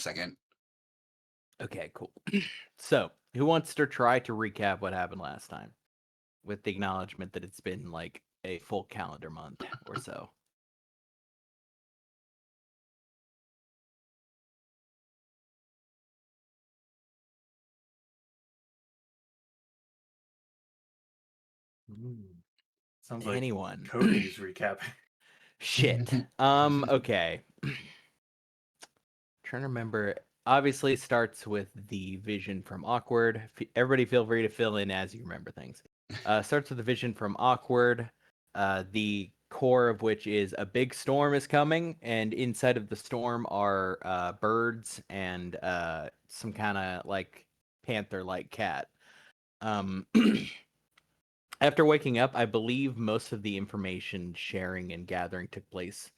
a second. Okay, cool. So, who wants to try to recap what happened last time? With the acknowledgement that it's been like a full calendar month or so. Sounds like Anyone? Cody's recapping. Shit. Okay. Trying to remember. Obviously, it starts with the vision from Awkward. Everybody, feel free to fill in as you remember things. Starts with the vision from Awkward. The core of which is a big storm is coming, and inside of the storm are birds and some kind of like panther-like cat. After waking up, I believe most of the information sharing and gathering took place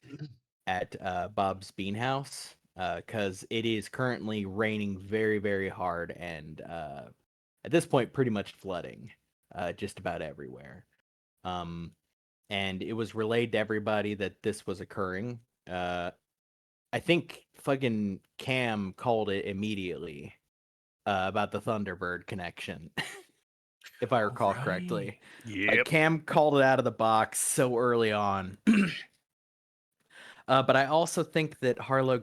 at Bob's Bean House because it is currently raining very, very hard and at this point, pretty much flooding just about everywhere. And it was relayed to everybody that this was occurring. I think fucking Cam called it immediately about the Thunderbird connection. If I recall correctly. Like Cam called it out of the box so early on. But I also think that Harlow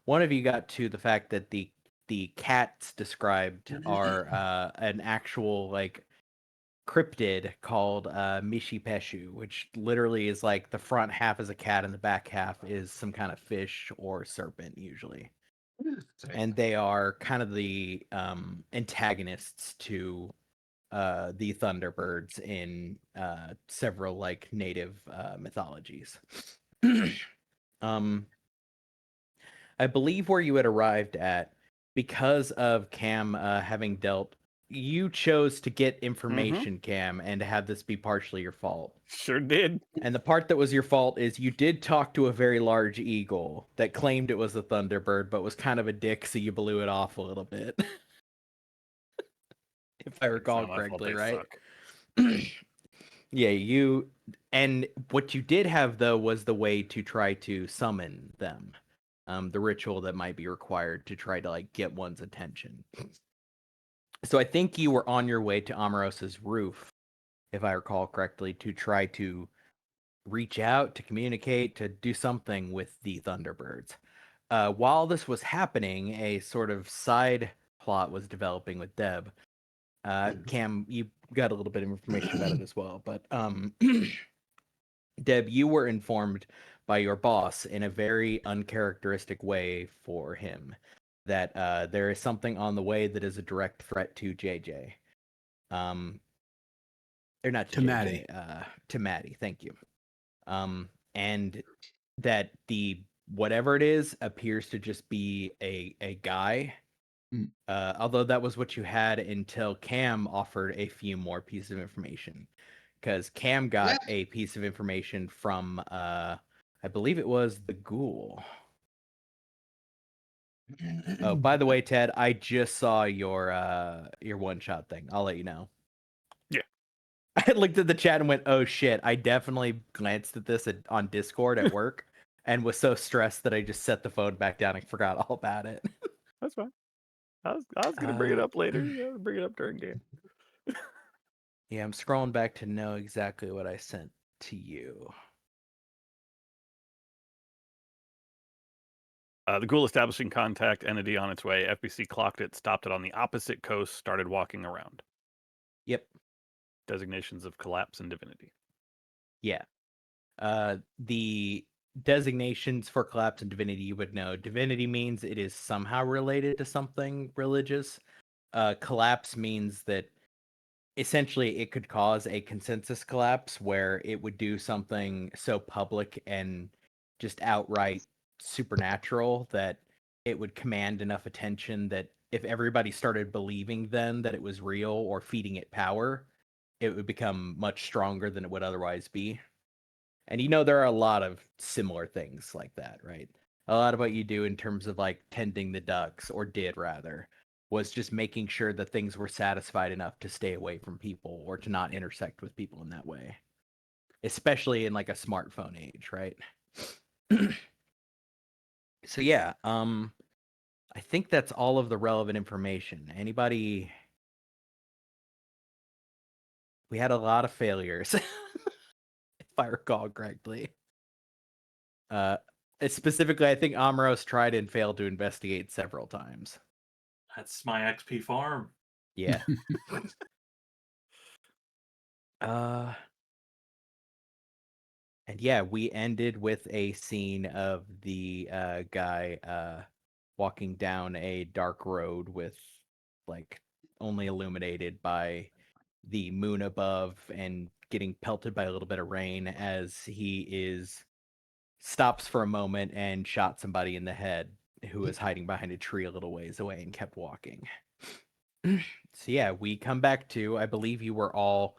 one of you got to the fact that the cats described are an actual like cryptid called Mishipeshu, which literally is like the front half is a cat and the back half is some kind of fish or serpent usually. And they are kind of the antagonists to the Thunderbirds in several like native mythologies. I believe where you had arrived at, because of Cam having dealt, you chose to get information, Cam, and to have this be partially your fault. Sure did. And the part that was your fault is you did talk to a very large eagle that claimed it was a Thunderbird, but was kind of a dick, so you blew it off a little bit. If I recall correctly, right? Yeah, and what you did have though was the way to try to summon them. The ritual that might be required to try to like get one's attention. So I think you were on your way to Amarosa's roof, if I recall correctly, to try to reach out, to communicate, to do something with the Thunderbirds. While this was happening, a sort of side plot was developing with Deb. Cam, you got a little bit of information about it as well, but Deb, you were informed by your boss in a very uncharacteristic way for him that there is something on the way that is a direct threat to JJ. Or not to JJ, Maddie. To Maddie, thank you. And that the whatever it is appears to just be a guy. Although that was what you had until Cam offered a few more pieces of information. Because Cam got a piece of information from I believe it was the ghoul. Oh, by the way, Ted, I just saw your one shot thing. I'll let you know. Yeah. I looked at the chat and went, "Oh shit!" I definitely glanced at this on Discord at work and was so stressed that I just set the phone back down and forgot all about it. That's fine. I was gonna bring it up later. Yeah, bring it up during game. Yeah, I'm scrolling back to know exactly what I sent to you. The ghoul establishing contact entity on its way. FBC clocked it, stopped it on the opposite coast, started walking around. Yep. Designations of collapse and divinity. Yeah. The designations for collapse and divinity you would know. Divinity means it is somehow related to something religious. Collapse means that essentially it could cause a consensus collapse where it would do something so public and just outright supernatural that it would command enough attention that if everybody started believing then that it was real or feeding it power, it would become much stronger than it would otherwise be. And there are a lot of similar things like that, right? A lot of what you do in terms of like tending the ducks, or did rather, was just making sure that things were satisfied enough to stay away from people or to not intersect with people in that way. Especially in like a smartphone age, right? So yeah, I think that's all of the relevant information. Anybody? We had a lot of failures, if I recall correctly. Specifically, I think Amros tried and failed to investigate several times. That's my XP farm. Yeah. And yeah, we ended with a scene of the guy walking down a dark road with like only illuminated by the moon above and getting pelted by a little bit of rain as he stops for a moment and shot somebody in the head who was hiding behind a tree a little ways away and kept walking. So yeah, we come back to, I believe you were all,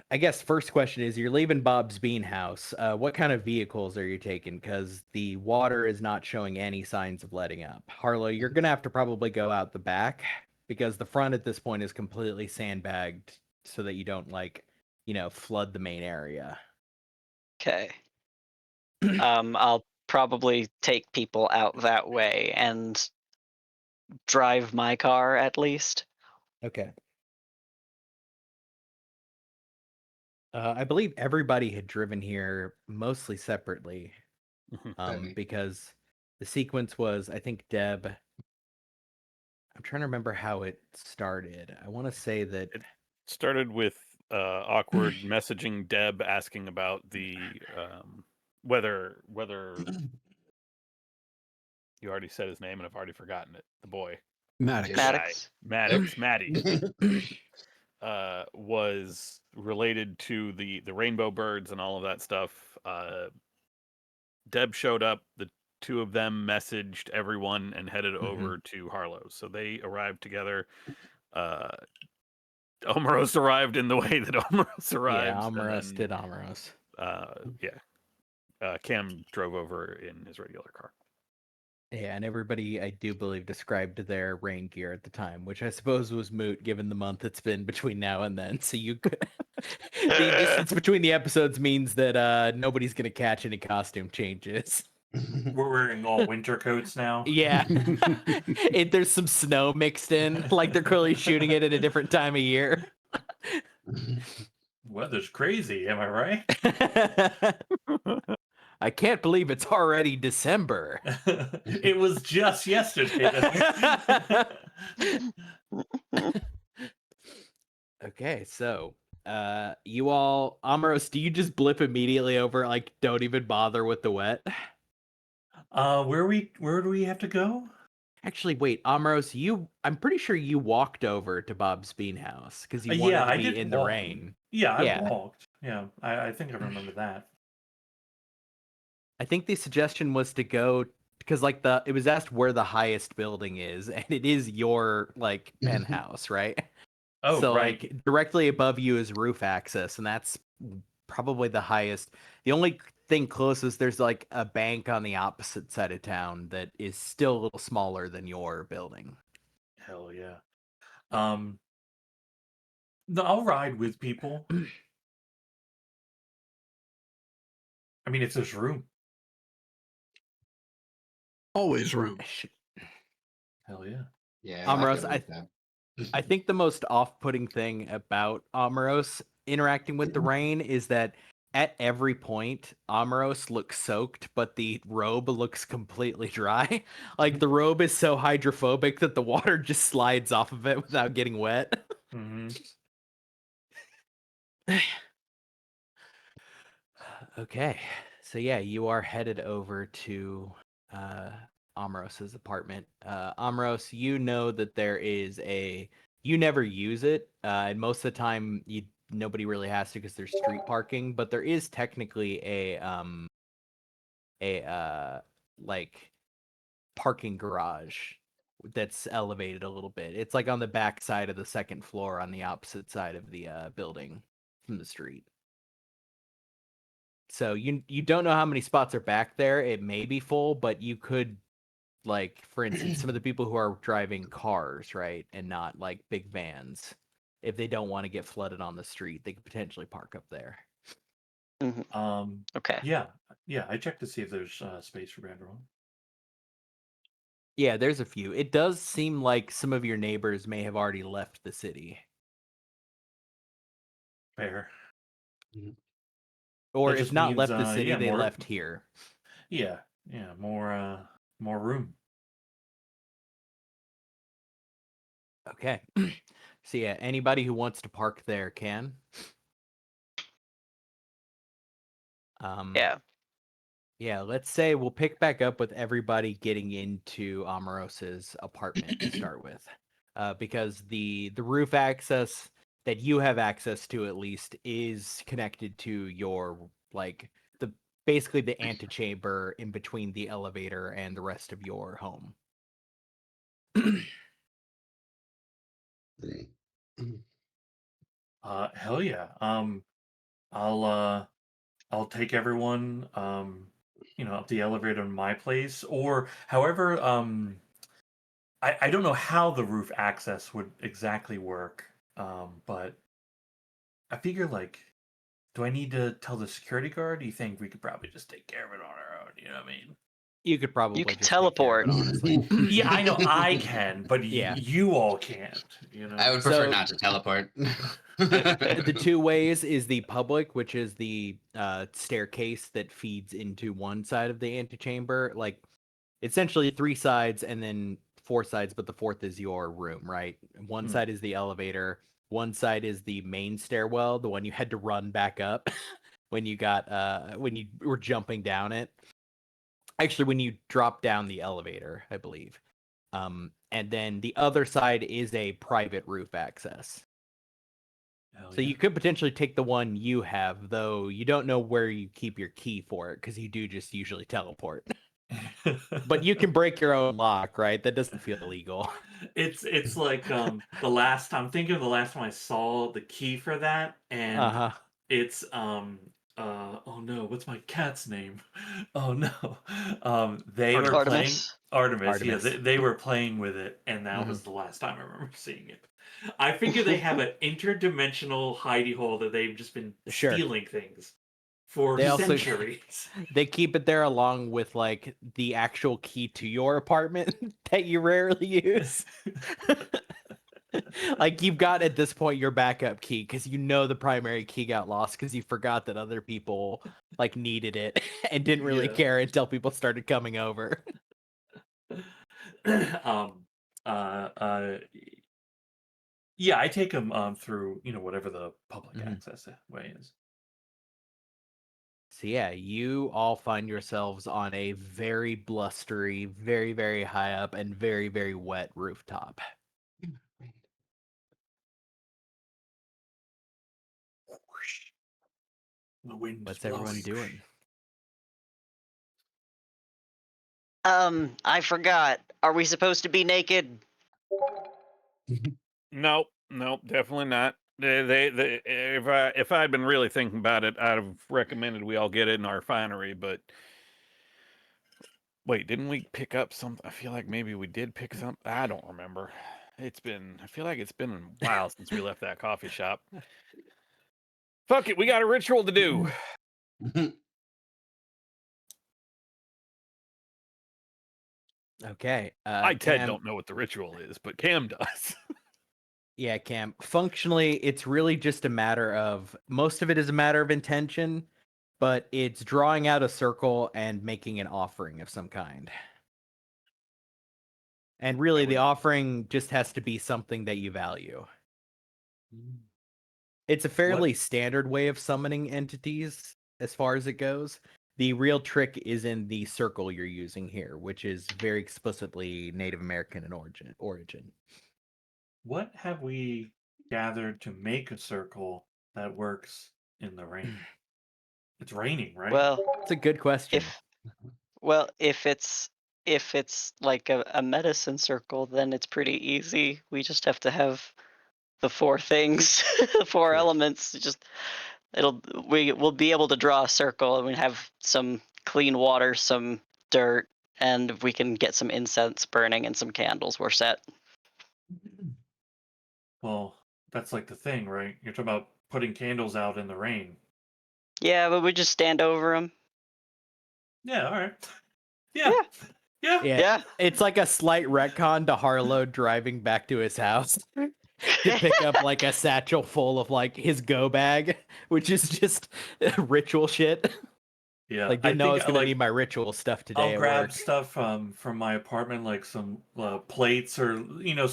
I guess first question is, you're leaving Bob's Bean House. What kind of vehicles are you taking? Because the water is not showing any signs of letting up. Harlow, you're going to have to probably go out the back because the front at this point is completely sandbagged so that you don't flood the main area. Okay. I'll probably take people out that way and drive my car at least. Okay. I believe everybody had driven here mostly separately, Okay. because the sequence was, I think, Deb. I'm trying to remember how it started. I want to say that Started with awkward messaging Deb asking about the whether you already said his name and I've already forgotten it. The boy. Maddox. Maddox. Maddie. Was related to the rainbow birds and all of that stuff. Deb showed up. The two of them messaged everyone and headed over to Harlow's. So they arrived together. Omeros arrived in the way that Omeros arrived. yeah, Omeros did Omeros. Cam drove over in his regular car. Yeah, and everybody, I do believe, described their rain gear at the time, which I suppose was moot given the month it's been between now and then. So you could... the distance between the episodes means that nobody's going to catch any costume changes. We're wearing all winter coats now. Yeah. There's some snow mixed in, like they're clearly shooting it at a different time of year. Weather's crazy, am I right? I can't believe it's already December. It was just yesterday. Okay, so you all, Amaros, do you just blip immediately over, like, don't even bother with the wet? Where do we have to go? Actually, wait, Amaros, I'm pretty sure you walked over to Bob's Bean House because you wanted to be in the rain. Yeah, I walked. Yeah, I think I remember that. I think the suggestion was to go because it was asked where the highest building is, and it is your penthouse, right? Oh, so right. directly above you is roof access, and that's probably the highest. The only thing closest, there's a bank on the opposite side of town that is still a little smaller than your building. Hell yeah. No, I'll ride with people. I mean, if there's room. Always room. Hell yeah. Yeah, Amaros, I think the most off-putting thing about Amaros interacting with the rain is that at every point, Amaros looks soaked, but the robe looks completely dry. The robe is so hydrophobic that the water just slides off of it without getting wet. Okay, so yeah, you are headed over to Amros's apartment. Amros, you know that there is you never use it, and most of the time nobody really has to because there's street parking, but there is technically a parking garage that's elevated a little bit. It's on the back side of the second floor on the opposite side of the building from the street. So you don't know how many spots are back there. It may be full, but you could, for instance, some of the people who are driving cars, right, and not big vans, if they don't want to get flooded on the street, they could potentially park up there. Okay. Yeah, I checked to see if there's space for Banderon. Yeah, there's a few. It does seem like some of your neighbors may have already left the city. Fair. Or That if just not means, left the city, yeah, they more. left here. Yeah, more room. Okay. So yeah, anybody who wants to park there can. Yeah. Yeah, let's say we'll pick back up with everybody getting into Amaros's apartment to start with. Because the roof access that you have access to at least is connected to your basically the antechamber in between the elevator and the rest of your home. Hell yeah. I'll take everyone up the elevator in my place, or however I don't know how the roof access would exactly work. But I figure, like, do I need to tell the security guard? Do you think we could probably just take care of it on our own? You know what I mean? You could probably could just take care of teleport. it, honestly. Yeah, I know I can, but Yeah. you all can't. You know. I would prefer So- not to teleport. The two ways is the public, which is the staircase that feeds into one side of the antechamber, like essentially 3 sides and then 4 sides, but the fourth is your room, right? One side is the elevator, one side is the main stairwell, the one you had to run back up when you were jumping down it. Actually, when you drop down the elevator, I believe. And then the other side is a private roof access. Hell So yeah. you could potentially take the one you have, though you don't know where you keep your key for it, because you do just usually teleport. But you can break your own lock, right? That doesn't feel illegal. It's like the last time. I'm thinking of the last time I saw the key for that, and it's oh no, what's my cat's name? Oh no. They were playing Artemis. Yeah, Artemis. they were playing with it, and that was the last time I remember seeing it. I figure they have an interdimensional hidey hole that they've just been Sure. stealing things for They also- centuries. They keep it there along with like the actual key to your apartment that you rarely use. Like you've got at this point your backup key because you know the primary key got lost because you forgot that other people like needed it and didn't really Yeah. care until people started coming over. Yeah, I take them through whatever the public Mhm. access way is. So yeah, you all find yourselves on a very blustery, very, very high up and very, very wet rooftop. The wind What's is everyone blowing. doing? I forgot. Are we supposed to be naked? Nope, definitely not. If I'd been really thinking about it, I'd have recommended we all get it in our finery. But wait, didn't we pick up something? I feel like maybe we did pick something. I don't remember. I feel like it's been a while since we left that coffee shop. Fuck it, we got a ritual to do. Okay. I, Ted, Cam, don't know what the ritual is, but Cam does. Yeah, Cam. Functionally, it's really just a matter of most of it is a matter of intention, but it's drawing out a circle and making an offering of some kind. And really, the offering just has to be something that you value. It's a fairly standard way of summoning entities as far as it goes. The real trick is in the circle you're using here, which is very explicitly Native American in origin. What have we gathered to make a circle that works in the rain? It's raining, right? Well, It's a good question. if it's like a medicine circle, then it's pretty easy. We just have to have the 4 things, the 4 True. elements. We'll be able to draw a circle, and we have some clean water, some dirt, and if we can get some incense burning and some candles, we're set. Well, that's like the thing, right? You're talking about putting candles out in the rain. Yeah, but we just stand over him. Yeah, all right. Yeah. Yeah. Yeah. It's like a slight retcon to Harlow driving back to his house to pick up like a satchel full of like his go bag, which is just ritual shit. Yeah. Like didn't know I was gonna need my ritual stuff today. I'll at grab work. stuff from my apartment, like some plates or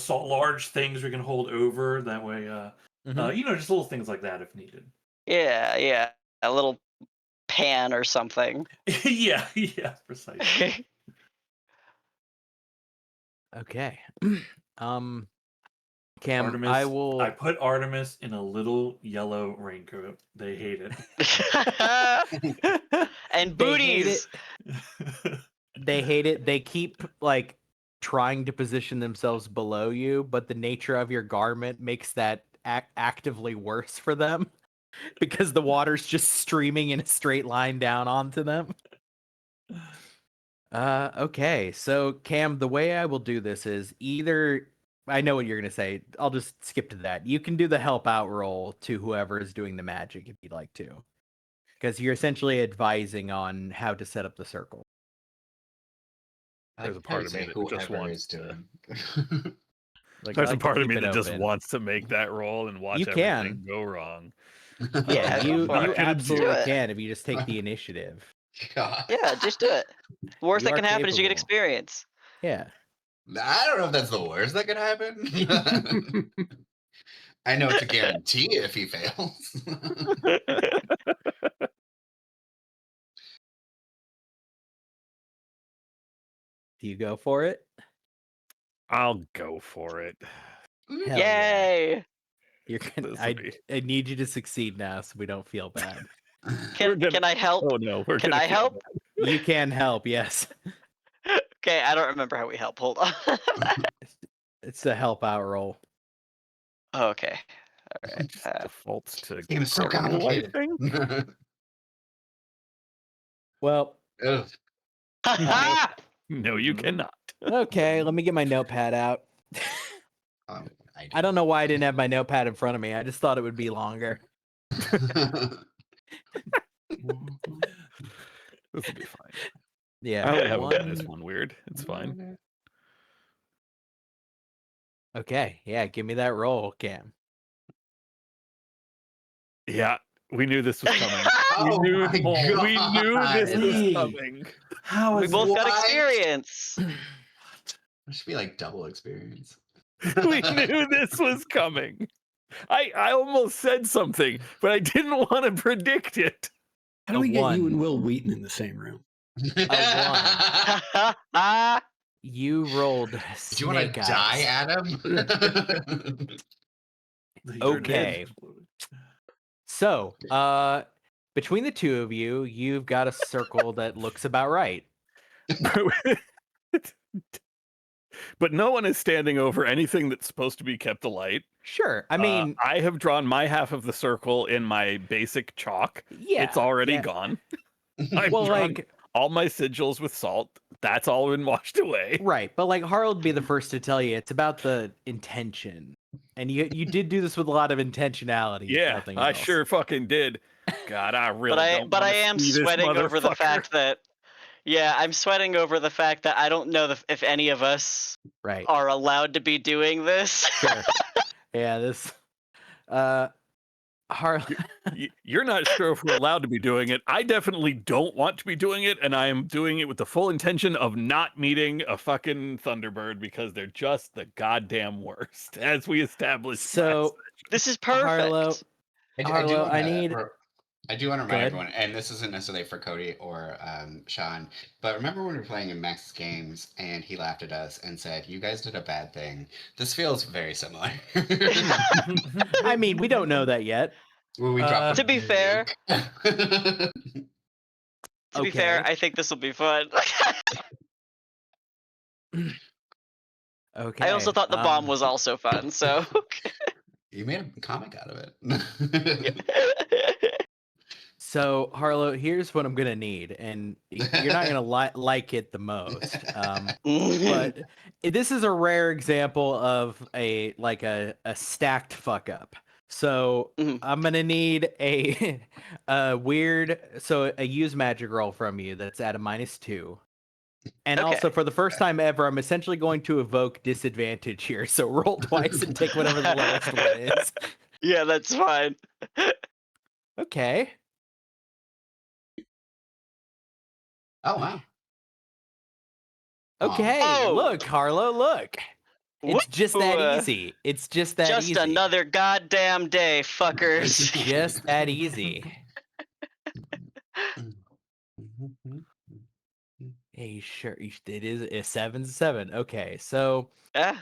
large things we can hold over. That way, just little things like that if needed. Yeah. A little pan or something. yeah, precisely. Okay. Cam, Artemis, I will. I put Artemis in a little yellow raincoat. They hate it. And They hate booties. it. They hate it. They keep like trying to position themselves below you, but the nature of your garment makes that actively worse for them because the water's just streaming in a straight line down onto them. Okay. So Cam, the way I will do this is either I know what you're gonna say. I'll just skip to that. You can do the help out roll to whoever is doing the magic if you'd like to. Because you're essentially advising on how to set up the circle. There's a part of me that just wants to. Like, There's I a like to part of keep me it that just open. wants to make that roll and watch You everything can. go wrong. Yeah, go you for it. absolutely Do it. can if you just take the initiative. God. Yeah, just do it. The worst You that are can happen is you get capable. experience. Yeah. I don't know if that's the worst that could happen. I know it's a guarantee if he fails. Do you go for it? I'll go for it. Hell yeah. Yay! You're gonna, This will be- I need you to succeed now so we don't feel bad. Can I help? Oh no, we're Can gonna I feel help? bad. You can help, yes. Okay, I don't remember how we help. Hold on. It's a help out roll. Okay. All It just right. defaults to Game is so critical, I complicated. think. Well, Ugh. No, you cannot. okay, let me get my notepad out. I don't know why I didn't have my notepad in front of me. I just thought it would be longer. This will be fine. Yeah. I only have a minus one weird. It's fine. Okay, yeah, give me that roll, Cam. Yeah, we knew this was coming. Oh we my God. We knew this was coming. How We is both got What? experience. It should be like double experience. We knew this was coming. I almost said something, but I didn't want to predict it. How do we get you one. and Will Wheaton in the same room? You rolled Do you want snake to eyes. die, Adam? Okay. So, between the two of you, you've got a circle that looks about right. But no one is standing over anything that's supposed to be kept alight. Sure. I mean, I have drawn my half of the circle in my basic chalk. yeah. It's already yeah. gone. I've Well, drawn like, all my sigils with salt. That's all been washed away. right. But like, Harl would be the first to tell you it's about the intention. And you did do this with a lot of intentionality. if Yeah, nothing I else. sure fucking did. God, I really But I don't am see this sweating over the motherfucker. fact that I'm sweating over the fact that I don't know if any of us Right. are allowed to be doing this. Sure. Yeah, this Harl You're not sure if we're allowed to be doing it. I definitely don't want to be doing it, and I am doing it with the full intention of not meeting a fucking Thunderbird because they're just the goddamn worst, as we established. So This is perfect. Harlow, I do want to Go remind ahead. everyone, and this isn't necessarily for Cody or Sean, but remember when we were playing in Max's games and he laughed at us and said, "You guys did a bad thing." This feels very similar. I mean, we don't know that yet. Well, we dropped To be fair, nuke. To be fair, Okay. I think this will be fun. Okay. I also thought the bomb was also fun, so. You made a comic out of it. So, Harlow, here's what I'm gonna need, and you're not gonna like it the most. But this is a rare example of a stacked fuck up. So Mhm. I'm gonna need a a use magic roll from you that's at a -2. And Okay. also for the first time ever, I'm essentially going to evoke disadvantage here. So roll twice and take whatever the lowest one is. Yeah, that's fine. Okay. Oh wow. Aw. Okay. Oh! Look, Harlow, look. It's just that Woo! easy. It's just that Just easy. another goddamn day, It's fuckers. just that easy. Hey, sure. It is a 7's a 7. Okay, so Yeah.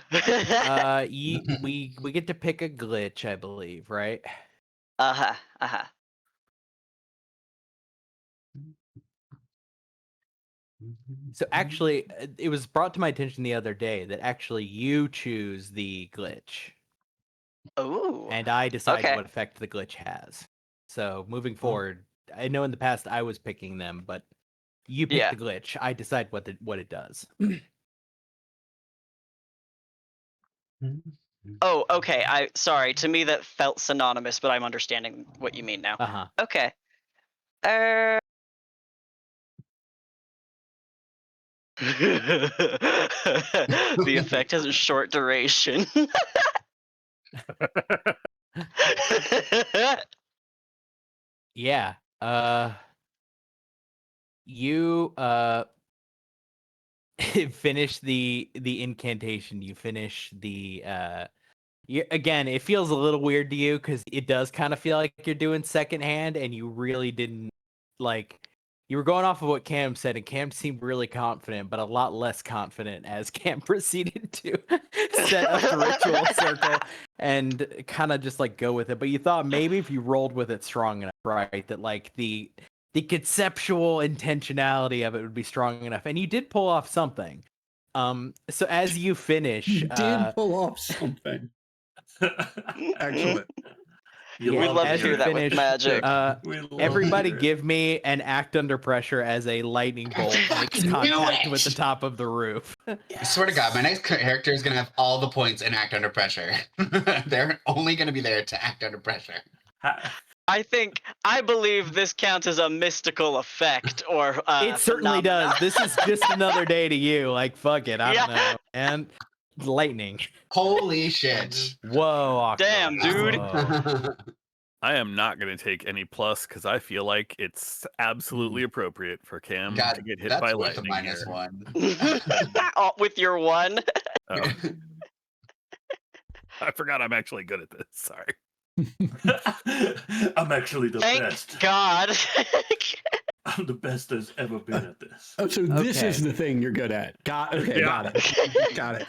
we get to pick a glitch, I believe, right? Uh-huh. Uh-huh. So actually, it was brought to my attention the other day that actually you choose the glitch, Ooh. and I decide Okay. what effect the glitch has. So moving Oh. forward, I know in the past I was picking them, but you pick Yeah. the glitch. I decide what it does. Oh, okay. Sorry. To me that felt synonymous, but I'm understanding what you mean now. Uh-huh. Okay. The effect has a short duration. Yeah. You finish the incantation. You finish the again, it feels a little weird to you because it does kind of feel like you're doing secondhand, and you really didn't like. You were going off of what Cam said, and Cam seemed really confident, but a lot less confident as Cam proceeded to set up the ritual circle and kind of just like go with it. But you thought maybe if you rolled with it strong enough, right, that like the conceptual intentionality of it would be strong enough, and you did pull off something. So as you finish, You did pull off something. Excellent. You Yeah, We'd love to as hear you that with finish, magic. We love to everybody hear it. give me an act under pressure as a lightning bolt makes Knew contact it! with the top of the roof. I swear to God, my next character is gonna have all the points and act under pressure. They're only gonna be there to act under pressure. I believe this counts as a mystical effect or It certainly does. phenomena. This is just another day to you. Like, fuck it. I don't Yeah. know. And lightning. Holy shit. Whoa, Octo. Damn, dude. Whoa. I am not going to take any plus because I feel like it's absolutely appropriate for Cam God, to get hit that's by worth a lightning here. -1. Oh, with your one. Oh, I forgot I'm actually good at this. Sorry. I'm actually the Thank best. God. I'm the best there's ever been at this. Oh, so this Okay. is the thing you're good at. Got it. Got it.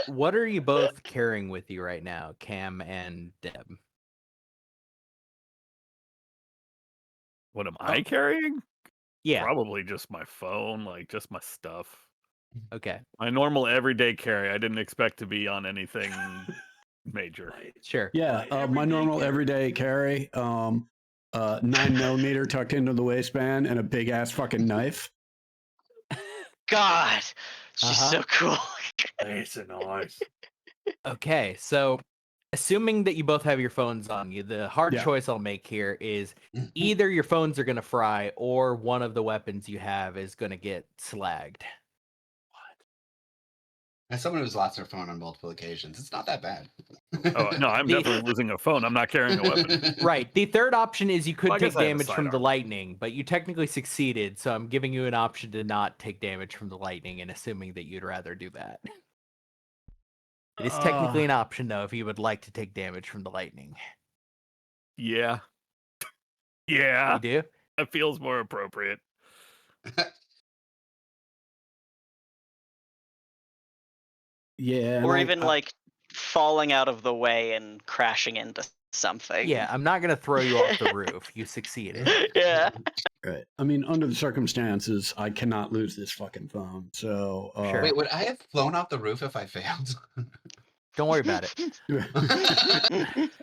What are you both carrying with you right now, Cam and Deb? What am I carrying? Yeah. Probably just my phone, like just my stuff. Okay. My normal everyday carry. I didn't expect to be on anything major. Sure. Yeah, my normal everyday carry, 9mm tucked into the waistband and a big ass fucking knife. God. She's so cool. Nice and nice. Okay, so assuming that you both have your phones on you, the hard Yeah. choice I'll make here is either your phones are going to fry or one of the weapons you have is going to get slagged. As someone who's lost their phone on multiple occasions, it's not that bad. Oh no, I'm definitely losing a phone. I'm not carrying a weapon. Right. The third option is you could Well, I take guess I have a damage from the sidearm. lightning, but you technically succeeded, so I'm giving you an option to not take damage from the lightning and assuming that you'd rather do that. It is technically an option, though, if you would like to take damage from the lightning. Yeah. Yeah. You do? That feels more appropriate. Yeah. and Or I- even I- like falling out of the way and crashing into something. Yeah, I'm not going to throw you off the roof. You succeeded. Yeah. Right. I mean, under the circumstances, I cannot lose this fucking phone. So, Sure. Wait, would I have flown off the roof if I failed? Don't worry about it. I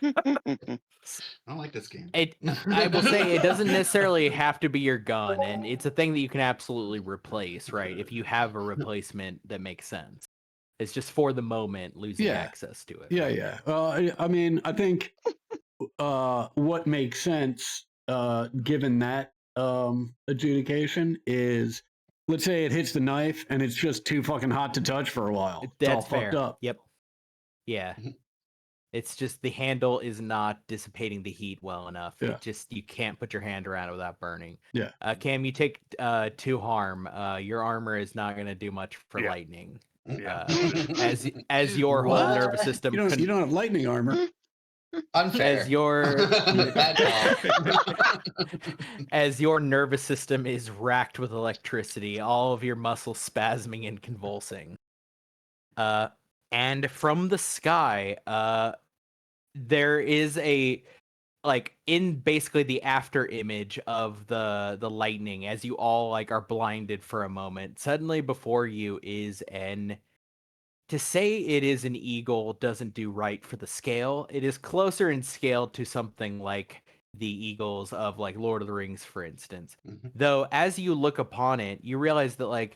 don't like this game. I will say it doesn't necessarily have to be your gun, and it's a thing that you can absolutely replace, right? If you have a replacement that makes sense. It's just for the moment losing Yeah. access to it. Yeah, right? yeah. I mean, I think what makes sense, given that adjudication, is let's say it hits the knife and it's just too fucking hot to touch for a while. It's all That's fair. fucked up. Yep. Yeah. Mhm. It's just the handle is not dissipating the heat well enough. Yeah. It just you can't put your hand around it without burning. Yeah. Cam, you take 2 harm. Your armor is not going to do much for Yeah. lightning. Yeah. As your whole What? nervous system You don't have lightning armor. Unfair. as your Bad call. as your nervous system is racked with electricity, all of your muscles spasming and convulsing. And from the sky, there is a in basically the after image of the lightning as you all are blinded for a moment. Suddenly before you is to say it is an eagle doesn't do right for the scale. It is closer in scale to something like the eagles of Lord of the Rings, for instance. Mhm. Though as you look upon it, you realize that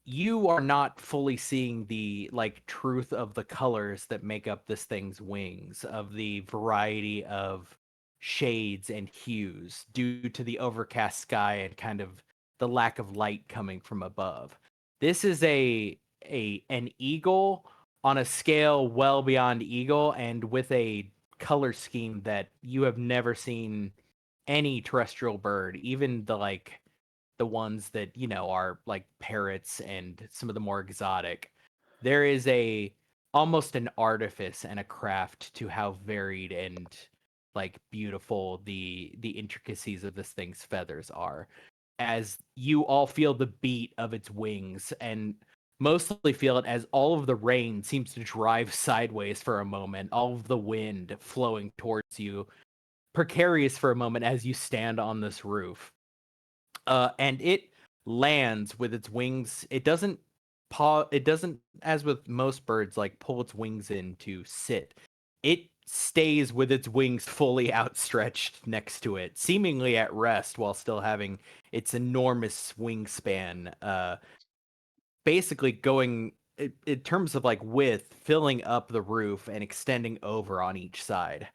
you are not fully seeing the truth of the colors that make up this thing's wings, of the variety of shades and hues due to the overcast sky and kind of the lack of light coming from above. This is an eagle on a scale well beyond eagle, and with a color scheme that you have never seen any terrestrial bird, even the ones that are like parrots and some of the more exotic. There is almost an artifice and a craft to how varied and beautiful the intricacies of this thing's feathers are, as you all feel the beat of its wings, and mostly feel it as all of the rain seems to drive sideways for a moment, all of the wind flowing towards you, precarious for a moment as you stand on this roof. And it lands with its wings. It doesn't it doesn't, as with most birds, pull its wings in to sit. It stays with its wings fully outstretched next to it, seemingly at rest while still having its enormous wingspan, basically going in terms of width, filling up the roof and extending over on each side.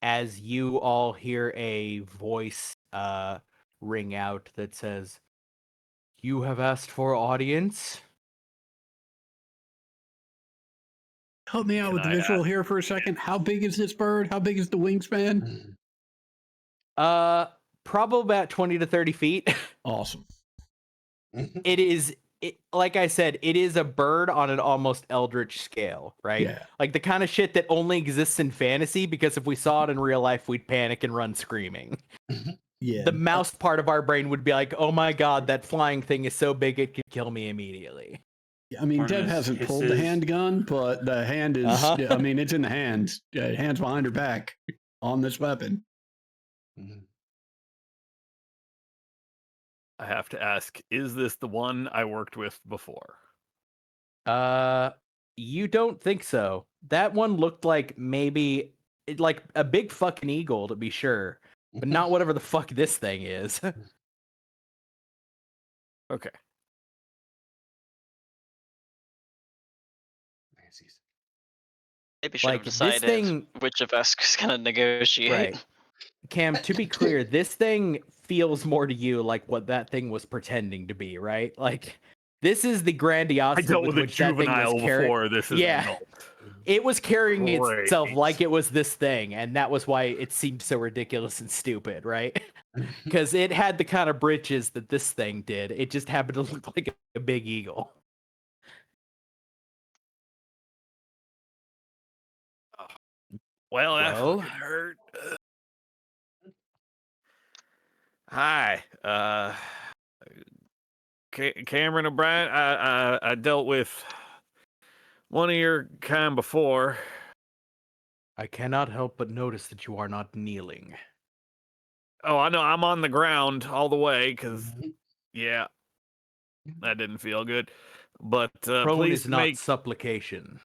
As you all hear a voice ring out that says, "You have asked for audience." Help me out Can with the I visual here for a second. How big is this bird? How big is the wingspan? Probably about 20 to 30 feet. Awesome. It is, like I said, it is a bird on an almost eldritch scale, right? Yeah. Like the kind of shit that only exists in fantasy, because if we saw it in real life, we'd panic and run screaming. Yeah. The mouse part of our brain would be like, oh my god, that flying thing is so big it could kill me immediately. I mean, Deb Artemis hasn't pulled the hisses. handgun, but the hand is, Uh-huh. I mean, it's in the hands. Hands behind her back on this weapon. Mhm. I have to ask, is this the one I worked with before? You don't think so. That one looked like maybe like a big fucking eagle, to be sure, but not whatever the fuck this thing is. Okay. Nice. Maybe should have This decided thing, which of us was gonna negotiate. right? Cam, to be clear, this thing feels more to you like what that thing was pretending to be, right? This is the I grandiosity dealt with with a which that thing was juvenile carrying. before. This is Yeah. an adult. It was carrying itself Great. like it was this thing, and that was why it seemed so ridiculous and stupid, right? Because it had the kind of britches that this thing did. It just happened to look like a big eagle. Well, that Well? fucking hurt. Hi, Cameron O'Brien. I dealt with one of your kind before. I cannot help but notice that you are not kneeling. Oh, I know. I'm on the ground all the way because, yeah, that didn't feel good. But Prone please is not make supplication.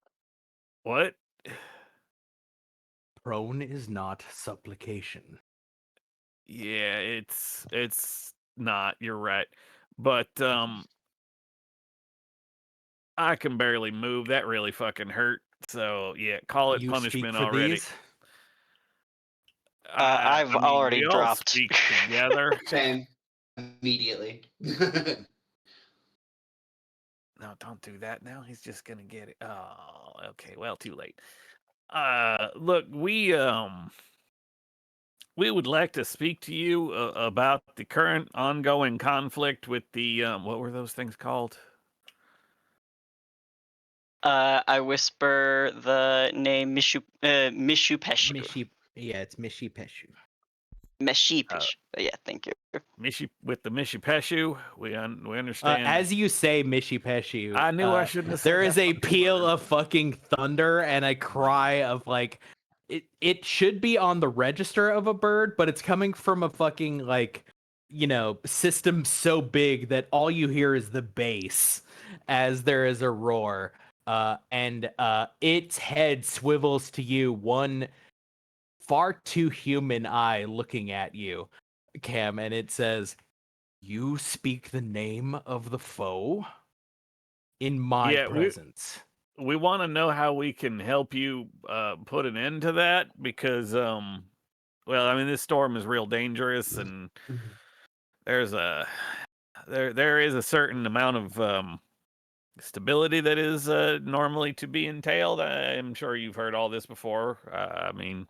what? Prone is not supplication. Yeah, it's not. You're right. But I can barely move. That really fucking hurt. So yeah, call it You speak punishment for already. these? I've already we all dropped. speak together. Same. Immediately. No, don't do that now. He's just gonna get it. Oh, okay. Well, too late. Look, we would like to speak to you about the current ongoing conflict with the what were those things called? I whisper the name Mishu Peshu. Yeah, it's Mishi Peshu. Meshipish. Yeah, thank you. With the Mishipeshu. We understand. As you say Mishi Peshu, I knew I shouldn't have said there that is a fucking peal word. of fucking thunder and a cry of like it should be on the register of a bird, but it's coming from a fucking like system so big that all you hear is the bass as there is a roar. And its head swivels to you, one far too human eye looking at you, Cam, and it says, "You speak the name of the foe in my Yeah, presence." we want to know how we can help you put an end to that because well, I mean, this storm is real dangerous and there's there is a certain amount of stability that is normally to be entailed. I'm sure you've heard all this before. I mean,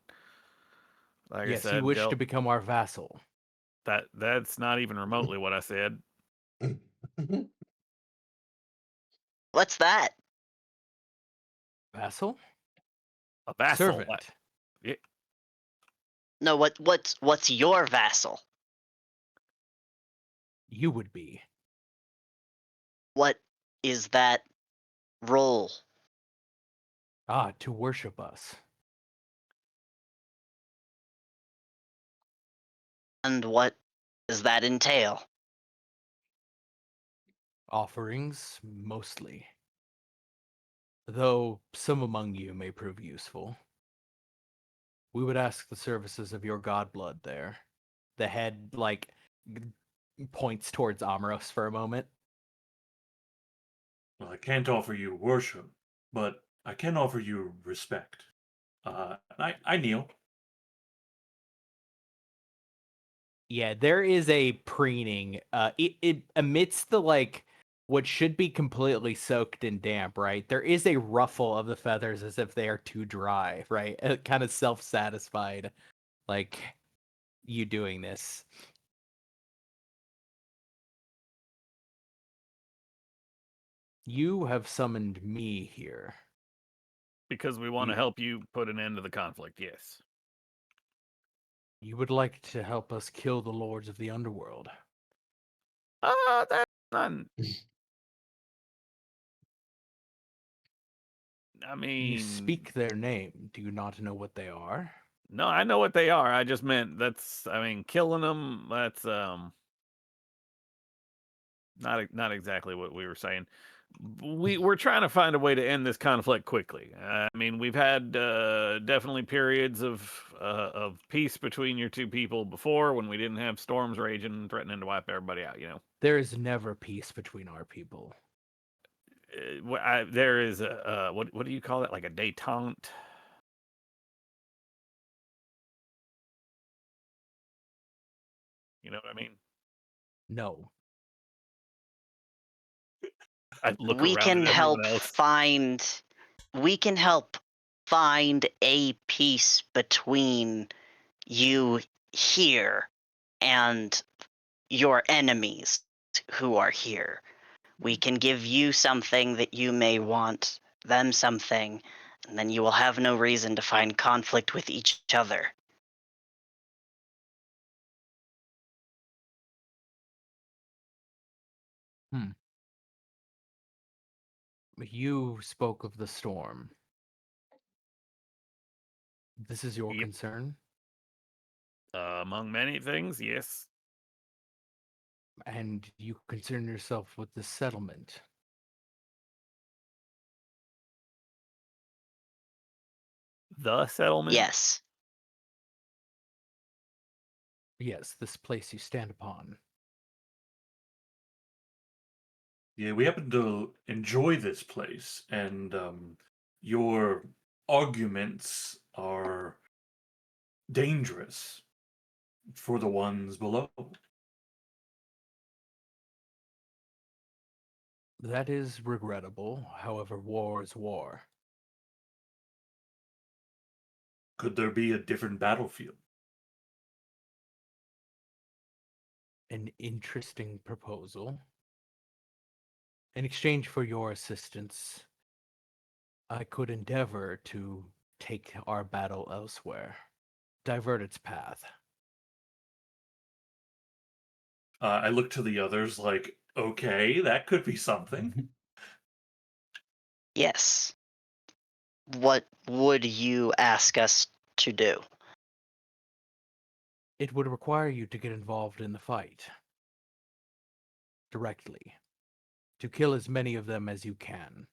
like I Yes, you said, wish to become our vassal. that's not even remotely what I said. What's that? Vassal? A vassal. Servant. Yeah, No, what's your vassal? You would be. What is that role? To worship us. And what does that entail? Offerings, mostly. Though some among you may prove useful. We would ask the services of your godblood there. The head, points towards Amros for a moment. Well, I can't offer you worship, but I can offer you respect. I kneel. Yeah, there is a preening. It amidst the what should be completely soaked in damp, right? There is a ruffle of the feathers as if they are too dry, right? Kind of self-satisfied, like you doing this. You have summoned me here. because we want to help you put an end to the conflict. Yes. You would like to help us kill the lords of the underworld. That's not. I mean, You speak their name. Do you not know what they are? No, I know what they are. I just meant I mean, killing them. That's not exactly what we were saying. We're trying to find a way to end this conflict quickly. I mean, we've had definitely periods of peace between your two people before when we didn't have storms raging, threatening to wipe everybody out. There is never peace between our people. There is a what do you call it? Like a détente. You know what I mean? No. I look We around can at everyone help else. find we can help find a peace between you here and your enemies who are here. We can give you something that you may want, them something, and then you will have no reason to find conflict with each other. You spoke of the storm. This is your Yep. concern? Among many things, yes. And you concern yourself with the settlement? The settlement? Yes. Yes, this place you stand upon. Yeah, we happen to enjoy this place, and your arguments are dangerous for the ones below. That is regrettable. However, war is war. Could there be a different battlefield? An interesting proposal. In exchange for your assistance, I could endeavor to take our battle elsewhere, divert its path. I look to the others like, okay, that could be something. Yes. What would you ask us to do? It would require you to get involved in the fight directly, to kill as many of them as you can.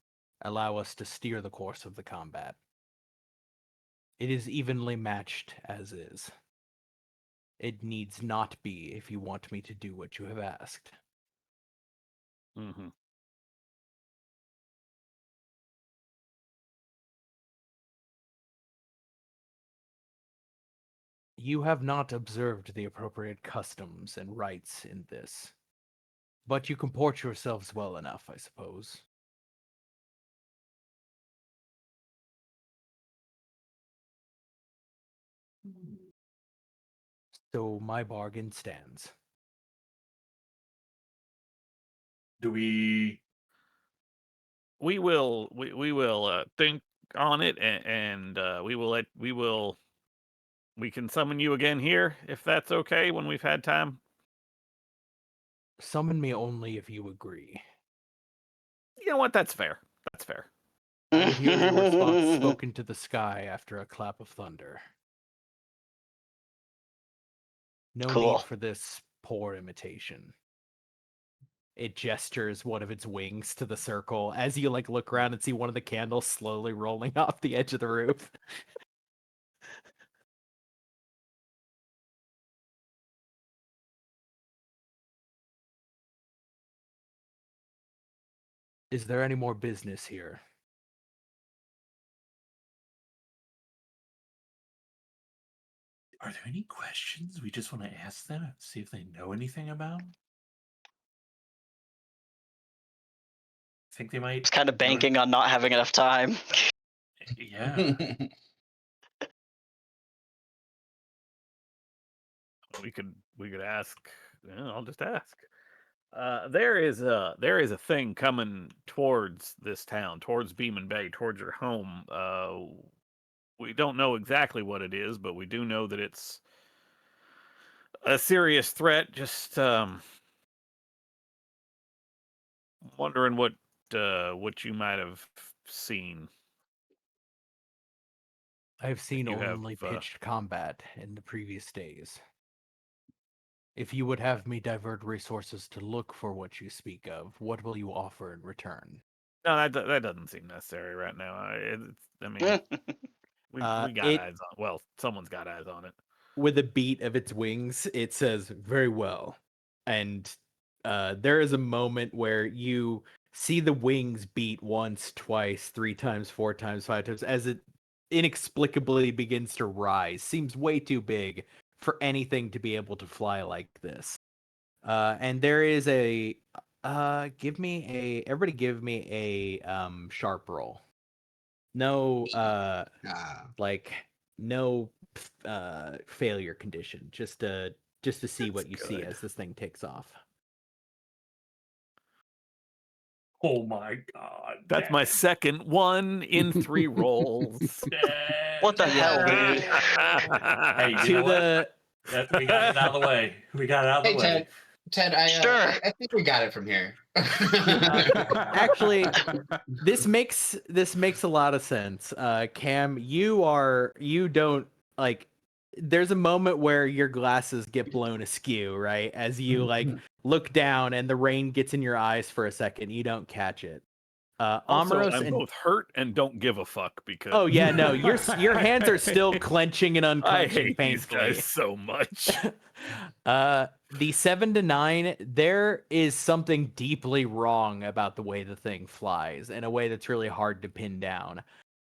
Allow us to steer the course of the combat. It is evenly matched as is. It needs not be if you want me to do what you have asked. Mm-hmm. You have not observed the appropriate customs and rites in this, but you comport yourselves well enough, I suppose. So my bargain stands. Do we? We will think on it, and we can summon you again here if that's okay when we've had time. Summon me only if you agree. You know what? That's fair. That's fair. I would hear your response spoken to the sky after a clap of thunder. No Cool. need for this poor imitation. It gestures one of its wings to the circle as you look around and see one of the candles slowly rolling off the edge of the roof. Is there any more business here? Are there any questions we just want to ask them and see if they know anything about? Think they might. It's kind of know banking on not having enough time. Yeah. We could ask. I'll just ask. There is a thing coming towards this town, towards Beeman Bay, towards your home. We don't know exactly what it is, but we do know that it's a serious threat. Just wondering what you might have seen. I've seen you have, only pitched combat in the previous days. If you would have me divert resources to look for what you speak of, what will you offer in return? No, that doesn't seem necessary right now. I mean, we got eyes on. Well, someone's got eyes on it. With a beat of its wings, it says, "Very well." And there is a moment where you see the wings beat once, twice, 3 times, 4 times, 5 times, as it inexplicably begins to rise. Seems way too big for anything to be able to fly like this. And there is a everybody give me a sharp roll. No no failure condition, just to see what you see as this thing takes off. Oh my god. That's my second one in 3 rolls. What the hell, dude? Hey, you know what? We got it out of the way. We got it out of the way. Ted, Sure. I think we got it from here. Actually, this makes a lot of sense. Cam, you don't there's a moment where your glasses get blown askew, right? As you look down and the rain gets in your eyes for a second, you don't catch it. Also, Amoros I'm and both hurt and don't give a fuck because oh yeah, no, your hands are still clenching and I unclenching hate these painfully. guys so much. The 7 to 9, there is something deeply wrong about the way the thing flies in a way that's really hard to pin down.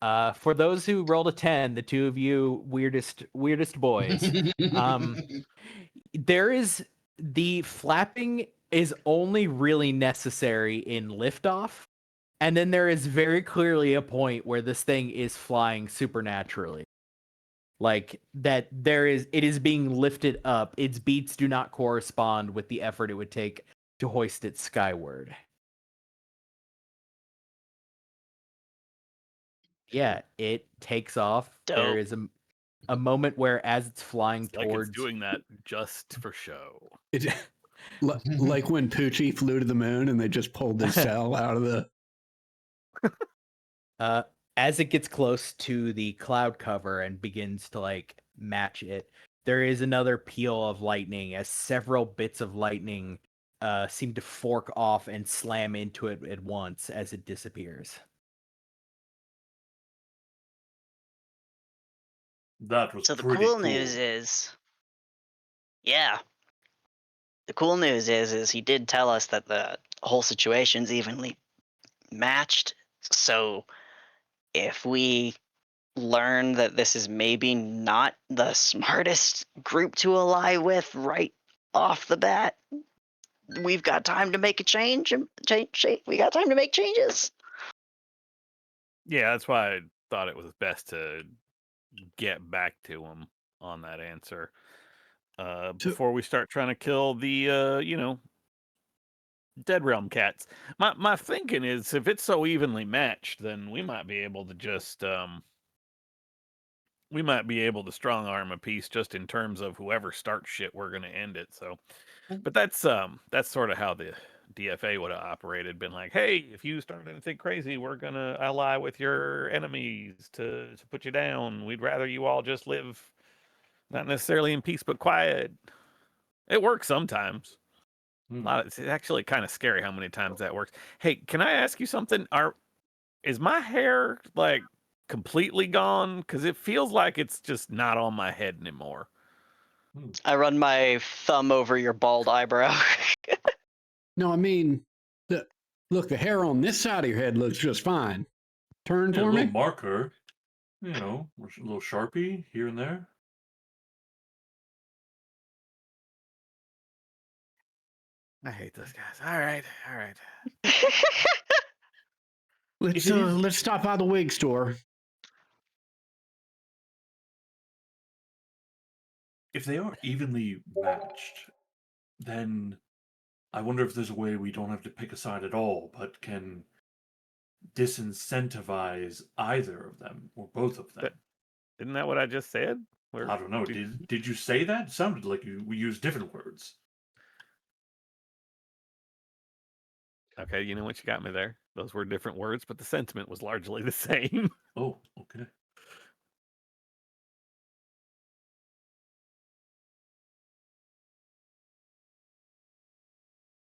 For those who rolled a 10, the two of you weirdest boys, there is the flapping is only really necessary in liftoff, and then there is very clearly a point where this thing is flying supernaturally. Like that it is being lifted up. Its beats do not correspond with the effort it would take to hoist it skyward. Yeah, it takes off. There Dope. is a moment where as it's flying It's like towards it's doing that just for show. It's like when Poochie flew to the moon and they just pulled the cell out of the. as it gets close to the cloud cover and begins to like match it, there is another peal of lightning as several bits of lightning seem to fork off and slam into it at once as it disappears. That was So the pretty cool news is, yeah. The cool news is he did tell us that the whole situation's evenly matched. So if we learn that this is maybe not the smartest group to ally with right off the bat, we've got time to make a change. We got time to make changes. Yeah, that's why I thought it was best to get back to him on that answer before we start trying to kill the Dead Realm cats. My thinking is if it's so evenly matched, then we might be able to just strong arm a piece just in terms of whoever starts shit, we're gonna end it. So, but that's sort of how the DFA would have operated. Been like, hey, if you start anything crazy, we're gonna ally with your enemies to put you down. We'd rather you all just live, not necessarily in peace but quiet. It works sometimes. It's actually kind of scary how many times that works. Hey, can I ask you something? Is my hair like completely gone? Because it feels like it's just not on my head anymore. I run my thumb over your bald eyebrow. No, I mean, look, the hair on this side of your head looks just fine. Turn Yeah, a for little me. marker, a little Sharpie here and there. I hate those guys. All right. Let's stop by the wig store. If they are evenly matched, then I wonder if there's a way we don't have to pick a side at all, but can disincentivize either of them or both of them. Isn't that what I just said? I don't know. Did you say that? It sounded like we used different words. Okay, you know what? You got me there. Those were different words, but the sentiment was largely the same. Oh, okay.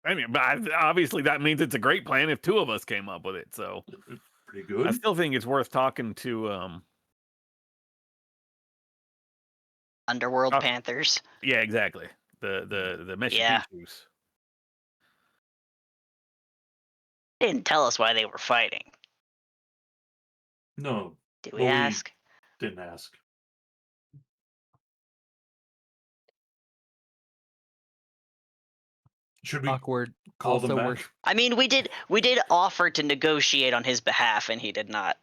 I mean, but obviously that means it's a great plan if two of us came up with it. So Pretty good. I still think it's worth talking to. Underworld Panthers. Yeah, exactly. The Meshy Yeah. Pichus. They didn't tell us why they were fighting. No. Did we ask? Didn't ask. Should we Awkward. call them Also, back? I mean, we did offer to negotiate on his behalf, and he did not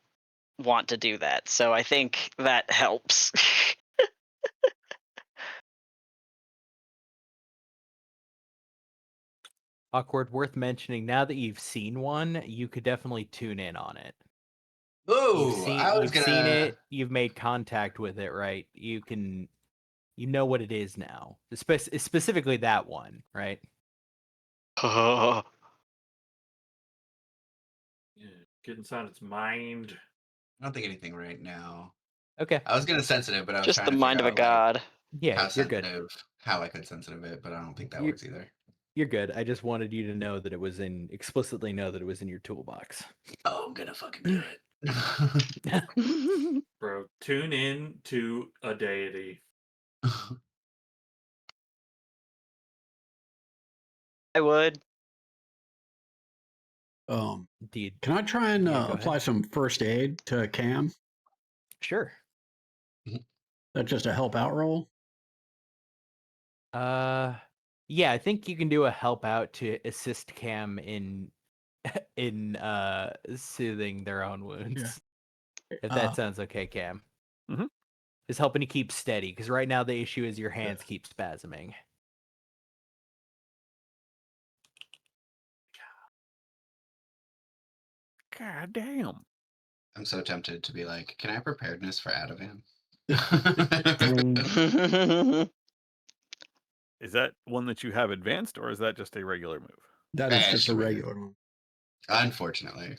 want to do that. So I think that helps. Awkward. Worth mentioning. Now that you've seen one, you could definitely tune in on it. Ooh, I was You've gonna. seen it. You've made contact with it, right? You know what it is now. Specifically that one, right? Yeah, get inside its mind. I don't think anything right now. Okay. I was gonna sensitive, but I was Just trying the to mind of figure a out god. how Yeah, you're good. sensitive, how I could sensitive it, but I don't think that You- works either. You're good. I just wanted you to know that it was explicitly know that it was in your toolbox. Oh, I'm gonna fucking do it. Bro, tune in to a deity. I would. Indeed. Can I try and Yeah, go apply ahead. some first aid to Cam? Sure. That's just a help out roll. Yeah, I think you can do a help out to assist Cam in soothing their own wounds. If that sounds okay, Cam. Mhm. Just helping you keep steady, because right now the issue is your hands keep spasming. God damn. I'm so tempted to be like, can I have preparedness for Ativan? Is that one that you have advanced, or is that just a regular move? That is just a Sure. regular one. Unfortunately.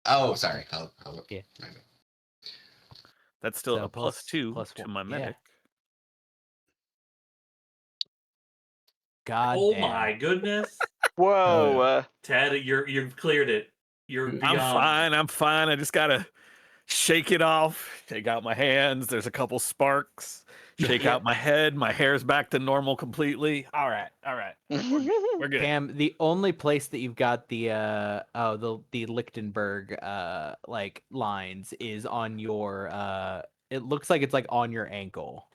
Oh, sorry. Yeah. my bad. That's still So a +2 plus to one, my yeah. medic. God Oh damn. my goodness. Whoa. Ted, you've cleared it. You're beyond. I'm fine. I just gotta shake it off, take out my hands. There's a couple sparks. Shake out my head. My hair's back to normal completely. All right. We're good. Cam, the only place that you've got the Lichtenberg like lines is on your it looks like it's like on your ankle.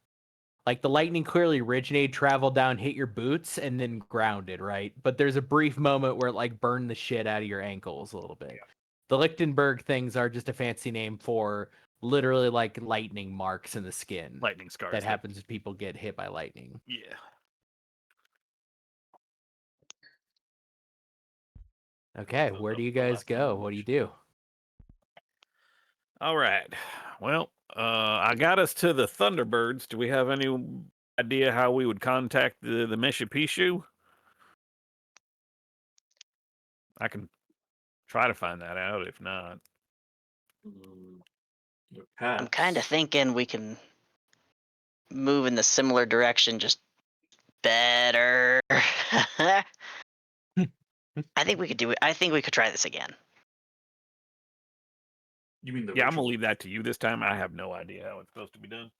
Like the lightning clearly originated, traveled down, hit your boots, and then grounded, right? But there's a brief moment where it like burned the shit out of your ankles a little bit. Yeah. The Lichtenberg things are just a fancy name for literally like lightning marks in the skin Lightning scars. that happens when people get hit by lightning. Yeah. Okay, where do you guys go? What do you do? All right. Well, I got us to the Thunderbirds. Do we have any idea how we would contact the Meshipishu? I can try to find that out. If not, I'm kind of thinking we can move in the similar direction, just better. I think we could do it. I think we could try this again. You mean the yeah, I'm gonna ritual? leave that to you this time. I have no idea how it's supposed to be done.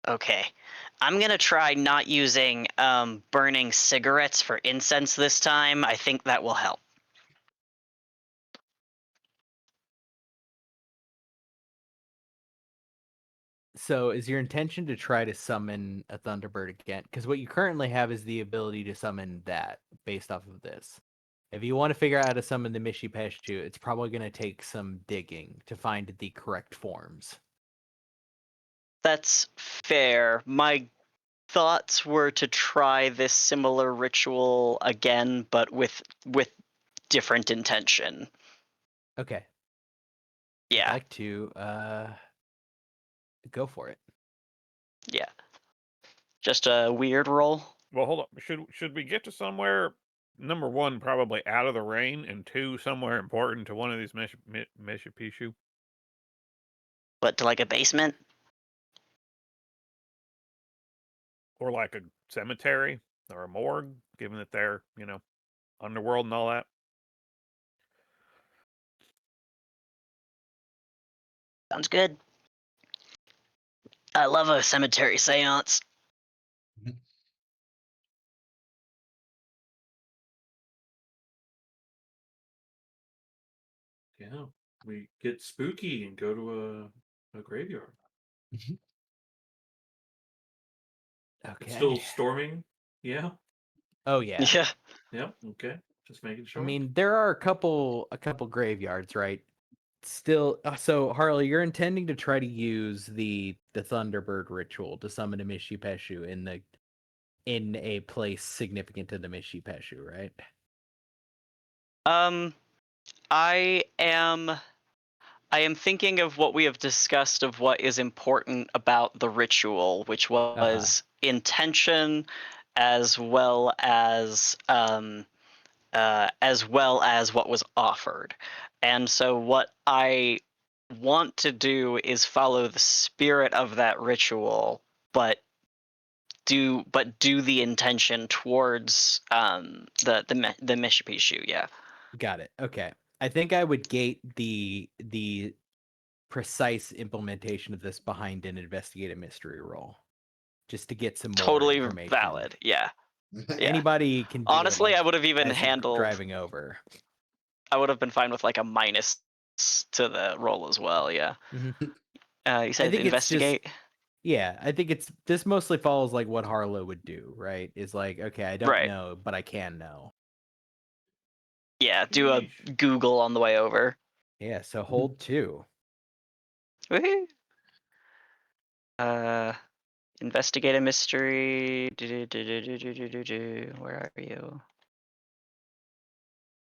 Okay. I'm going to try not using burning cigarettes for incense this time. I think that will help. So is your intention to try to summon a Thunderbird again? Because what you currently have is the ability to summon that based off of this. If you want to figure out how to summon the Mishipeshu, it's probably going to take some digging to find the correct forms. That's fair. My thoughts were to try this similar ritual again, but with different intention. Okay. Yeah. I'd like to go for it. Yeah. Just a weird roll. Well, hold on. Should we get to somewhere? Number one, probably out of the rain, and two, somewhere important to one of these Meshipishu. But to like a basement? Or like a cemetery or a morgue, given that they're, underworld and all that. Sounds good. I love a cemetery seance. Yeah, we get spooky and go to a graveyard. Okay. It's still storming. Yeah. Oh yeah. Yeah. Yep. Okay. Just making sure. I mean, there are a couple graveyards, right? Still, so Harley, you're intending to try to use the Thunderbird ritual to summon a Mishipeshu in a place significant to the Mishipeshu, right? I am thinking of what we have discussed of what is important about the ritual, which was intention as well as what was offered. And so what I want to do is follow the spirit of that ritual, but do the intention towards the Mishipishu. Yeah. Got it. Okay. I think I would gate the precise implementation of this behind an investigative mystery roll, just to get some more Totally information. valid. Yeah. Yeah. Anybody can do Honestly, it I would have even as you're handled. driving over. I would have been fine with like a minus to the roll as well. Yeah. Mhm. You said think it's just- investigate. Yeah, I think this mostly follows like what Harlow would do, right? Is like, okay, I don't Right. know, but I can know. Yeah. Do a Yeesh. Google on the way over. Yeah, so hold 2. Woohoo. Investigate a mystery. Where are you?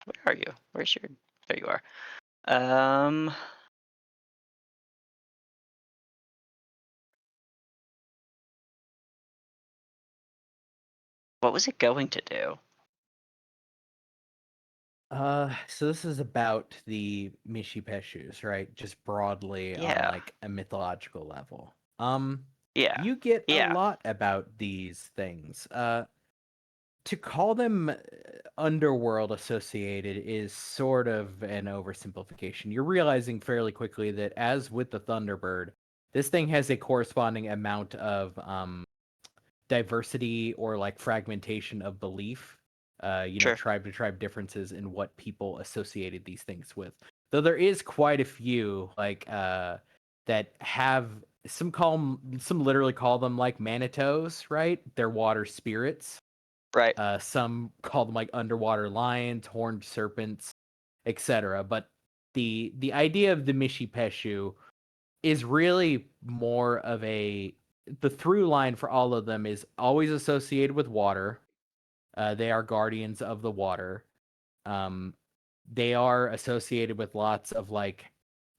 Where are you? Where's your? There you are. What was it going to do? So this is about the Mishipeshus, right? Just broadly on Yeah. like a mythological level. Yeah. You get Yeah. a lot about these things. To call them underworld associated is sort of an oversimplification. You're realizing fairly quickly that, as with the Thunderbird, this thing has a corresponding amount of diversity or like fragmentation of belief. Sure. Tribe to tribe differences in what people associated these things with. Though there is quite a few like that have some literally call them like manitos, right? They're water spirits. Right. Some call them like underwater lions, horned serpents, etc. But the idea of the Mishipeshu is really more of the through line for all of them is always associated with water. They are guardians of the water. They are associated with lots of like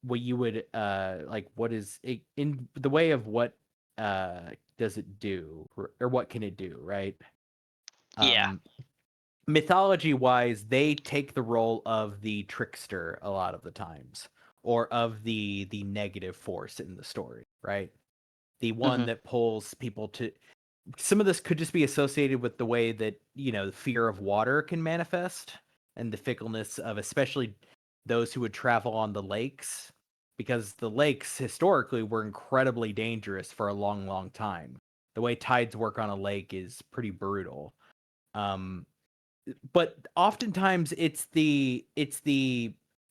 what you would like what is it, in the way of what does it do or what can it do, right? Yeah. Mythology wise, they take the role of the trickster a lot of the times, or of the negative force in the story, right? The one Mhm. that pulls people to. Some of this could just be associated with the way that the fear of water can manifest, and the fickleness of especially those who would travel on the lakes, because the lakes historically were incredibly dangerous for a long, long time. The way tides work on a lake is pretty brutal. But oftentimes it's the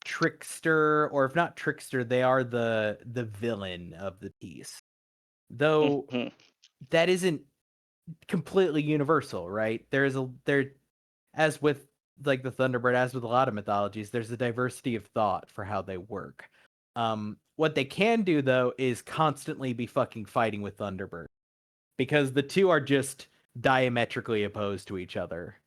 trickster, or if not trickster, they are the villain of the piece. Though Mhm. that isn't completely universal, right? There, as with like the Thunderbird, as with a lot of mythologies, there's a diversity of thought for how they work. What they can do though is constantly be fucking fighting with Thunderbird, because the two are just diametrically opposed to each other.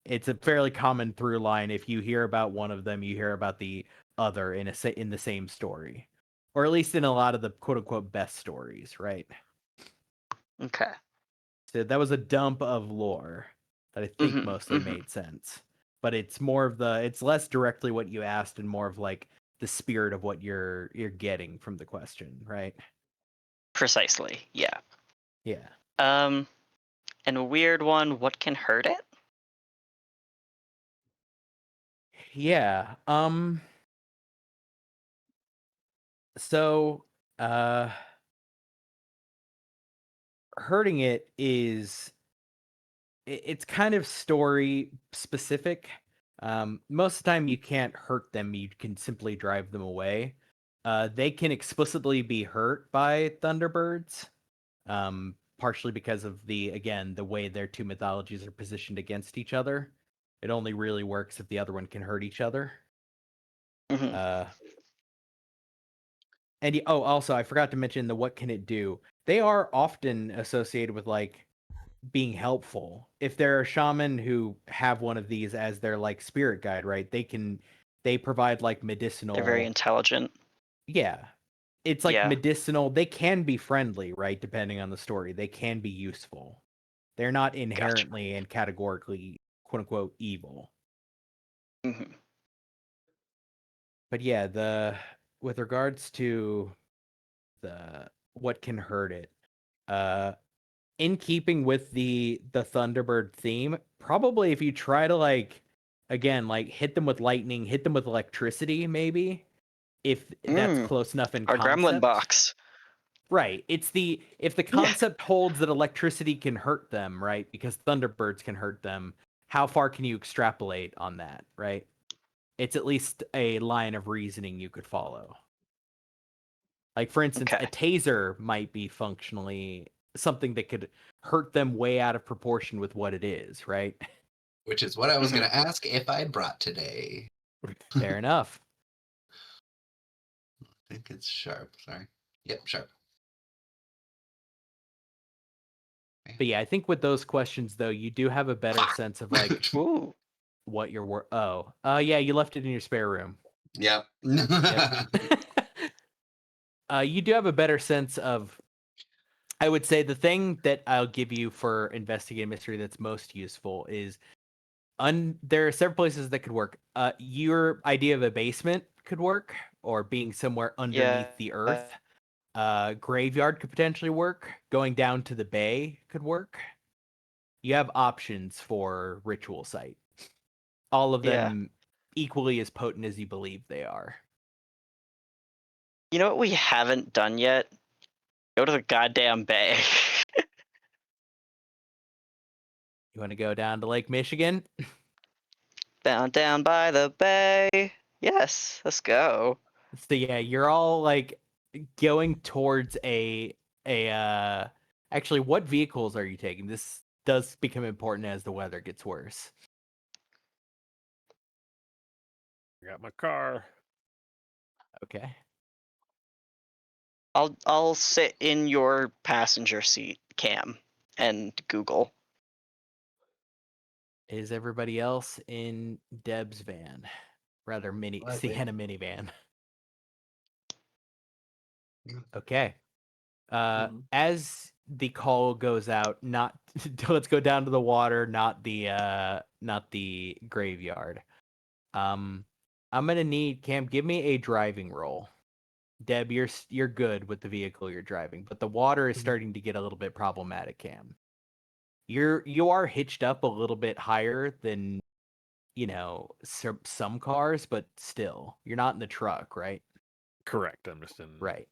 It's a fairly common through line. If you hear about one of them, you hear about the other in the same story, or at least in a lot of the quote unquote best stories, right? Okay. So that was a dump of lore that I think mostly made sense. But it's more of it's less directly what you asked and more of like the spirit of what you're getting from the question, right? Precisely. Yeah. Yeah. And a weird one. What can hurt it? Yeah. So, hurting it is it's kind of story specific. Most of the time you can't hurt them, you can simply drive them away. They can explicitly be hurt by Thunderbirds, partially because of the way their two mythologies are positioned against each other. It only really works if the other one can hurt each other. Mhm. Also I forgot to mention the what can it do. They are often associated with like being helpful. If there are shaman who have one of these as their like spirit guide, right? They provide like medicinal. They're very intelligent. Yeah. It's like Yeah. medicinal. They can be friendly, right? Depending on the story. They can be useful. They're not inherently and categorically quote unquote evil. Mhm. But yeah, with regards to the what can hurt it, in keeping with the Thunderbird theme, probably if you try to like again like hit them with lightning, hit them with electricity, maybe if that's close enough in Our concept. gremlin box. Right. It's if the concept holds that electricity can hurt them, right? Because Thunderbirds can hurt them. How far can you extrapolate on that, right? It's at least a line of reasoning you could follow. Like, for instance, a taser might be functionally something that could hurt them way out of proportion with what it is, right? Which is what I was going to ask if I brought today. Fair enough. I think it's sharp. Sorry. Yep, sharp. But yeah, I think with those questions, though, you do have a better sense of like Ooh. what your yeah, you left it in your spare room. Yep. You do have a better sense of, I would say the thing that I'll give you for investigating mystery that's most useful is there are several places that could work. Your idea of a basement could work, or being somewhere underneath the earth. Graveyard could potentially work. Going down to the bay could work. You have options for ritual site. All of them equally as potent as you believe they are. You know what we haven't done yet? Go to the goddamn bay. You want to go down to Lake Michigan? Down by the bay. Yes, let's go. So yeah, you're all like going towards actually, what vehicles are you taking? This does become important as the weather gets worse. I got my car. Okay. I'll sit in your passenger seat, Cam, and Google. Is everybody else in Deb's van? Rather Sienna minivan. Okay. As the call goes out, not let's go down to the water, not the graveyard. I'm gonna need Cam. Give me a driving roll. Deb, you're good with the vehicle you're driving, but the water is starting to get a little bit problematic. Cam, you are hitched up a little bit higher than some cars, but still, you're not in the truck, right? Correct. I'm just in. Right.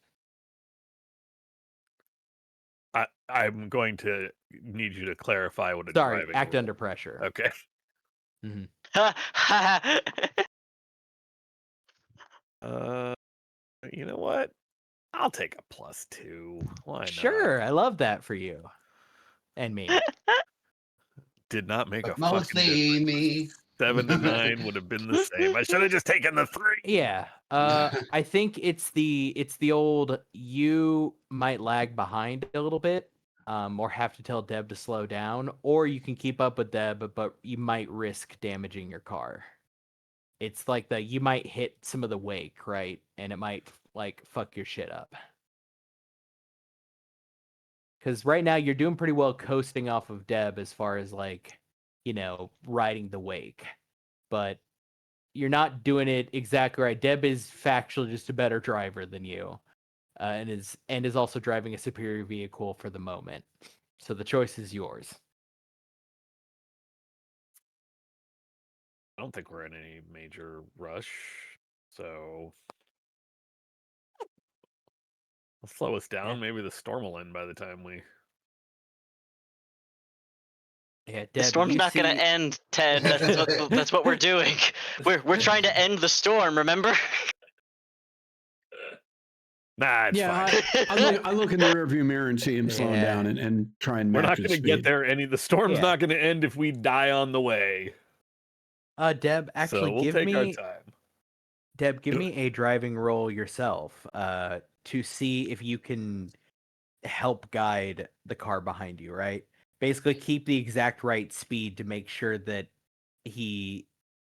I'm going to need you to clarify what a Sorry, driving act rule. under pressure. Okay. You know what? I'll take a +2. Why not? Sure, I love that for you and me. Did not make But a fucking mostly difference. me. 7 to 9 would have been the same. I should have just taken the 3. Yeah. I think it's the old, you might lag behind a little bit, or have to tell Deb to slow down, or you can keep up with Deb, but you might risk damaging your car. It's like you might hit some of the wake, right? And it might like fuck your shit up. Because right now you're doing pretty well coasting off of Deb as far as like, riding the wake. But you're not doing it exactly right. Deb is factually just a better driver than you, and is also driving a superior vehicle for the moment. So the choice is yours. I don't think we're in any major rush, so I'll slow us down. Maybe the storm will end by the time we. Yeah, Deb, The storm's not going to end, Ted. That's what we're doing. We're trying to end the storm. Remember? Nah, it's fine. I look in the rearview mirror and see him slowing down and try and match We're not his going to get speed. there. The storm's not going to end if we die on the way. Deb, actually, So we'll take our time. Deb, give me a driving roll yourself, to see if you can help guide the car behind you, right? Basically keep the exact right speed to make sure that he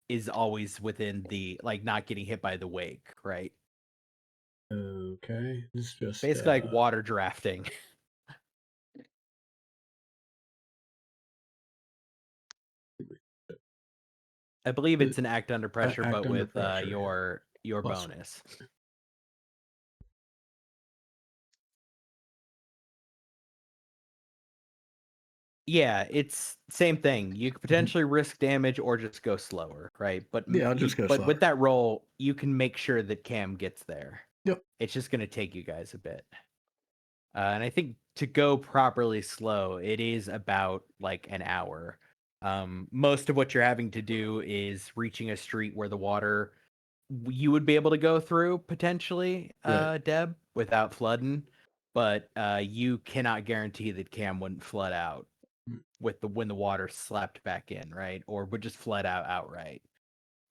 is always within the, like, not getting hit by the wake, right? Okay. It's just basically like water drafting. I believe it's an act under pressure, act but under with pressure, your Plus bonus. Yeah, it's same thing. You could potentially risk damage or just go slower, right? But Yeah, I'll just go but slower. with that roll, you can make sure that Cam gets there. Yep. It's just going to take you guys a bit. And I think to go properly slow, it is about like an hour. Most of what you're having to do is reaching a street where the water you would be able to go through potentially, Right. Deb, without flooding, but you cannot guarantee that Cam wouldn't flood out with when the water slapped back in, right? Or would just flood out outright.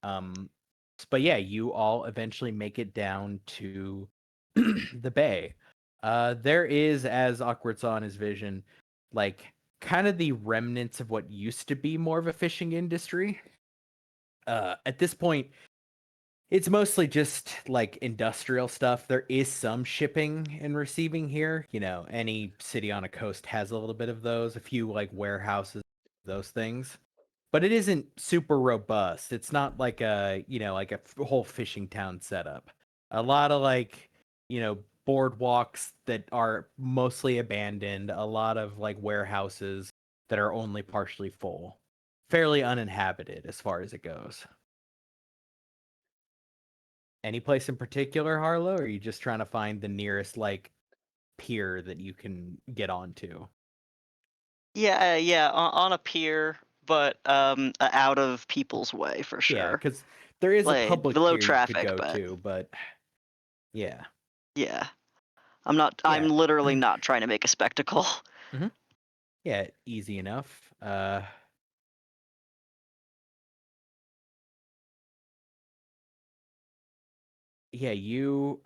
But yeah, you all eventually make it down to the bay. There is, as Awkward saw in his vision, like kind of the remnants of what used to be more of a fishing industry. At this point, it's mostly just like industrial stuff. There is some shipping and receiving here. You know, any city on a coast has a little bit of those, a few like warehouses, those things. But it isn't super robust. It's not like a, like a whole fishing town setup. A lot of like, boardwalks that are mostly abandoned, a lot of like warehouses that are only partially full. Fairly uninhabited as far as it goes. Any place in particular, Harlow, or are you just trying to find the nearest like pier that you can get onto? Yeah, on a pier, but out of people's way for Yeah, sure. because there is a Like public below pier you could traffic, go but to, but yeah. yeah, I'm Yeah. literally not trying to make a spectacle. Yeah, easy enough. Yeah, you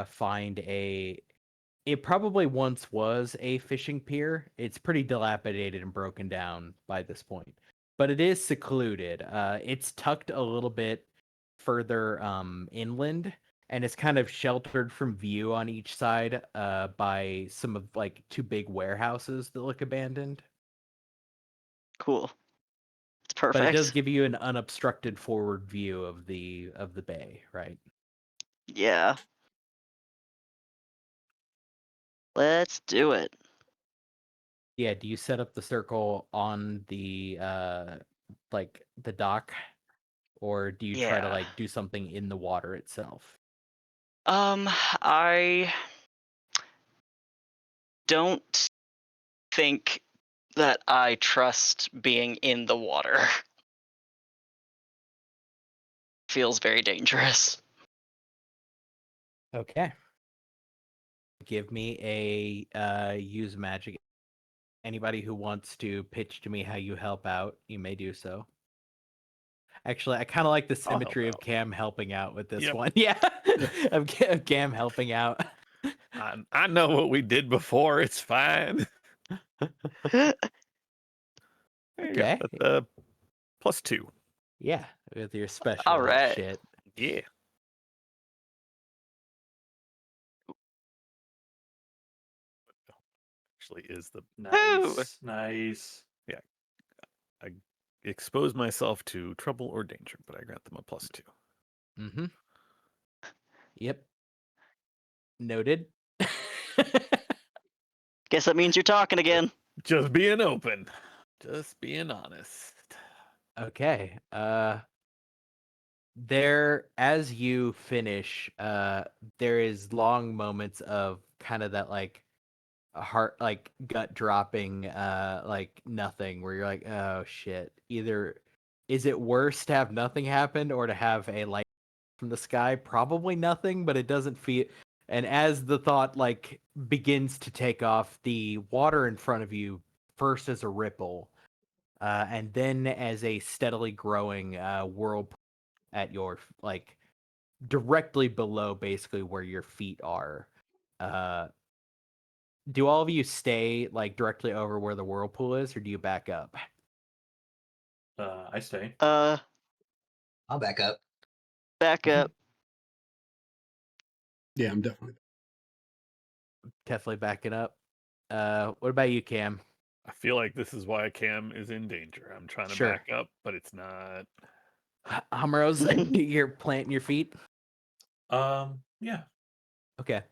find it probably once was a fishing pier. It's pretty dilapidated and broken down by this point. But it is secluded. It's tucked a little bit further inland, and it's kind of sheltered from view on each side by some of like two big warehouses that look abandoned. Cool. It's But it does perfect. give you an unobstructed forward view of the bay, right? Yeah. Let's do it. Yeah, do you set up the circle on the like the dock, or do you try to Yeah. like do something in the water itself? I don't think that I trust being in the water. Feels very dangerous. Okay. Give me a use magic. Anybody who wants to pitch to me how you help out, you may do so. Actually, I kind of like the I'll help symmetry of out. Cam helping out with this Yep. one. Yeah, of Cam helping out. I know what we did before. It's fine. There you Okay. go. That's +2. Yeah, with your special All right. shit. Yeah. Actually, is the Nice. yeah. I exposed myself to trouble or danger, but I grant them a +2. Mm-hmm. Yep. Noted. Guess that means you're talking again. Just being open. Just being honest. Okay. There, as you finish, there is long moments of kind of that like a heart, like gut dropping, like nothing, where you're like, oh shit. Either is it worse to have nothing happen or to have a light from the sky? Probably nothing, but it doesn't feel. And as the thought like begins to take off, the water in front of you first as a ripple, and then as a steadily growing whirlpool at your like directly below basically where your feet are. Uh, do all of you stay like directly over where the whirlpool is, or do you back up? I stay. I'll back up. Back up. Yeah, I'm definitely. Definitely backing up. What about you, Cam? I feel like this is why Cam is in danger. I'm trying to Sure. back up, but it's not. Humros, you're planting your feet. Yeah. Okay.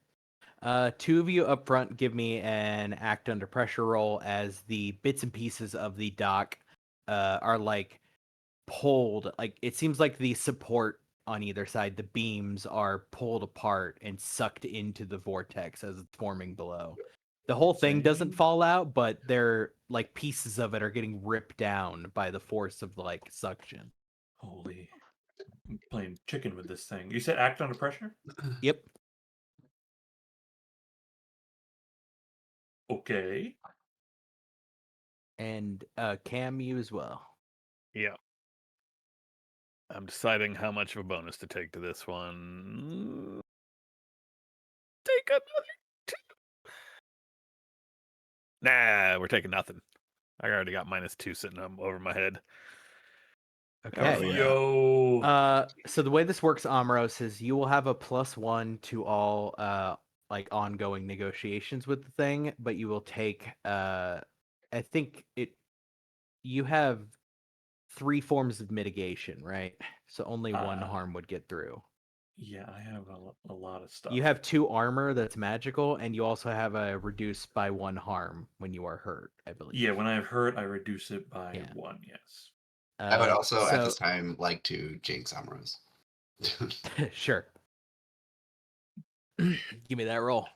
Two of you up front give me an act under pressure roll as the bits and pieces of the dock are like pulled. Like it seems like the support on either side, the beams are pulled apart and sucked into the vortex as it's forming below. The whole thing doesn't Insane. fall out, but they're like pieces of it are getting ripped down by the force of like suction. Holy. I'm playing chicken with this thing. You said act under pressure? Yep. Okay. And Cam, you as well. Yeah. I'm deciding how much of a bonus to take to this one. Take another 2. Nah, we're taking nothing. I already got -2 sitting over my head. Okay. Oh, yeah. Yo. So the way this works, Amros, is you will have a +1 to all like ongoing negotiations with the thing, but you will take I think you have 3 forms of mitigation, right? So only one harm would get through. Yeah, I have a lot of stuff. You have 2 armor that's magical, and you also have a reduce by 1 harm when you are hurt, I believe. Yeah, when I'm hurt, I reduce it by Yeah. 1, yes. I would also at so- this time like to jinx Amros. Sure. Give me that roll.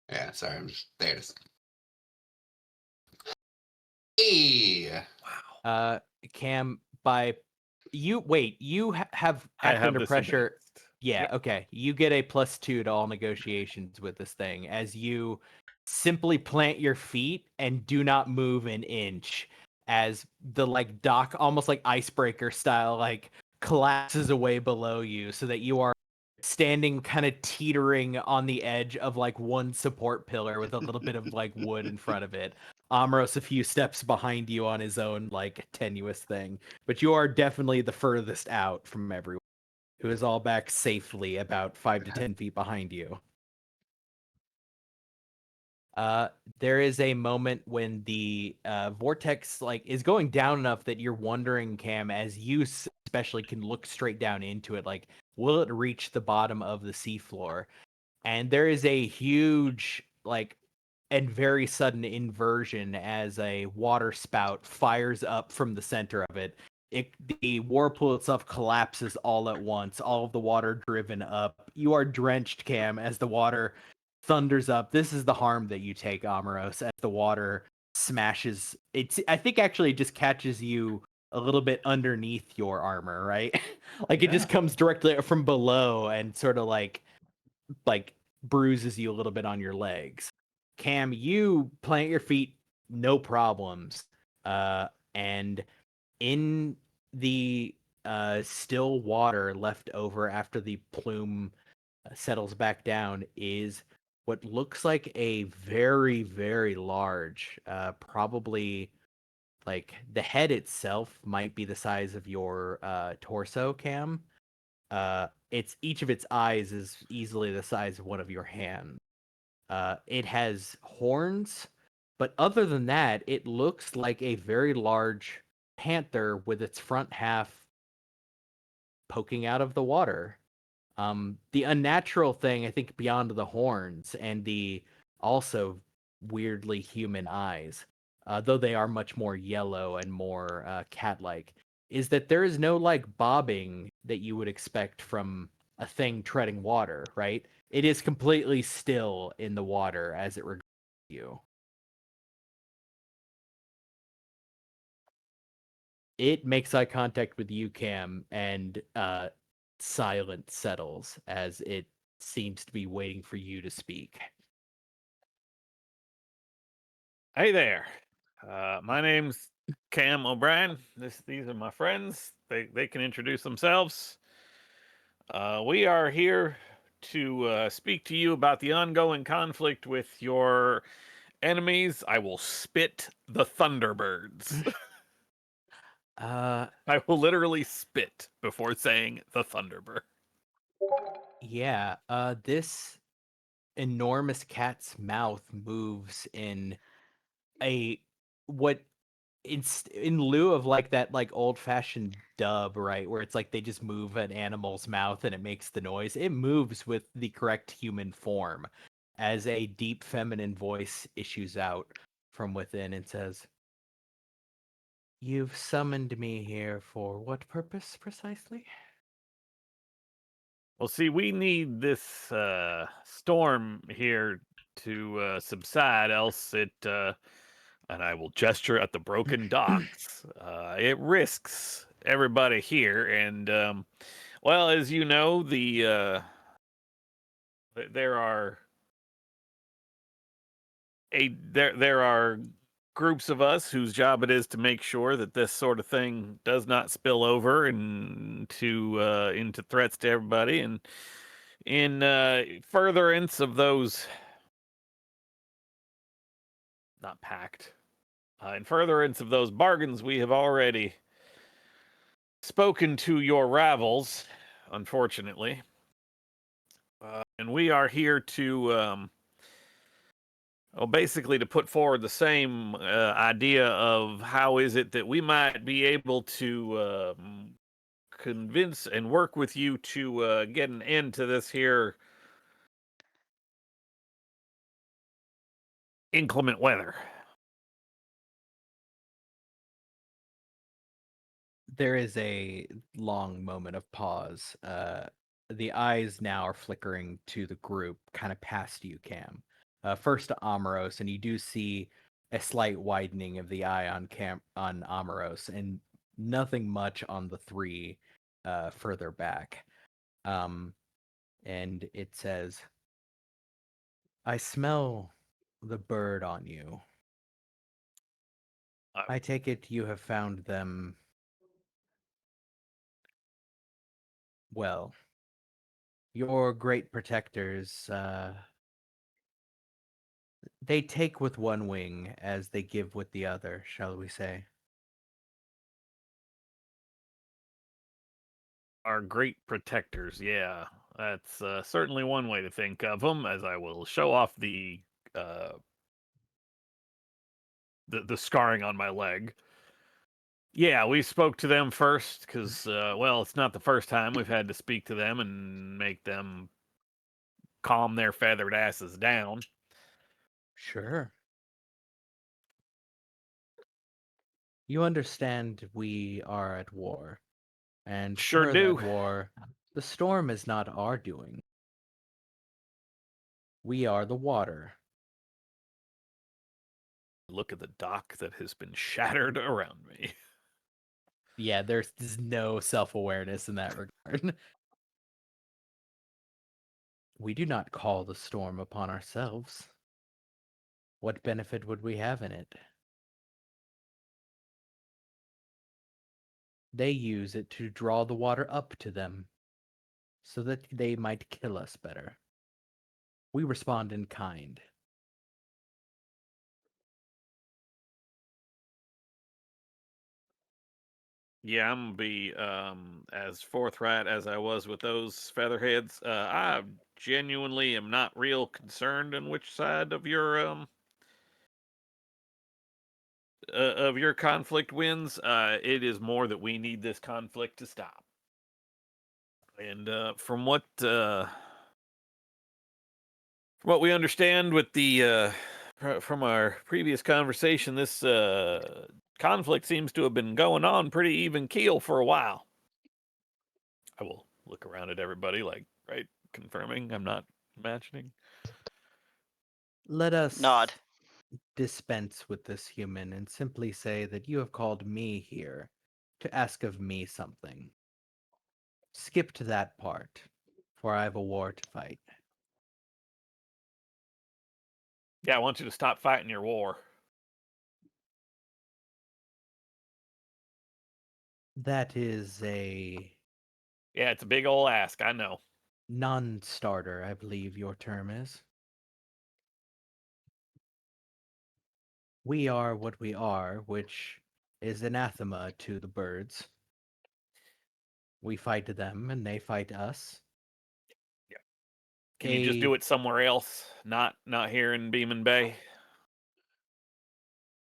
Yeah, sorry, there it is. Hey! Wow. Cam, by you have I act have under this pressure. advanced. Yeah, Yep. okay. You get a +2 to all negotiations with this thing as you simply plant your feet and do not move an inch as the like dock, almost like icebreaker style, like collapses away below you so that you are standing kind of teetering on the edge of like one support pillar with a little bit of like wood in front of it. Amros a few steps behind you on his own like tenuous thing, but you are definitely the furthest out from everyone, who is all back safely about 5 to 10 feet behind you. There is a moment when the vortex like is going down enough that you're wondering, Cam, as you especially can look straight down into it, like, will it reach the bottom of the seafloor? And there is a huge, like, and very sudden inversion as a water spout fires up from the center of it. The whirlpool itself collapses all at once, all of the water driven up. You are drenched, Cam, as the water thunders up. This is the harm that you take, Amaros, as the water smashes. I think actually it just catches you a little bit underneath your armor, right? Like it just Yeah. comes directly from below and sort of like bruises you a little bit on your legs. Cam, you plant your feet, no problems. And in the still water left over after the plume settles back down is what looks like a very, very large, probably like the head itself might be the size of your torso, Cam. It's each of its eyes is easily the size of one of your hands. It has horns, but other than that, it looks like a very large panther with its front half poking out of the water. The unnatural thing, I think, beyond the horns and the also weirdly human eyes, though they are much more yellow and more cat-like, is that there is no like bobbing that you would expect from a thing treading water, right? It is completely still in the water as it regards you. It makes eye contact with you, Cam, and silence settles as it seems to be waiting for you to speak. Hey there. My name's Cam O'Brien. These are my friends. They can introduce themselves. We are here to speak to you about the ongoing conflict with your enemies. I will spit the Thunderbirds. Uh, I will literally spit before saying the Thunderbird. yeah. This enormous cat's mouth moves in a what in lieu of like that like old fashioned dub, right, where it's like they just move an animal's mouth and it makes the noise. It moves with the correct human form as a deep feminine voice issues out from within and says, "You've summoned me here for what purpose precisely?" Well, see, we need this storm here to subside, else it, and I will gesture at the broken docks, it risks everybody here. And, well, as you know, there are there are groups of us whose job it is to make sure that this sort of thing does not spill over into threats to everybody. And in furtherance of those, not pact, in furtherance of those bargains, we have already spoken to your rivals, unfortunately, and we are here to well, basically to put forward the same idea of how is it that we might be able to convince and work with you to get an end to this here inclement weather. There is a long moment of pause. The eyes now are flickering to the group, kind of past you, Cam. First to Amaros, and you do see a slight widening of the eye on Amaros, and nothing much on the three further back. And it says, "I smell the bird on you. I take it you have found them well. Your great protectors, they take with one wing as they give with the other, shall we say?" Our great protectors, yeah. That's certainly one way to think of them, as I will show off uh, the scarring on my leg. Yeah, we spoke to them first because, well, it's not the first time we've had to speak to them and make them calm their feathered asses down. Sure. You understand we are at war, and Sure per do. that war, the storm is not our doing. We are the water. Look at the dock that has been shattered around me. Yeah, there's no self-awareness in that regard. We do not call the storm upon ourselves. What benefit would we have in it? They use it to draw the water up to them, so that they might kill us better. We respond in kind. Yeah, I'm gonna be as forthright as I was with those featherheads. I genuinely am not real concerned on which side of your conflict wins. It is more that we need this conflict to stop. And from what we understand with the from our previous conversation, this conflict seems to have been going on pretty even keel for a while. I will look around at everybody, like, right, confirming. I'm not imagining. Let us Nod. dispense with this human and simply say that you have called me here to ask of me something. Skip to that part, for I have a war to fight. Yeah, I want you to stop fighting your war. That is a Yeah, it's a big ol' ask, I know. non-starter, I believe your term is. We are what we are, which is anathema to the birds. We fight them, and they fight us. Yeah. Can you just do A it somewhere else, not here in Beeman Bay?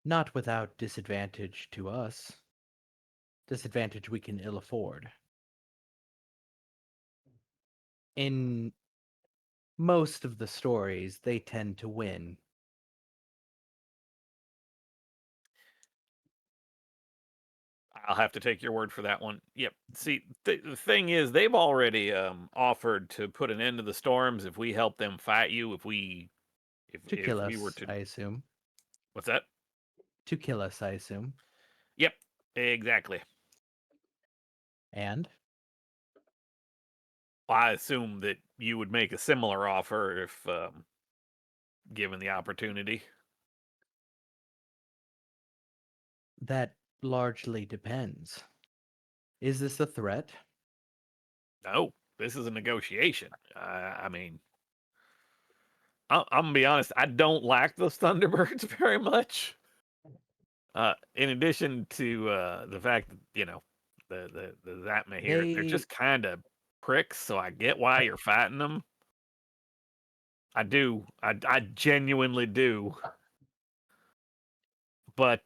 not without disadvantage to us. Disadvantage we can ill afford. In most of the stories, they tend to win. I'll have to take your word for that one. Yep. See, the thing is, they've already offered to put an end to the storms if we help them fight you. If we To kill if we were us, to I assume. what's that? To kill us, I assume. Yep. Exactly. And I assume that you would make a similar offer if given the opportunity. that largely depends. Is this a threat? No, this is a negotiation. I mean, I'm gonna be honest. I don't like those Thunderbirds very much. In addition to the fact that the Zatma here, they're They just kind of pricks. So I get why you're fighting them. I do. I genuinely do. But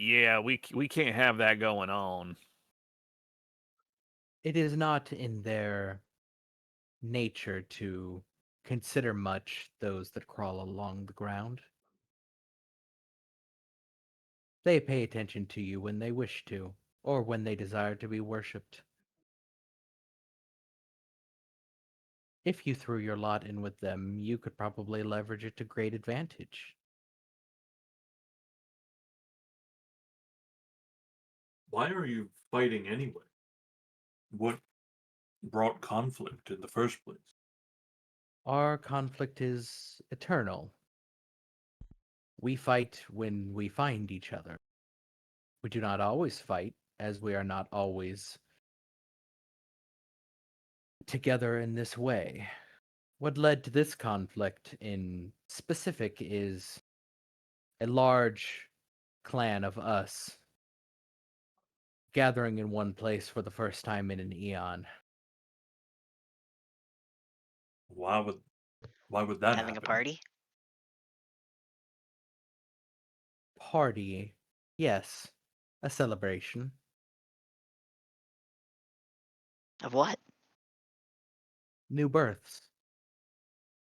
yeah, we can't have that going on. it is not in their nature to consider much those that crawl along the ground. They pay attention to you when they wish to, or when they desire to be worshipped. If you threw your lot in with them, you could probably leverage it to great advantage. Why are you fighting anyway? What brought conflict in the first place? Our conflict is eternal. We fight when we find each other. We do not always fight, as we are not always together in this way. What led to this conflict in specific is a large clan of us gathering in one place for the first time in an eon. Why would why would that Having a happen? party? Party, yes, a celebration. Of what? New births.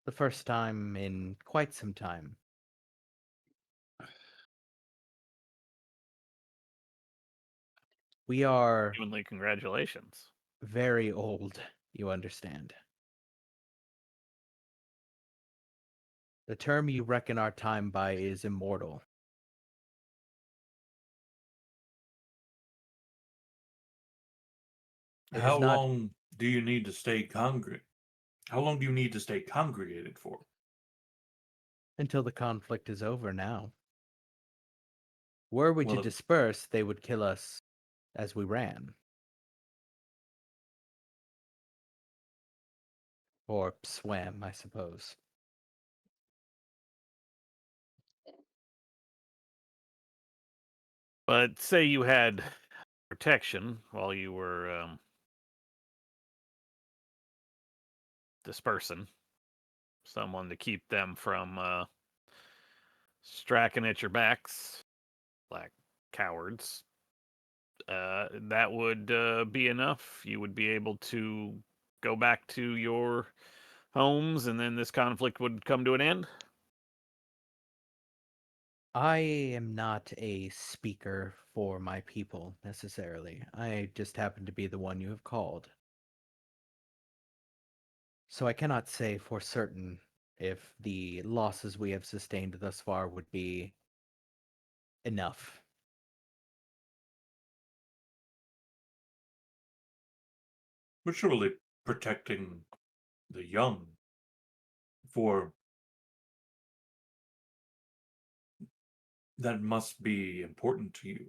The first time in quite some time. We are Genuinely, congratulations. very old, you understand. The term you reckon our time by is immortal. It How is not long do you need to stay congregate? How long do you need to stay congregated for? until the conflict is over now. Were we to Well, disperse, they would kill us as we ran. Or swam, I suppose. But say you had protection while you were dispersing, someone to keep them from striking at your backs like cowards. That would be enough. You would be able to go back to your homes, and then this conflict would come to an end. I am not a speaker for my people, necessarily. I just happen to be the one you have called. So I cannot say for certain if the losses we have sustained thus far would be enough. but surely protecting the young for that must be important to you.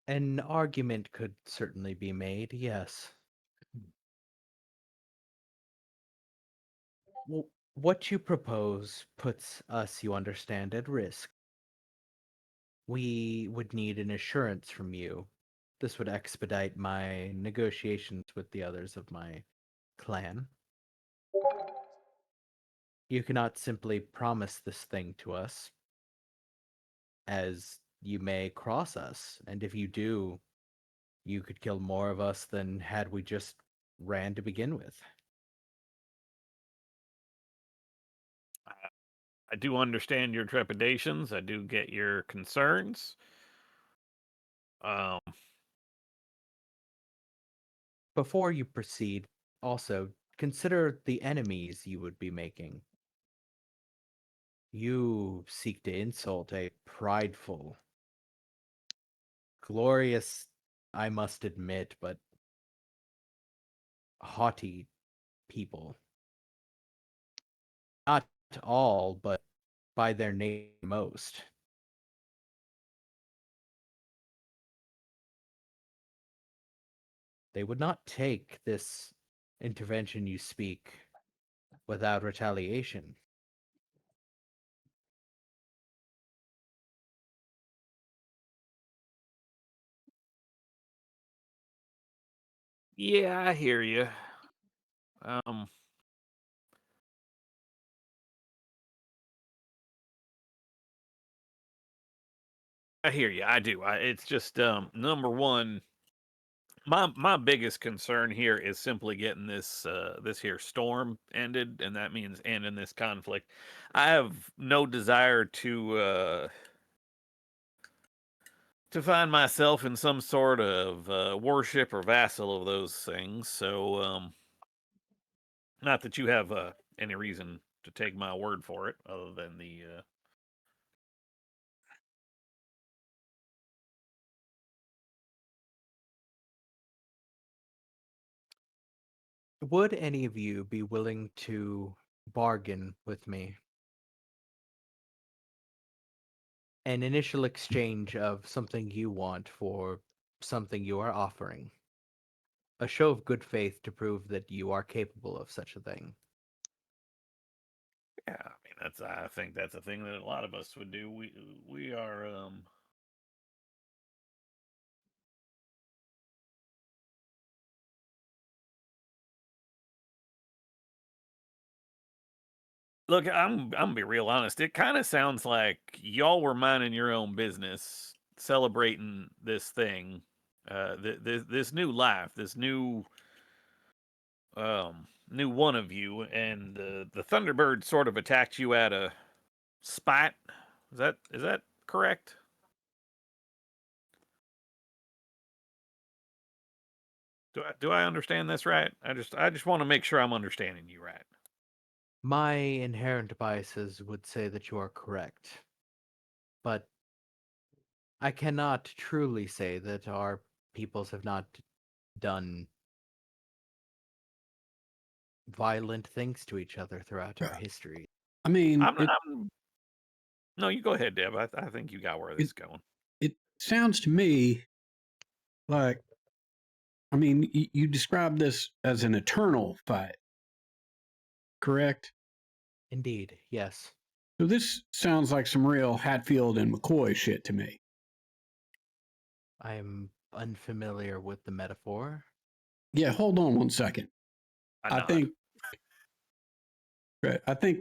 An argument could certainly be made, yes. What you propose puts us, you understand, at risk. We would need an assurance from you. This would expedite my negotiations with the others of my clan. You cannot simply promise this thing to us, as you may cross us, and if you do, you could kill more of us than had we just ran to begin with. I do understand your trepidations. I do get your concerns. Um, Before you proceed, also consider the enemies you would be making. You seek to insult a prideful, glorious, I must admit, but haughty people. Not all, but by their name most. They would not take this intervention you speak without retaliation. yeah, I hear you. I hear you. I do. It's just number one. My biggest concern here is simply getting this here storm ended, and that means ending this conflict. I have no desire to find myself in some sort of worship or vassal of those things. So, not that you have any reason to take my word for it, other than the. Would any of you be willing to bargain with me? An initial exchange of something you want for something you are offering. A show of good faith to prove that you are capable of such a thing. Yeah, I mean that's. I think that's a thing that a lot of us would do. We are. Look, I'm gonna be real honest. It kind of sounds like y'all were minding your own business, celebrating this thing, this new life, this new one of you, and the Thunderbird sort of attacked you at a spite. Is that correct? Do I understand this right? I just want to make sure I'm understanding you right. My inherent biases would say that you are correct. But I cannot truly say that our peoples have not done violent things to each other throughout our history. I mean, No, you go ahead, Deb. I think you got where this is going. it sounds to me like, I mean, you described this as an eternal fight, correct? Indeed, yes. So this sounds like some real Hatfield and McCoy shit to me. I am unfamiliar with the metaphor. Yeah, hold on one second. I think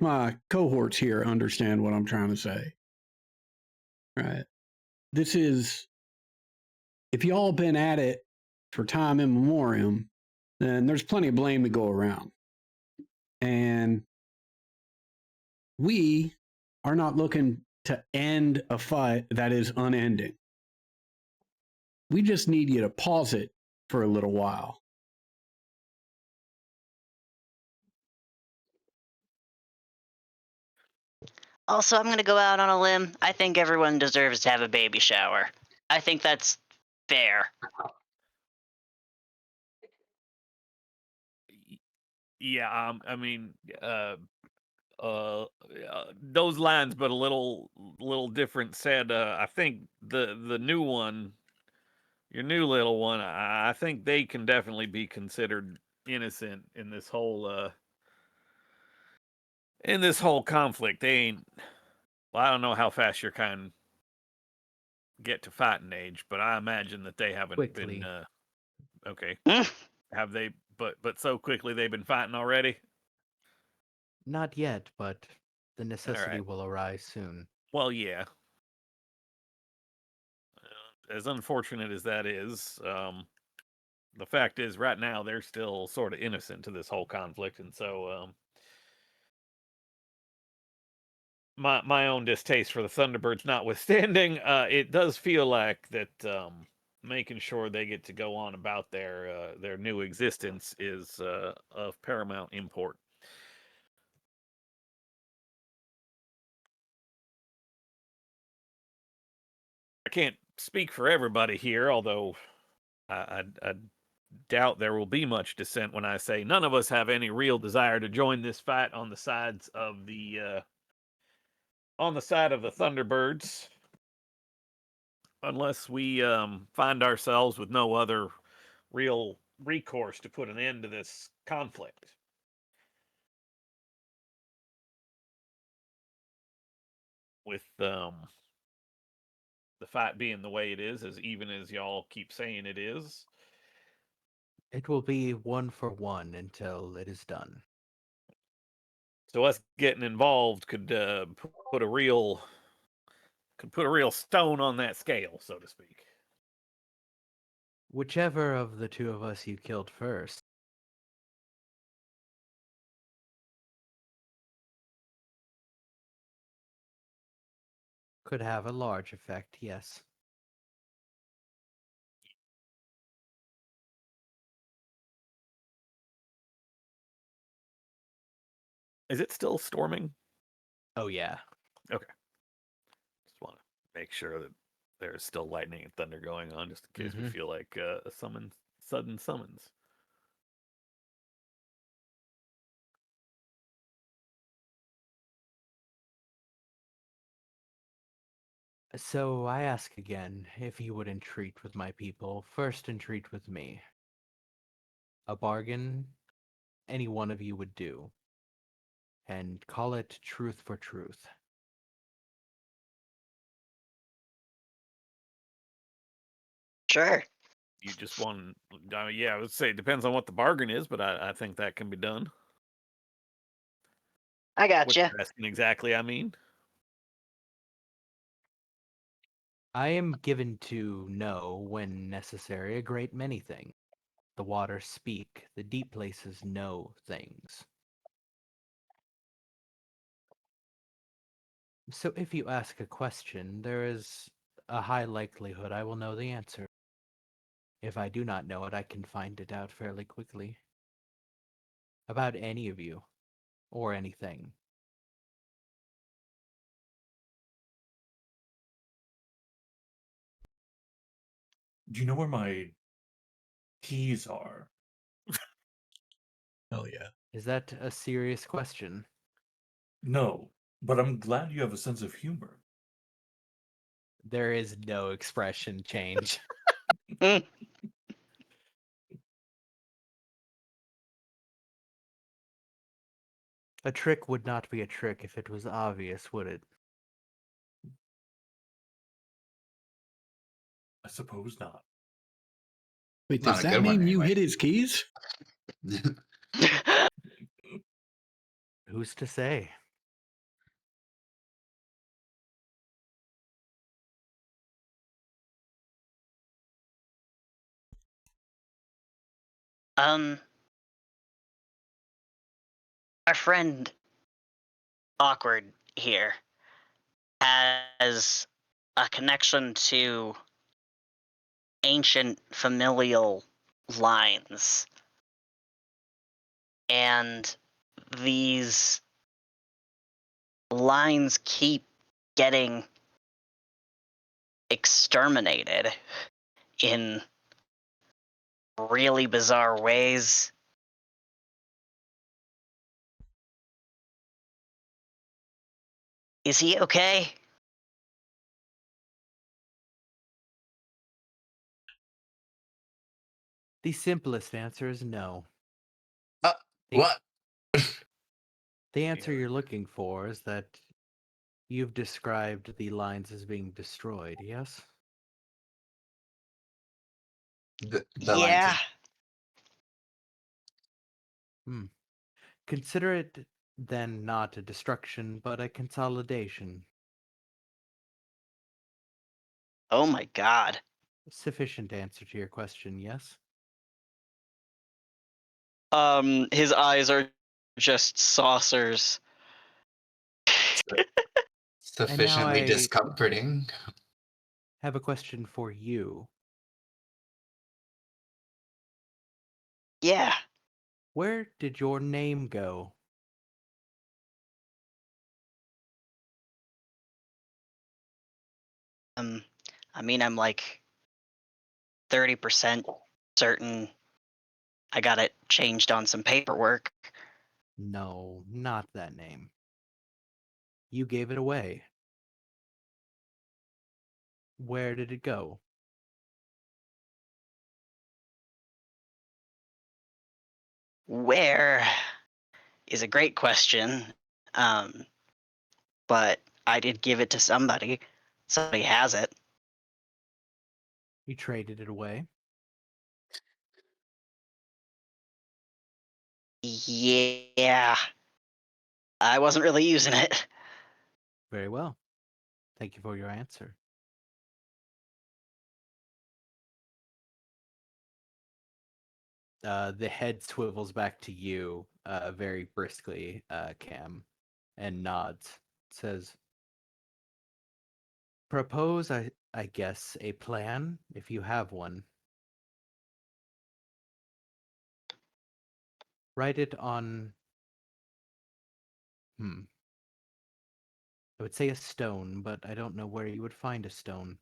my cohorts here understand what I'm trying to say. Right. This is, if y'all been at it for time immemorial, then there's plenty of blame to go around. And we are not looking to end a fight that is unending. We just need you to pause it for a little while. Also, I'm going to go out on a limb. I think everyone deserves to have a baby shower. I think that's fair. Yeah, I mean, those lines, but a little different said. I think the new one, your new little one, I think they can definitely be considered innocent in this whole conflict. They ain't. Well, I don't know how fast your kind get to fighting age, but I imagine that they haven't Quickly. been. Okay, Mm. have they? But so quickly they've been fighting already. Not yet, but the necessity right. will arise soon. Well, yeah. As unfortunate as that is, the fact is, right now they're still sort of innocent to this whole conflict, and so my own distaste for the Thunderbirds notwithstanding, it does feel like that making sure they get to go on about their new existence is of paramount import. I can't speak for everybody here, although I doubt there will be much dissent when I say none of us have any real desire to join this fight on the sides of the on the side of the Thunderbirds, unless we find ourselves with no other real recourse to put an end to this conflict. With the fight being the way it is, as even as y'all keep saying it is. It will be 1-for-1 until it is done. So us getting involved could put a real stone on that scale, so to speak. Whichever of the two of us you killed first. Could have a large effect, yes. Is it still storming? Oh, yeah. Okay. Just want to make sure that there's still lightning and thunder going on, just in case we feel like a sudden summons. So I ask again, if you would entreat with my people, first entreat with me. A bargain any one of you would do. And call it truth for truth. Sure. You just want, yeah, I would say it depends on what the bargain is, but I think that can be done. I What gotcha. you're asking exactly, I mean. I am given to know, when necessary, a great many things. The waters speak, the deep places know things. So if you ask a question, there is a high likelihood I will know the answer. If I do not know it, I can find it out fairly quickly. About any of you, or anything. Do you know where my keys are? Hell yeah. Is that a serious question? No, but I'm glad you have a sense of humor. There is no expression change. Mm. A trick would not be a trick if it was obvious, would it? I suppose not. Wait, Not does a that good one, mean you anyway. hid his keys? Who's to say? um, our friend Awkward here has a connection to ancient familial lines. And these lines keep getting exterminated in really bizarre ways. Is he okay? The simplest answer is no. Uh, The- what? The answer you're looking for is that you've described the lines as being destroyed, yes? The lines Yeah. Consider it then not a destruction, but a consolidation. Oh my god. Sufficient answer to your question, yes? His eyes are just saucers. Sufficiently I- discomforting. Have a question for you. Yeah. Where did your name go? I mean, I'm like 30% certain I got it changed on some paperwork. No, not that name. You gave it away. Where did it go? Where is a great question. But I did give it to somebody. Somebody has it. You traded it away. Yeah. I wasn't really using it. Very well. Thank you for your answer. The head swivels back to you very briskly, Cam, and nods. Says, propose, I guess, a plan, if you have one. Write it on... I would say a stone, but I don't know where you would find a stone.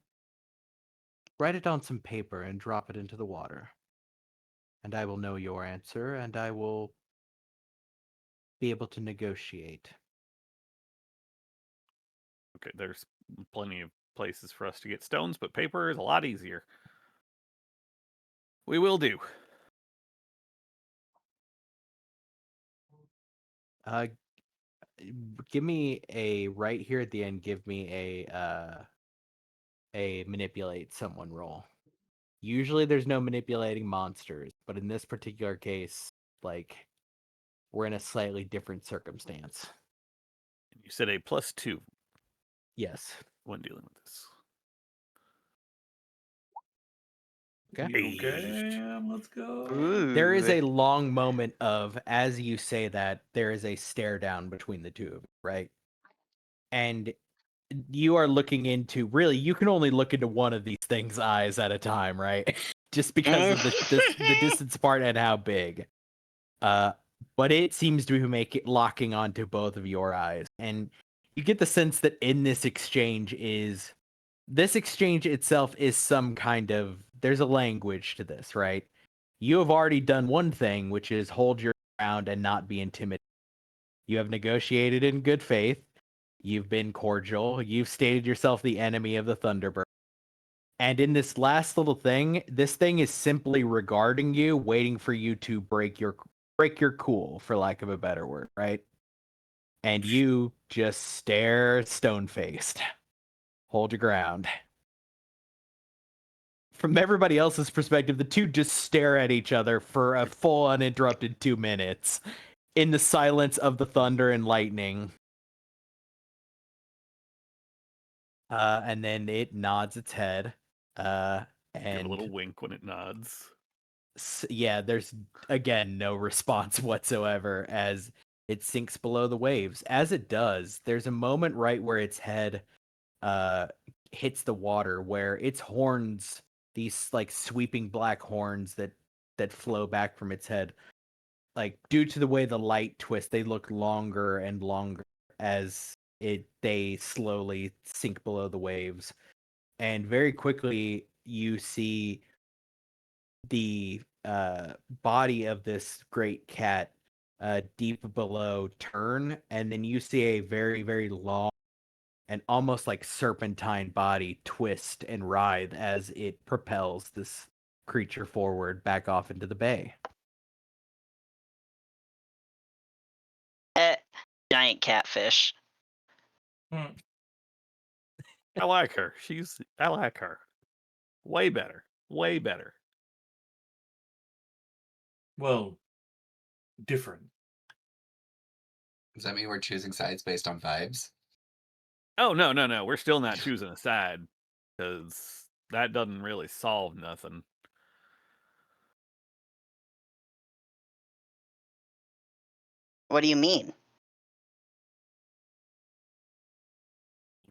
Write it on some paper and drop it into the water. And I will know your answer, and I will be able to negotiate. Okay, there's plenty of places for us to get stones, but paper is a lot easier. We will do. Give me a right here at the end. Give me a manipulate someone roll. Usually, there's no manipulating monsters, but in this particular case, like we're in a slightly different circumstance. You said a +2 Yes. when dealing with this. Okay. Okay, let's go. There is a long moment of, as you say that, there is a stare down between the two of you, right? And you are looking into, really, you can only look into one of these things' eyes at a time, right? Just because of the distance apart and how big. But it seems to make it locking onto both of your eyes. And you get the sense that in this exchange itself is some kind of, there's a language to this, right? You have already done one thing, which is hold your ground and not be intimidated. You have negotiated in good faith. You've been cordial. You've stated yourself the enemy of the Thunderbird. And in this last little thing, this thing is simply regarding you, waiting for you to break your cool, for lack of a better word, right? And you just stare stone-faced. Hold your ground. From everybody else's perspective, the two just stare at each other for a full uninterrupted 2 minutes in the silence of the thunder and lightning. And then it nods its head. Give a And little wink when it nods. yeah, there's again no response whatsoever as it sinks below the waves. As it does, there's a moment right where its head hits the water, where its horns, these like sweeping black horns that flow back from its head, like due to the way the light twists, they look longer and longer as they slowly sink below the waves. And very quickly you see the body of this great cat deep below turn, and then you see a very, very long and almost like serpentine body twist and writhe as it propels this creature forward back off into the bay. Giant catfish. I like her. I like her. Way better. Way better. Well, different. Does that mean we're choosing sides based on vibes? Oh, no. We're still not choosing a side because that doesn't really solve nothing. What do you mean?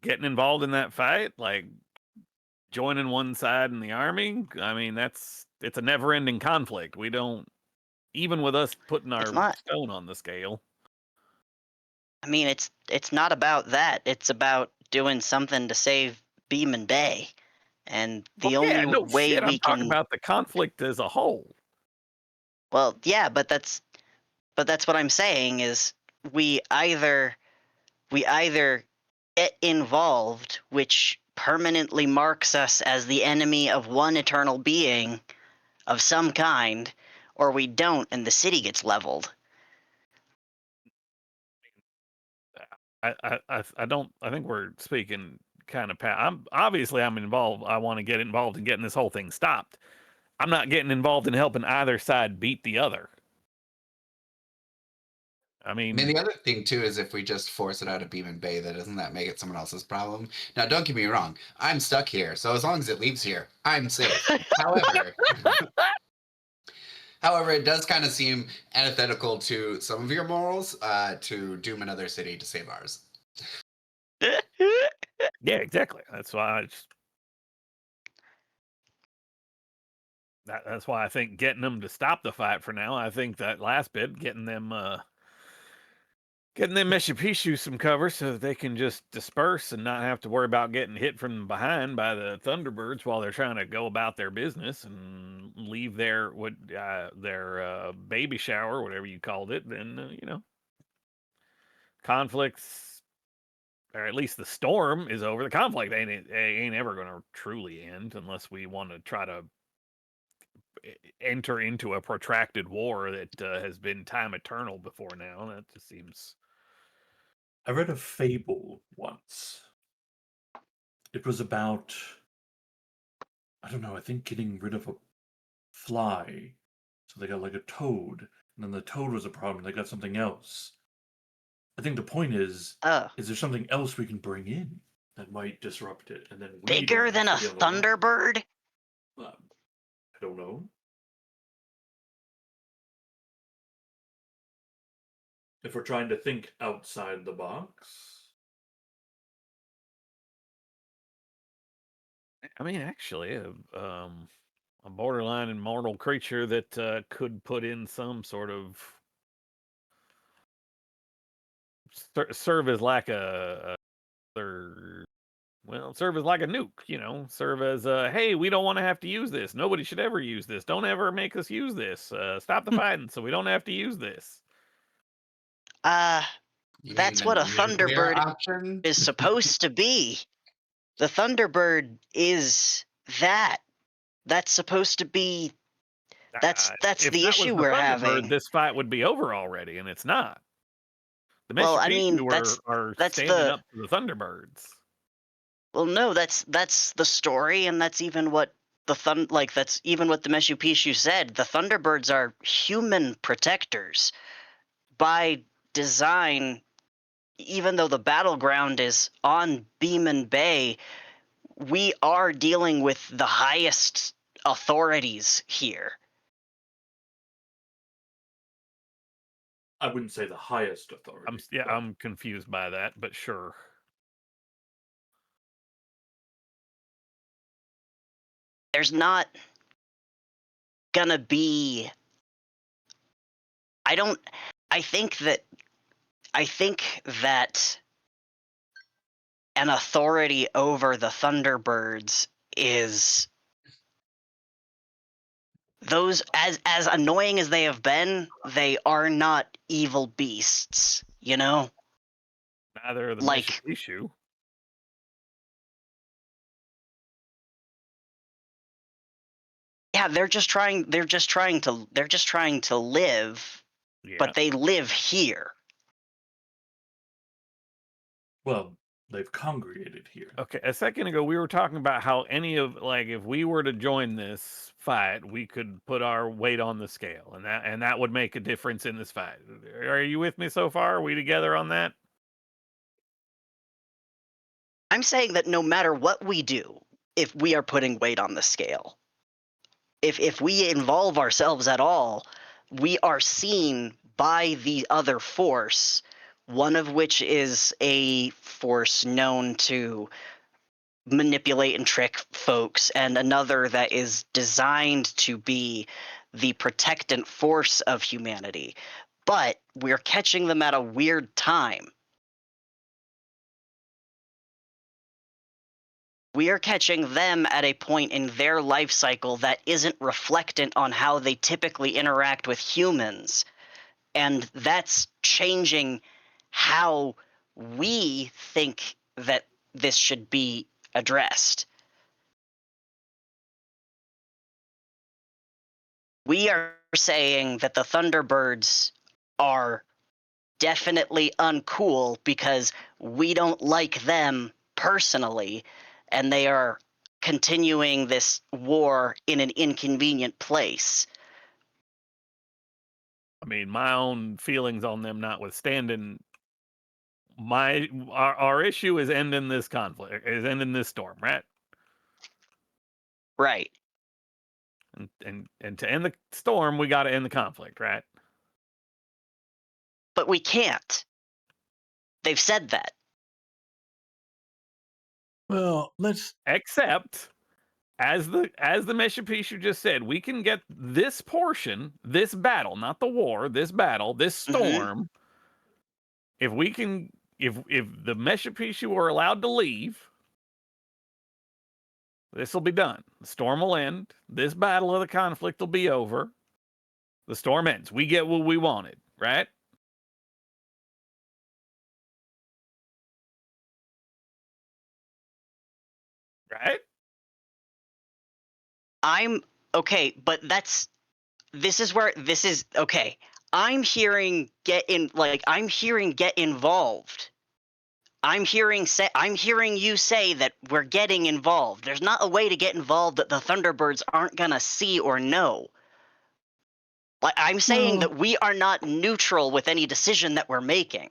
Getting involved in that fight, like joining one side in the army. I mean, it's a never-ending conflict. We don't, even with us putting our not- stone on the scale. I mean, it's not about that. It's about doing something to save Beeman Bay. And the Well, yeah, only no way shit. we I'm talking can about the conflict as a whole. Well, yeah, but that's what I'm saying is we either get involved, which permanently marks us as the enemy of one eternal being of some kind, or we don't and the city gets leveled. I don't. I think we're speaking kind of. I'm involved. I want to get involved in getting this whole thing stopped. I'm not getting involved in helping either side beat the other. I mean, the other thing too is if we just force it out of Beeman Bay, doesn't that make it someone else's problem? Now, don't get me wrong, I'm stuck here, so as long as it leaves here, I'm safe. However, it does kind of seem antithetical to some of your morals to doom another city to save ours. yeah, exactly. That's why that's why I think getting them to stop the fight for now. I think that last bit, getting them Meshipishu some cover so that they can just disperse and not have to worry about getting hit from behind by the Thunderbirds while they're trying to go about their business and leave their baby shower, whatever you called it. Then conflicts, or at least the storm, is over. The conflict ain't ever going to truly end unless we want to try to enter into a protracted war that has been time eternal before now. That just seems. I read a fable once. It was about, I don't know, I think getting rid of a fly. So they got like a toad, and then the toad was a problem. They got something else. I think the point is there something else we can bring in that might disrupt it, and then bigger than a Thunderbird? I don't know. If we're trying to think outside the box. I mean, actually, a borderline immortal creature that could put in some sort of serve as like serve as like a nuke, serve as hey, we don't want to have to use this. Nobody should ever use this. Don't ever make us use this. Stop the fighting so we don't have to use this. That's what a Thunderbird is supposed to be. The Thunderbird is that. That's supposed to be. That's the issue we're having. This fight would be over already, and it's not. The well, I mean, are standing up to the Thunderbirds. Well, no, that's the story, and that's even what that's even what the Meshupishu said. The Thunderbirds are human protectors by design. Even though the battleground is on Beeman Bay, we are dealing with the highest authorities here. I wouldn't say the highest authority. I'm confused by that, but sure. There's not gonna be. I think that an authority over the Thunderbirds is those, as annoying as they have been, they are not evil beasts, Neither are the Meshupishu. Yeah, they're just trying to live, but they live here. Well, they've congregated here. Okay, a second ago we were talking about how if we were to join this fight, we could put our weight on the scale, and that would make a difference in this fight. Are you with me so far? Are we together on that? I'm saying that no matter what we do, if we are putting weight on the scale, if we involve ourselves at all, we are seen by the other force, one of which is a force known to manipulate and trick folks, and another that is designed to be the protectant force of humanity. But we're catching them at a weird time. We are catching them at a point in their life cycle that isn't reflectant on how they typically interact with humans. And that's changing how we think that this should be addressed. We are saying that the Thunderbirds are definitely uncool because we don't like them personally, and they are continuing this war in an inconvenient place. I mean, my own feelings on them notwithstanding, our issue is ending this conflict, is ending this storm, right? Right. And to end the storm, we got to end the conflict, right? But we can't. They've said that. Well, let's. Except, as the Meshapishu just said, we can get this portion, this battle, not the war, this battle, this storm. If we can, if the Meshapishu are allowed to leave, this will be done. The storm will end. This battle of the conflict will be over. The storm ends. We get what we wanted, right? Right? I'm okay, but this is okay. I'm hearing get involved. I'm hearing you say that we're getting involved. There's not a way to get involved that the Thunderbirds aren't gonna see or know. Like, I'm saying that we are not neutral with any decision that we're making.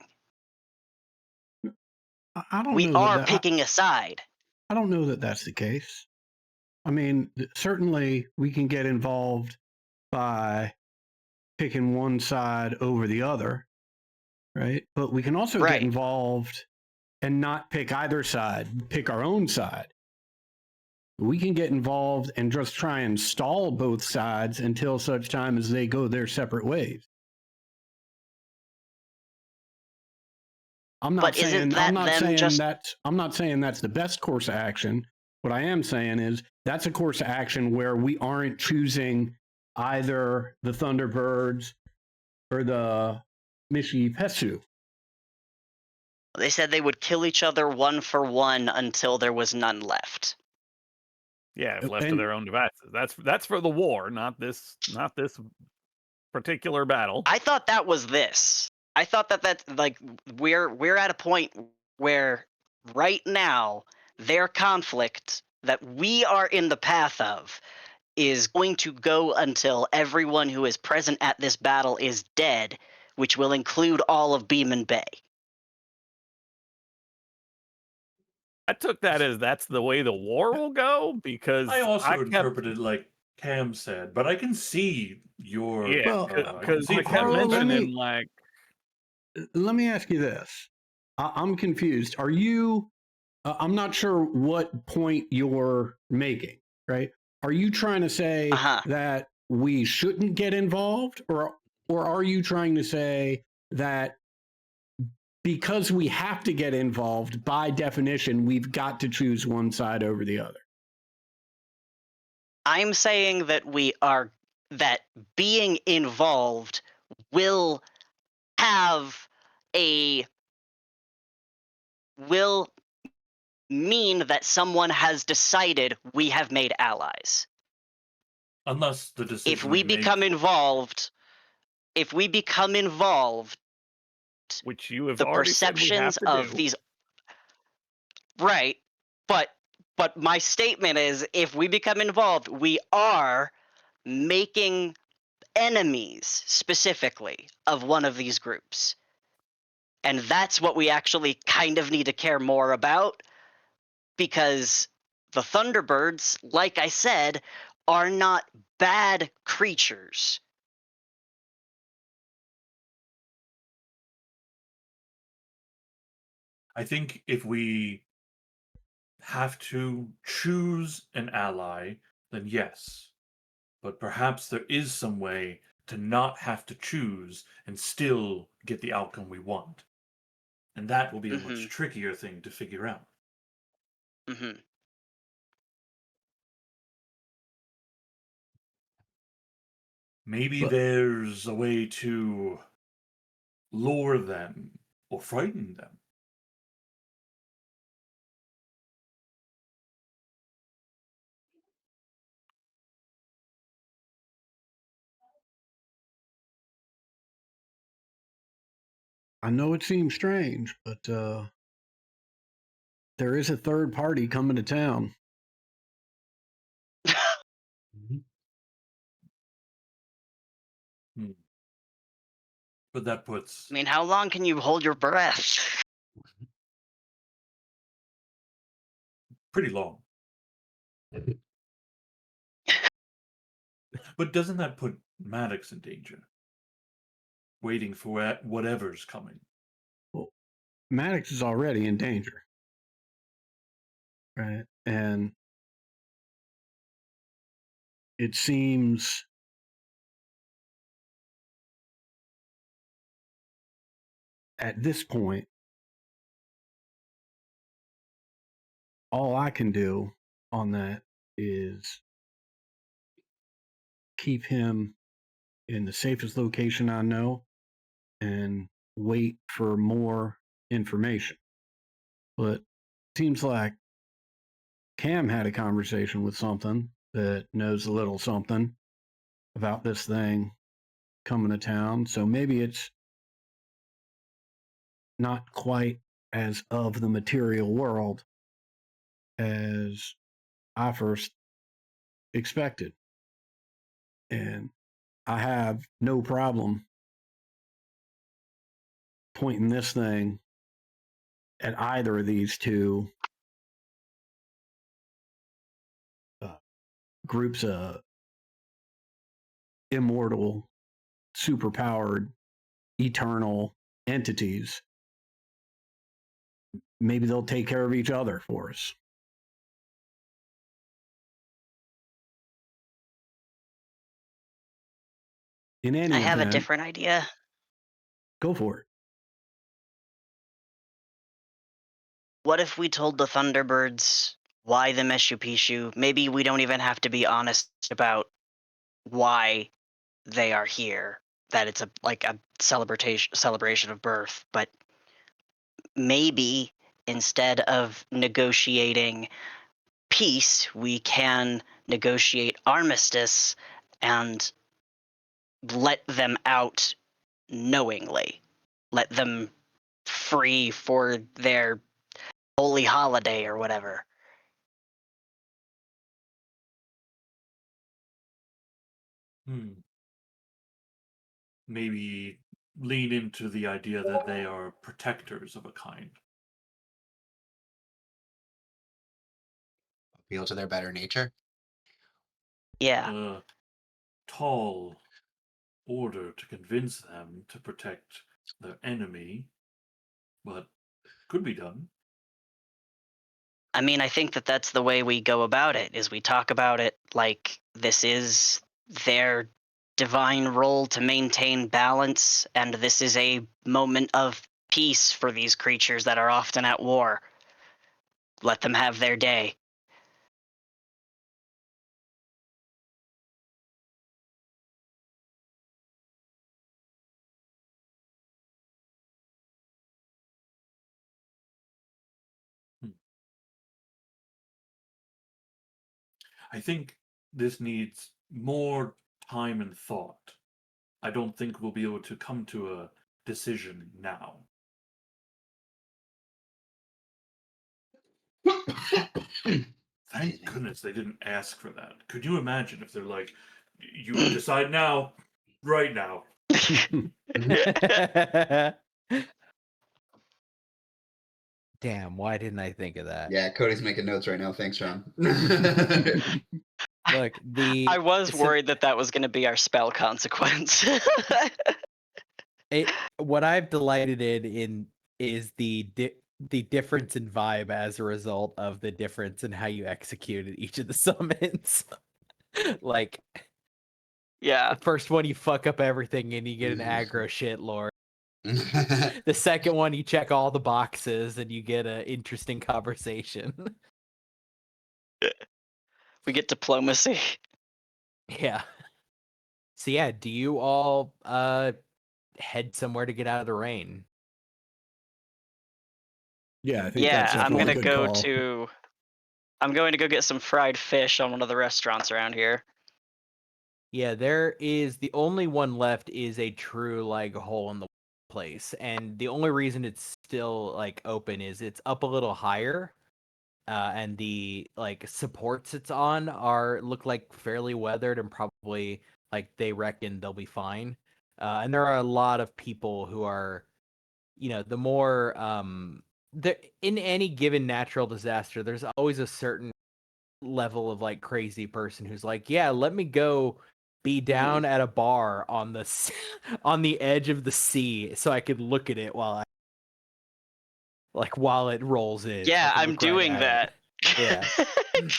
I don't We know are that picking a side. I don't know that that's the case. I mean, certainly we can get involved by picking one side over the other, right? But we can also Right. get involved and not pick either side, pick our own side. We can get involved and just try and stall both sides until such time as they go their separate ways. I'm not But isn't saying that I'm not them saying just- I'm not saying that's the best course of action. What I am saying is that's a course of action where we aren't choosing either the Thunderbirds or the Mishipesu. They said they would kill each other one for one until there was none left. Yeah, if left to And- their own devices. That's for the war, not this particular battle. I thought that was this. I thought that like we're at a point where right now their conflict that we are in the path of is going to go until everyone who is present at this battle is dead, which will include all of Beeman Bay. I took that as that's the way the war will go because I also kept, interpreted like Cam said, but I can see your. yeah, Well, I can because see I kept Carlo, let mentioning me- like Let me ask you this. I'm confused. Are you I'm not sure what point you're making, right? Are you trying to say that we shouldn't get involved, or are you trying to say that because we have to get involved, by definition, we've got to choose one side over the other? I'm saying that that being involved will mean that someone has decided we have made allies. unless the decision. If we make- become involved, which you have the already said we have perceptions to of do. these right, but my statement is if we become involved, we are making enemies specifically of one of these groups. And that's what we actually kind of need to care more about, because the Thunderbirds, like I said, are not bad creatures. I think if we have to choose an ally, then yes. But perhaps there is some way to not have to choose and still get the outcome we want. And that will be a much trickier thing to figure out. Mm-hmm. Maybe But- there's a way to lure them or frighten them. I know it seems strange, but there is a third party coming to town. But that puts I mean, how long can you hold your breath? pretty long. But doesn't that put Maddox in danger? Waiting for whatever's coming. Well, Maddox is already in danger, right? And it seems at this point, all I can do on that is keep him in the safest location I know and wait for more information. But seems like Cam had a conversation with something that knows a little something about this thing coming to town. So maybe it's not quite as of the material world as I first expected. And I have no problem pointing this thing at either of these two groups of immortal, superpowered, eternal entities. Maybe they'll take care of each other for us. In any I have a event, different idea. go for it. What if we told the Thunderbirds why the Meshu Pishu? Maybe we don't even have to be honest about why they are here. That it's a celebration of birth, but maybe instead of negotiating peace, we can negotiate armistice and let them out knowingly. Let them free for their holy holiday or whatever. Maybe lean into the idea that they are protectors of a kind. Appeal to their better nature. Yeah. A tall order to convince them to protect their enemy, but could be done. I mean, I think that that's the way we go about it, is we talk about it like this is their divine role to maintain balance, and this is a moment of peace for these creatures that are often at war. Let them have their day. I think this needs more time and thought. I don't think we'll be able to come to a decision now. Thank goodness they didn't ask for that. Could you imagine if they're like, you decide now, right now? Damn, why didn't I think of that? Yeah, Cody's making notes right now. Thanks, Sean. Look, I was worried that was going to be our spell consequence. What I've delighted in is the the difference in vibe as a result of the difference in how you executed each of the summons. Like, Yeah. the first one you fuck up everything and you get an aggro shit lord. The second one you check all the boxes and you get an interesting conversation. We get diplomacy. Yeah. So yeah, do you all head somewhere to get out of the rain? Yeah, I think Yeah, that's I'm definitely gonna a good go call. to. I'm going to go get some fried fish on one of the restaurants around here. Yeah, there is the only one left is a true like hole in the place, and the only reason it's still like open is it's up a little higher, and the like supports it's on look like fairly weathered and probably like they reckon they'll be fine. And there are a lot of people who are, the more there in any given natural disaster, there's always a certain level of like crazy person who's like, yeah, let me go be down at a bar on the on the edge of the sea so I could look at it while it rolls in. So I Yeah, can I'm look right doing at it. that. Yeah.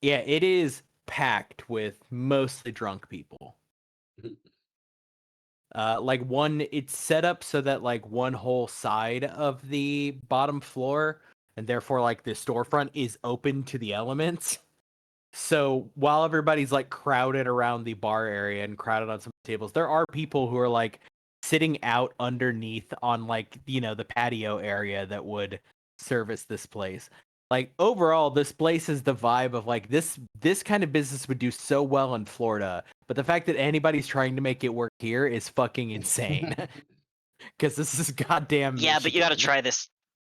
Yeah, it is packed with mostly drunk people. It's set up so that like one whole side of the bottom floor and therefore like the storefront is open to the elements. So while everybody's like crowded around the bar area and crowded on some tables, there are people who are like sitting out underneath on like, the patio area that would service this place. Like overall, this place is the vibe of like this kind of business would do so well in Florida, but the fact that anybody's trying to make it work here is fucking insane. Because this is goddamn Yeah, but you gotta Michigan. try this.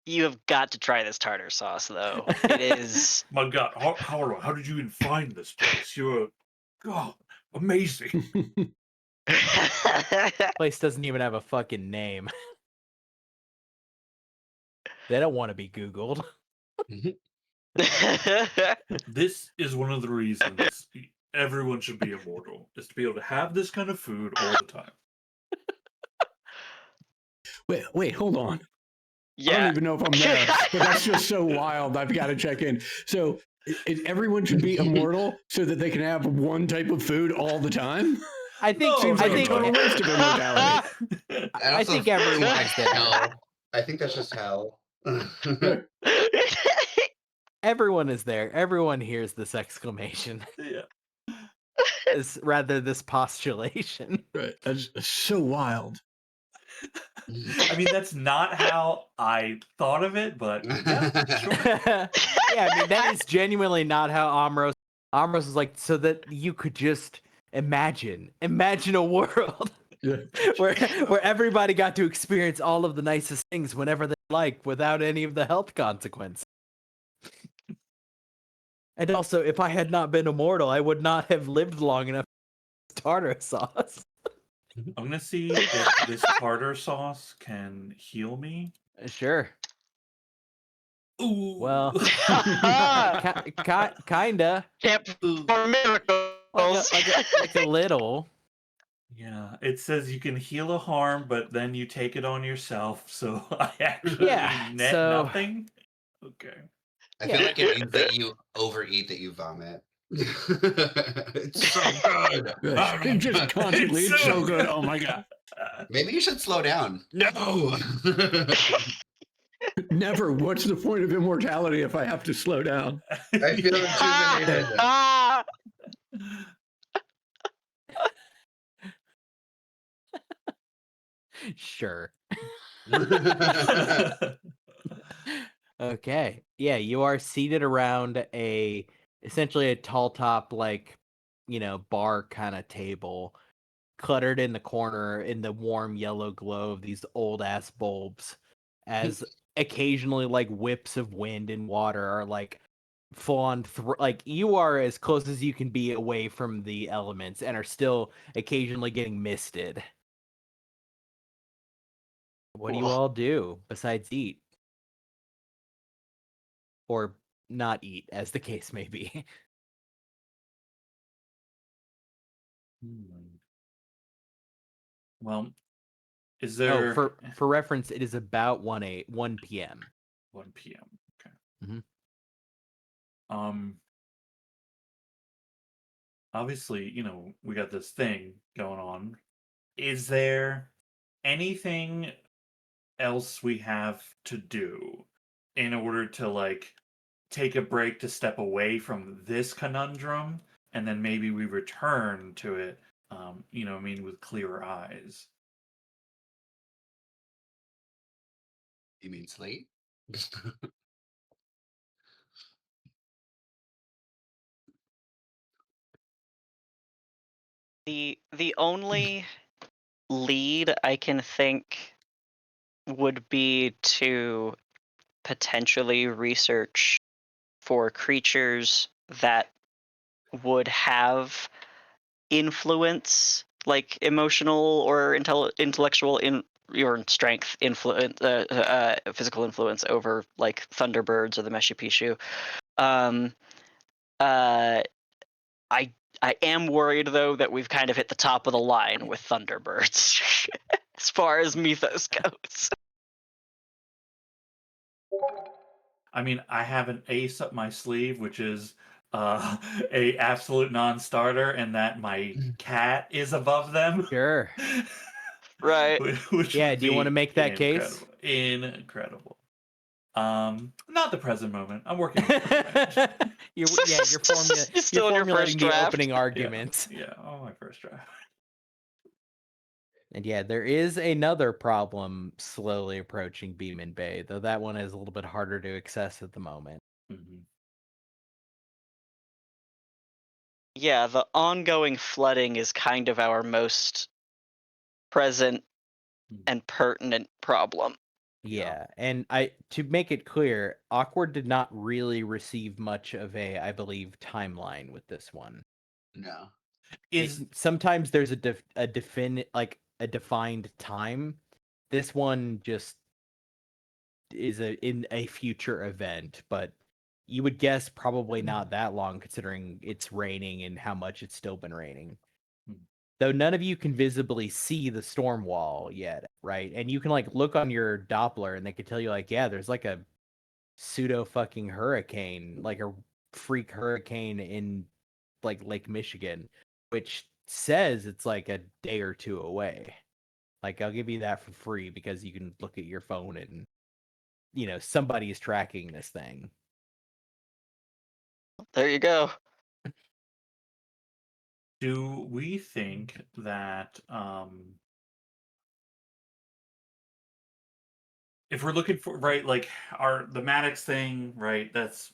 You have got to try this tartar sauce, though. It is. My God, how did you even find this place? You're, God, amazing. Place doesn't even have a fucking name. They don't want to be Googled. This is one of the reasons everyone should be immortal, is to be able to have this kind of food all the time. Wait, hold on. I don't Yeah. even know if I'm there, but that's just so wild. I've got to check in. So everyone should be immortal so that they can have one type of food all the time. I think. Seems I like think. a total waste of immortality. I think everyone is there. Hell. I think that's just hell. Everyone is there. Everyone hears this exclamation. Yeah. This postulation. Right. That's so wild. I mean, that's not how I thought of it, but yeah, sure. Yeah, I mean that is genuinely not how Amros is like, so that you could just imagine a world Yeah. where everybody got to experience all of the nicest things whenever they like without any of the health consequences. And also, if I had not been immortal, I would not have lived long enough to tartar sauce. I'm gonna see if this tartar sauce can heal me. Sure. Ooh. Well, kinda. Can't perform miracles. Like a little. Yeah, it says you can heal a harm, but then you take it on yourself. So I actually net nothing. Okay. I feel like it means that you overeat, that you vomit. It's so good. Just constantly, it's so good. Oh my God. Maybe you should slow down. No. Never. What's the point of immortality if I have to slow down? I feel rejuvenated. Sure. Okay. Yeah, you are seated around essentially a tall top, like, bar kind of table, cluttered in the corner in the warm yellow glow of these old ass bulbs, as occasionally like whips of wind and water are like full on like you are as close as you can be away from the elements and are still occasionally getting misted. What do you all do besides eat? Or not eat, as the case may be. Well, Is there for reference, it is about 1 p.m. 1 p.m. Okay. Mhm. Obviously, we got this thing going on. Is there anything else we have to do in order to like take a break to step away from this conundrum and then maybe we return to it with clearer eyes? You mean sleep? The only lead I can think would be to potentially research for creatures that would have influence, like emotional or intellectual or strength influence, physical influence over like Thunderbirds or the Meshipishu. I I am worried though that we've kind of hit the top of the line with Thunderbirds as far as mythos goes. I mean, I have an ace up my sleeve, which is a absolute non-starter, and that my cat is above them. Sure. Right. Which Yeah, would do you want to be make that case? Incredible. Not the present moment. I'm working on it. You're Still in your formulating first the draft? opening arguments. Yeah, on my first draft. And yeah, there is another problem slowly approaching Beeman Bay, though that one is a little bit harder to access at the moment. Mm-hmm. Yeah, the ongoing flooding is kind of our most present and pertinent problem. Yeah, and to make it clear, Awkward did not really receive much of I believe, timeline with this one. No. Sometimes there's a defined time. This one just is in a future event, but you would guess probably not that long considering it's raining and how much it's still been raining. Though none of you can visibly see the storm wall yet, right? And you can like look on your Doppler and they could tell you like, yeah, there's like a pseudo fucking hurricane, like a freak hurricane in like Lake Michigan, which says it's like a day or two away. Like I'll give you that for free because you can look at your phone and somebody is tracking this thing. There you go. Do we think that if we're looking for like the Maddox thing, right, that's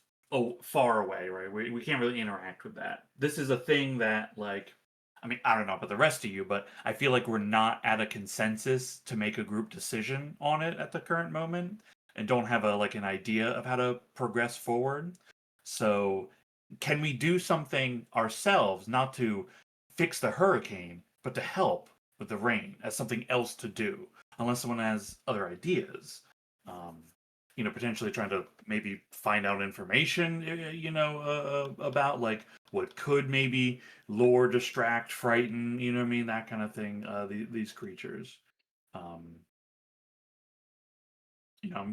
far away, right? We can't really interact with that. This is a thing that like I mean, I don't know about the rest of you, but I feel like we're not at a consensus to make a group decision on it at the current moment and don't have an idea of how to progress forward. So, can we do something ourselves, not to fix the hurricane, but to help with the rain as something else to do, unless someone has other ideas? Um, potentially trying to maybe find out information, about like what could maybe lure, distract, frighten, what I mean, that kind of thing. These creatures. Um,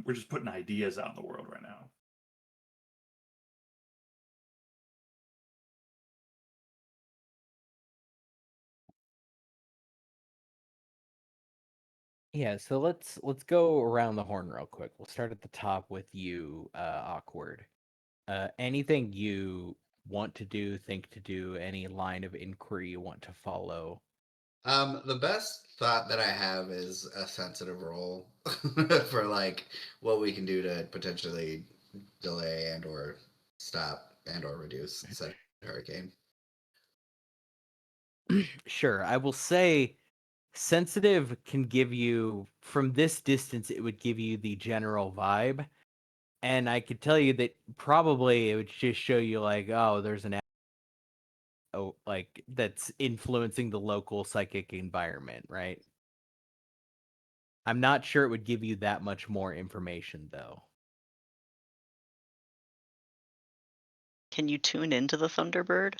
we're just putting ideas out in the world right now. Yeah, so let's go around the horn real quick. We'll start at the top with you, Awkward. Anything you want to do, think to do, any line of inquiry you want to follow? The best thought that I have is a sensitive roll for like what we can do to potentially delay and or stop and or reduce said hurricane. Sure, I will say sensitive can give you, from this distance, it would give you the general vibe. And I could tell you that probably it would just show you like, oh, there's like that's influencing the local psychic environment, right? I'm not sure it would give you that much more information though. Can you tune into the Thunderbird?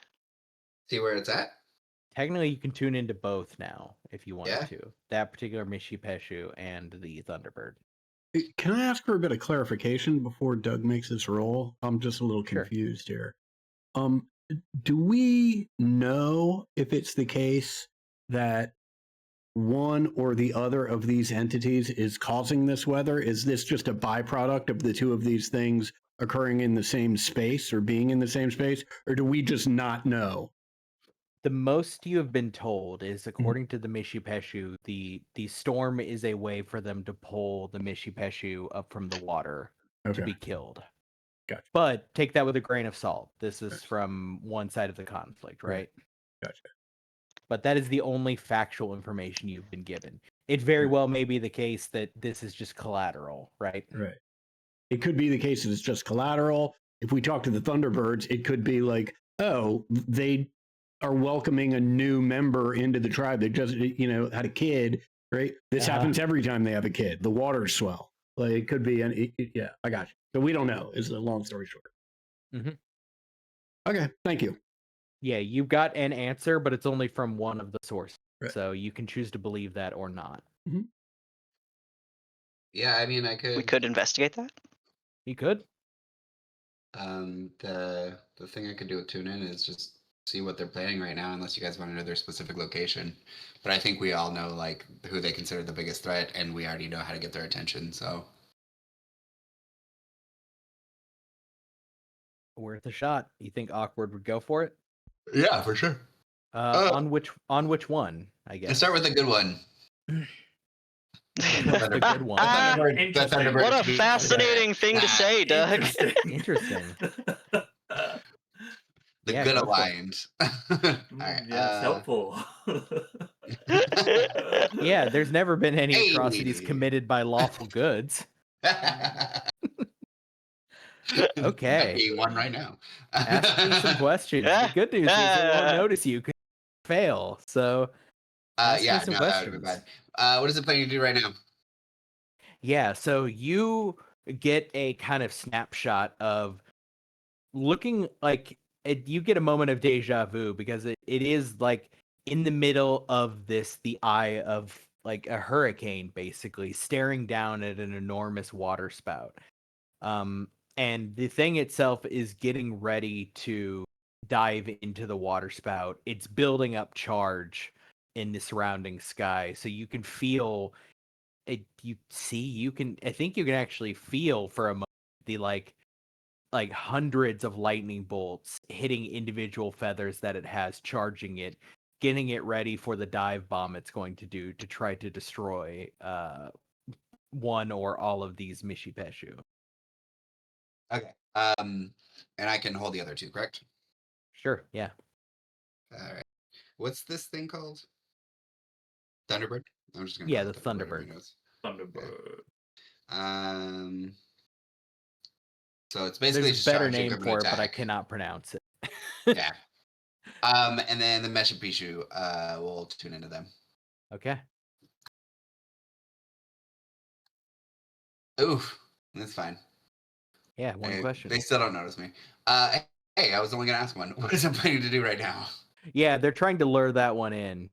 See where it's at? Technically, you can tune into both now if you wanted Yeah. to. That particular Mishipeshu and the Thunderbird. Can I ask for a bit of clarification before Doug makes this roll? I'm just a little Sure. confused here. Do we know if it's the case that one or the other of these entities is causing this weather? Is this just a byproduct of the two of these things occurring in the same space or being in the same space? Or do we just not know? The most you have been told is, according to the Mishipeshu, the storm is a way for them to pull the Mishipeshu up from the water to be killed. Gotcha. But take that with a grain of salt. This is from one side of the conflict, right? Gotcha. But that is the only factual information you've been given. It very well may be the case that this is just collateral, right? Right. It could be the case that it's just collateral. If we talk to the Thunderbirds, it could be like, oh, they are welcoming a new member into the tribe. They just, had a kid, right? This happens every time they have a kid. The waters swell. Like it could be, yeah, I got you. So we don't know, is the long story short. Mm-hmm. Okay, thank you. Yeah, you've got an answer, but it's only from one of the sources. Right. So you can choose to believe that or not. Mm-hmm. Yeah, I mean, I could. We could investigate that. You could. The thing I could do with tune in is just see what they're planning right now, unless you guys want to know their specific location. But I think we all know like who they consider the biggest threat, and we already know how to get their attention. So Worth a shot. You think Awkward would go for it? yeah, for sure. On which one? I guess. Let's start with a good one. What's the good one? The Thunderbird What a tweet. fascinating thing to say, Doug. Interesting. The Yeah, good go for it. aligned. All right. Yes, helpful. Yeah, there's never been any Hey. atrocities committed by lawful goods. Okay. Being one right now. Ask me some questions. The good news is they won't notice you because you fail. So ask me Yeah, some no, that would be questions. bad. What is it planning to do right now? Yeah, so you get a kind of snapshot of looking like you get a moment of deja vu because it is like in the middle of the eye of like a hurricane, basically staring down at an enormous water spout. And the thing itself is getting ready to dive into the water spout. It's building up charge in the surrounding sky, so you can feel it. I think you can actually feel for a moment the like hundreds of lightning bolts hitting individual feathers that it has, charging it, getting it ready for the dive bomb it's going to do to try to destroy one or all of these Mishipeshu. Okay. And I can hold the other two, correct? Sure, yeah. All right. What's this thing called? Thunderbird? I'm just gonna Yeah, call the it Thunderbird. Thunderbird. Who knows? Thunderbird. So it's basically There's just a better charging name up an for it, but I attack. cannot pronounce it. Yeah. And then the Meshipishu, we'll tune into them. Okay. Oof, that's fine. Yeah, one question. They still don't notice me. Hey, I was only gonna ask one. What is it planning to do right now? Yeah, they're trying to lure that one in.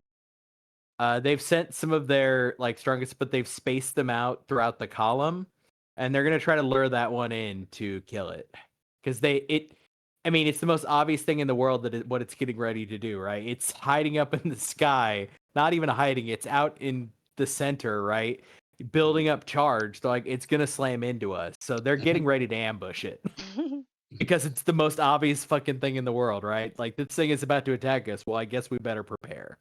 They've sent some of their like strongest, but they've spaced them out throughout the column, and they're gonna try to lure that one in to kill it. Because it's the most obvious thing in the world what it's getting ready to do, right? It's hiding up in the sky, not even hiding, it's out in the center, right? Building up charge. They're like, it's gonna slam into us. So they're getting ready to ambush it. Because it's the most obvious fucking thing in the world, right? Like, this thing is about to attack us. Well, I guess we better prepare.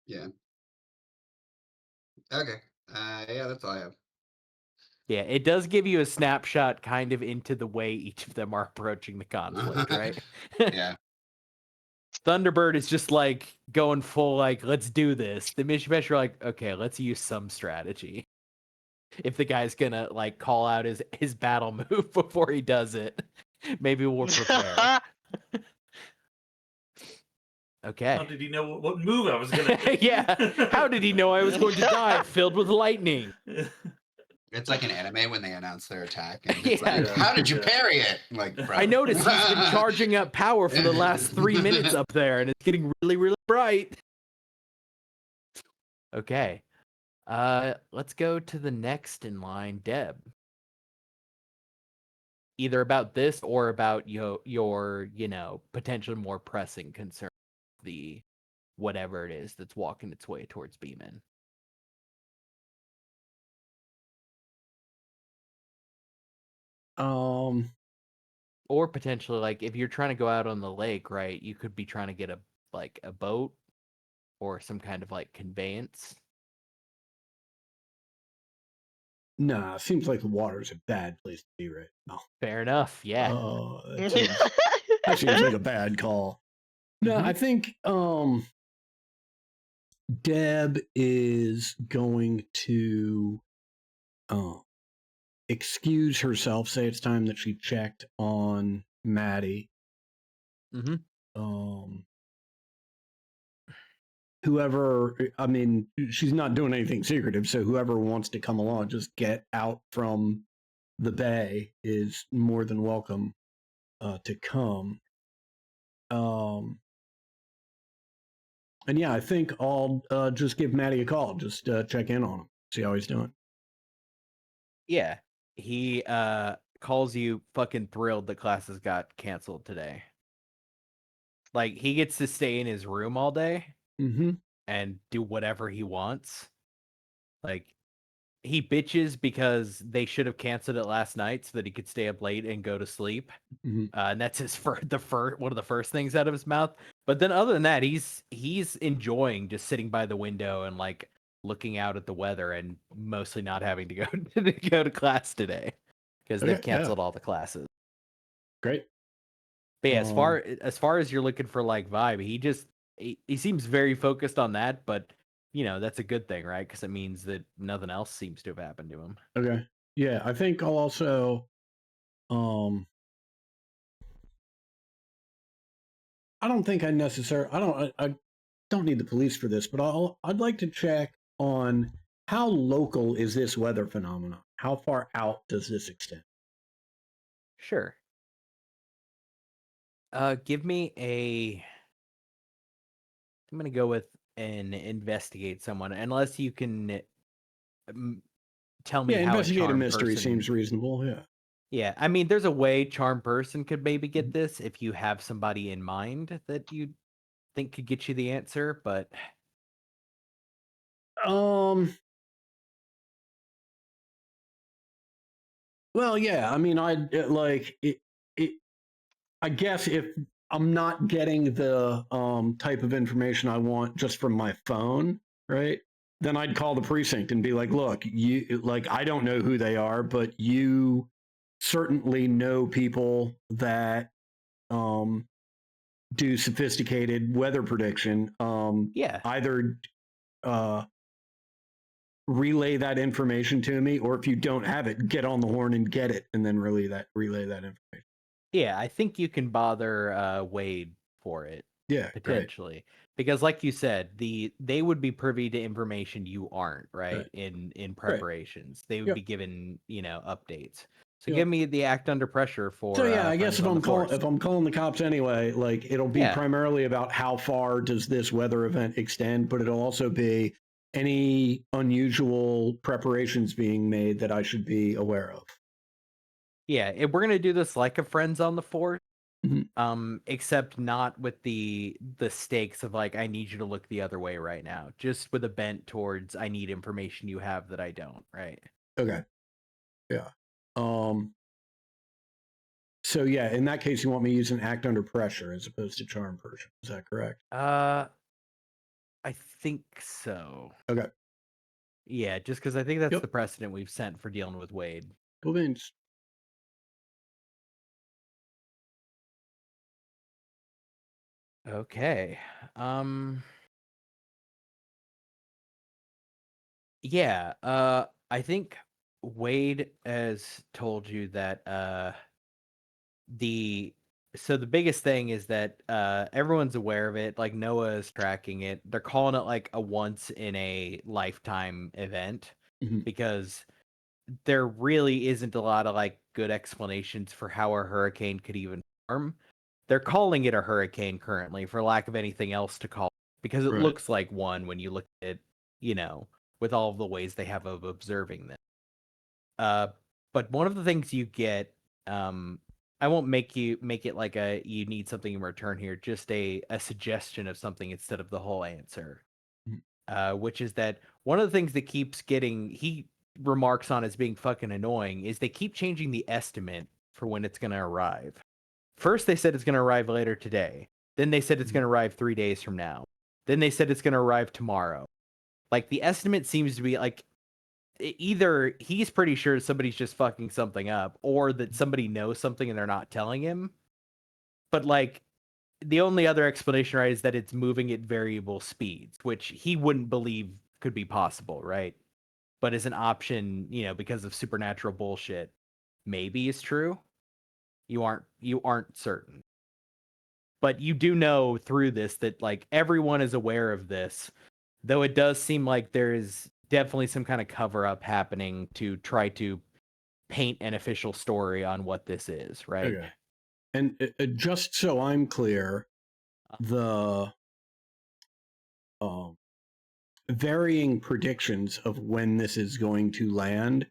Yeah. Okay. Yeah, that's all I have. Yeah, it does give you a snapshot kind of into the way each of them are approaching the conflict, right? Yeah. Thunderbird is just like going full like, let's do this. The Mishpesh are like, okay, let's use some strategy. If the guy's gonna like call out his battle move before he does it, maybe we'll prepare. Okay. How did he know what move I was gonna do? Yeah. How did he know I was going to die filled with lightning? It's like an anime when they announce their attack, and it's Yeah. like, how did you Yeah. parry it? I'm like, bro. I noticed he's been charging up power for the last 3 minutes up there, and it's getting really, really bright. Okay. Let's go to the next in line, Deb. Either about this or about your potentially more pressing concern, the whatever it is that's walking its way towards Beeman. Or potentially, like, if you're trying to go out on the lake, right, you could be trying to get a boat or some kind of like conveyance. Nah, seems like the water's a bad place to be right now. Fair enough. Yeah. That seems like a bad call. No, Mhm. I think Deb is going to excuse herself, say it's time that she checked on Maddie. Whoever, I mean, she's not doing anything secretive, so whoever wants to come along, just get out from the bay, is more than welcome to come. And yeah, I think I'll just give Maddie a call, just check in on him, see how he's doing. Yeah. He calls you fucking thrilled that classes got canceled today. Like, he gets to stay in his room all day and do whatever he wants. Like, he bitches because they should have canceled it last night so that he could stay up late and go to sleep. And that's his one of the first things out of his mouth. But then other than that, he's enjoying just sitting by the window and like looking out at the weather and mostly not having to go to class today because they've canceled all the classes. Great. But yeah, as far as you're looking for like vibe, he seems very focused on that, but that's a good thing, right? Because it means that nothing else seems to have happened to him. Okay. Yeah, I think I'll also I don't think I don't need the police for this, but I'd like to check on how local is this weather phenomenon? How far out does this extend? Sure. Give me I'm going to go with an investigate someone, unless you can tell me how investigate a mystery person... seems reasonable, yeah. Yeah, I mean, there's a way charmed person could maybe get this if you have somebody in mind that you think could get you the answer, but... Well, yeah, I mean, I guess if I'm not getting the type of information I want just from my phone, right? Then I'd call the precinct and be like, look, I don't know who they are, but you certainly know people that do sophisticated weather prediction. Either relay that information to me, or if you don't have it, get on the horn and get it, and then relay that information. Yeah, I think you can bother Wade for it. Yeah, potentially. Great. Because like you said, they would be privy to information you aren't, right? In preparations. They would be given, updates. So give me the act under pressure for... So yeah, I guess if I'm calling the cops anyway, like, it'll be primarily about how far does this weather event extend, but it'll also be any unusual preparations being made that I should be aware of. Yeah, we're gonna do this like a Friends on the Force, except not with the stakes of like, I need you to look the other way right now. Just with a bent towards, I need information you have that I don't, right? Okay. Yeah. So yeah, in that case, you want me to use an act under pressure as opposed to charm person. Is that correct? I think so. Okay. Yeah, just because I think that's the precedent we've set for dealing with Wade. Cool beans. Okay. Yeah, I think Wade has told you that the biggest thing is that everyone's aware of it, like Noah is tracking it. They're calling it like a once in a lifetime event because there really isn't a lot of like good explanations for how a hurricane could even form. They're calling it a hurricane currently for lack of anything else to call it, because it Right. looks like one when you look at it, with all of the ways they have of observing them. But one of the things you get, I won't make it like you need something in return here, just a suggestion of something instead of the whole answer. Which is that one of the things that keeps he remarks on as being fucking annoying is they keep changing the estimate for when it's going to arrive. First, they said it's going to arrive later today. Then they said it's going to arrive 3 days from now. Then they said it's going to arrive tomorrow. Like, the estimate seems to be like either he's pretty sure somebody's just fucking something up, or that somebody knows something and they're not telling him. But like, the only other explanation, right, is that it's moving at variable speeds, which he wouldn't believe could be possible, right? But as an option, because of supernatural bullshit, maybe is true. You aren't certain. But you do know through this that like everyone is aware of this, though it does seem like there is definitely some kind of cover up happening to try to paint an official story on what this is, right? Okay. And just so I'm clear, the varying predictions of when this is going to land,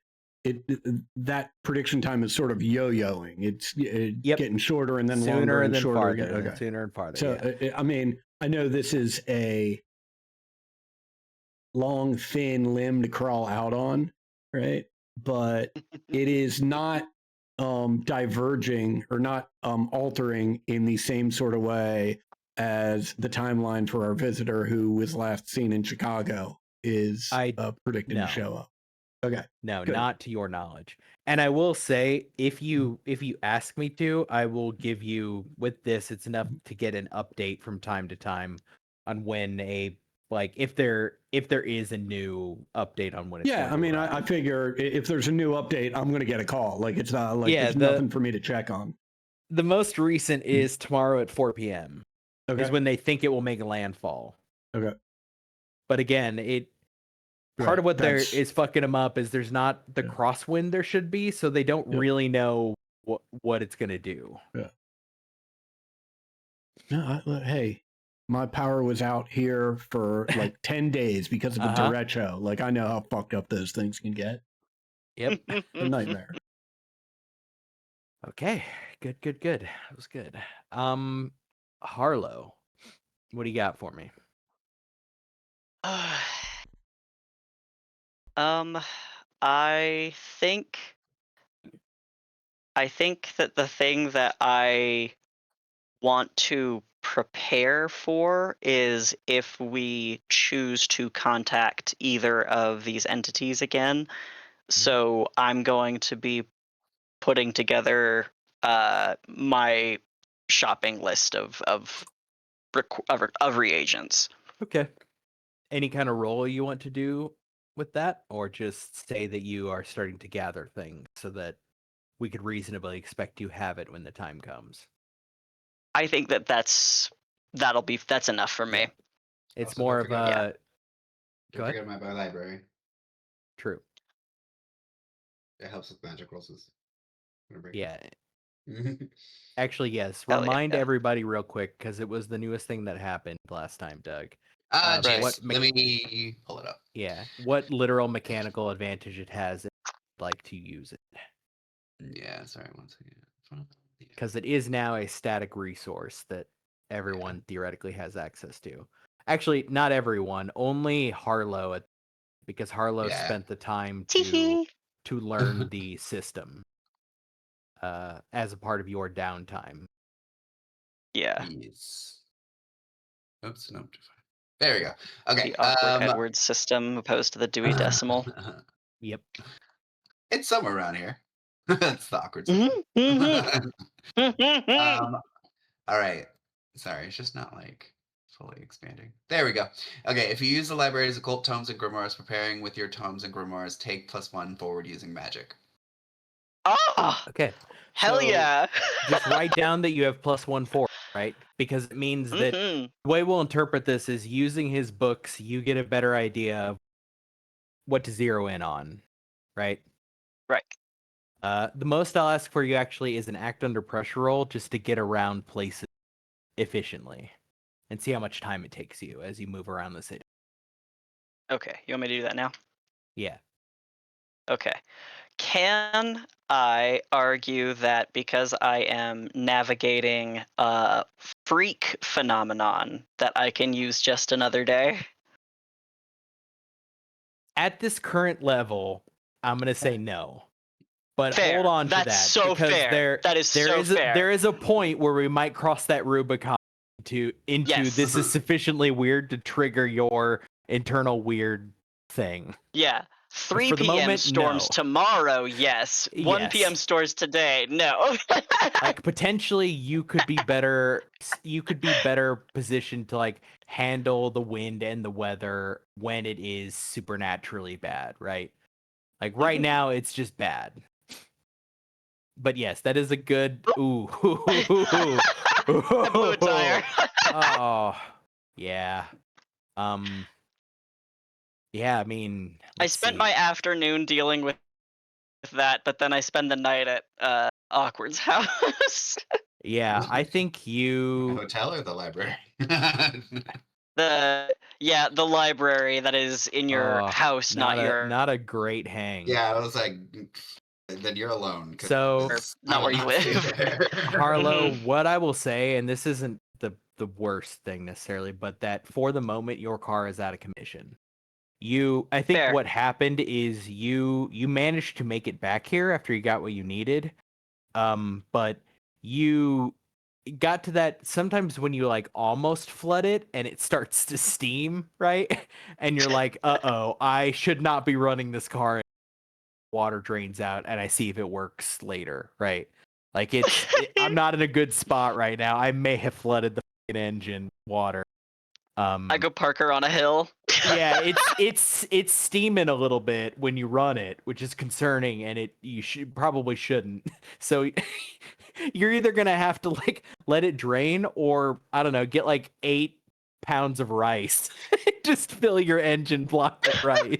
that prediction time is sort of yo-yoing. It's Yep. getting shorter and then Sooner longer and than shorter farther. again. And Okay. sooner and farther. So yeah. I mean, I know this is a long, thin limb to crawl out on, right? But it is not diverging or not altering in the same sort of way as the timeline for our visitor who was last seen in Chicago is predicted no. to show up. Okay. No, Good. not to your knowledge. And I will say, if you ask me to, I will give you with this. It's enough to get an update from time to time on when if there is a new update on when it's Yeah, going I to mean, arrive. I figure if there's a new update, I'm going to get a call. Like it's not like Yeah, there's nothing for me to check on. The most recent is tomorrow at 4 p.m. Okay. is when they think it will make a landfall. Okay. But again, part of what there That's- is fucking them up is there's not the crosswind there should be, so they don't really know what it's gonna do. Yeah. No, hey, my power was out here for like 10 days because of a derecho. Like I know how fucked up those things can get. Yep. A nightmare. Okay. Good. That was good. Harlow, what do you got for me? I think that the thing that I want to prepare for is if we choose to contact either of these entities again. So I'm going to be putting together my shopping list of reagents. Okay. Any kind of role you want to do with that, or just say that you are starting to gather things so that we could reasonably expect you have it when the time comes? I think that's enough for me. Yeah. It's Also, more don't of forget- a. Don't forget my library. True. It helps with magic rolls. Yeah. it. Actually, yes. Hell Remind yeah. everybody real quick because it was the newest thing that happened last time, Doug. Jeez. Let me pull it up. Yeah. What literal mechanical advantage it has if you'd like to use it. Yeah, sorry, one second. Because it is now a static resource that everyone theoretically has access to. Actually, not everyone. Only Harlow, because Harlow spent the time to learn the system as a part of your downtime. Yeah. Yes. Oops, no. There we go. Okay. The awkward Edwards system opposed to the Dewey Decimal. Yep. It's somewhere around here. That's the awkward system. All right. Sorry, it's just not like fully expanding. There we go. Okay, if you use the library's occult tomes and grimoires, preparing with your tomes and grimoires, take +1 forward using magic. Oh, okay. Hell yeah. Just write down that you have +1 forward, right? Because it means that the way we'll interpret this is using his books, you get a better idea of what to zero in on, right? Right. The most I'll ask for you actually is an act under pressure roll just to get around places efficiently and see how much time it takes you as you move around the city. Okay. You want me to do that now? Yeah. Okay. Can I argue that because I am navigating a freak phenomenon that I can use just another day? At this current level, I'm gonna say no. But Fair. hold on That's to that so because fair. That is so fair. there is a point where we might cross that Rubicon into Yes. this is sufficiently weird to trigger your internal weird thing. Yeah. 3 for the p.m. moment, storms no. tomorrow, yes. 1 Yes. p.m. storms today, no. Like potentially you could be better positioned to like handle the wind and the weather when it is supernaturally bad, right? Like right now it's just bad. But yes, that is a good ooh. I blew a tire. Oh. Yeah. Yeah, I mean, I let's spent see. my afternoon dealing with that, but then I spend the night at Awkward's house. Yeah, I think The you hotel or the library? the library that is in your house, not your not a great hang. Yeah, I was like, then you're alone. 'cause So not I where will you not stay live. there. Harlow, what I will say, and this isn't the worst thing necessarily, but that for the moment your car is out of commission. I think Fair. what happened is you managed to make it back here after you got what you needed. But you got to that sometimes when you like almost flood it and it starts to steam, right? And you're like, uh-oh, I should not be running this car. Water drains out and I see if it works later, right? Like I'm not in a good spot right now. I may have flooded the engine water. I go park her on a hill. Yeah, it's steaming a little bit when you run it, which is concerning, and you probably shouldn't. So you're either gonna have to like let it drain, or I don't know, get like 8 pounds of rice, just fill your engine block with rice.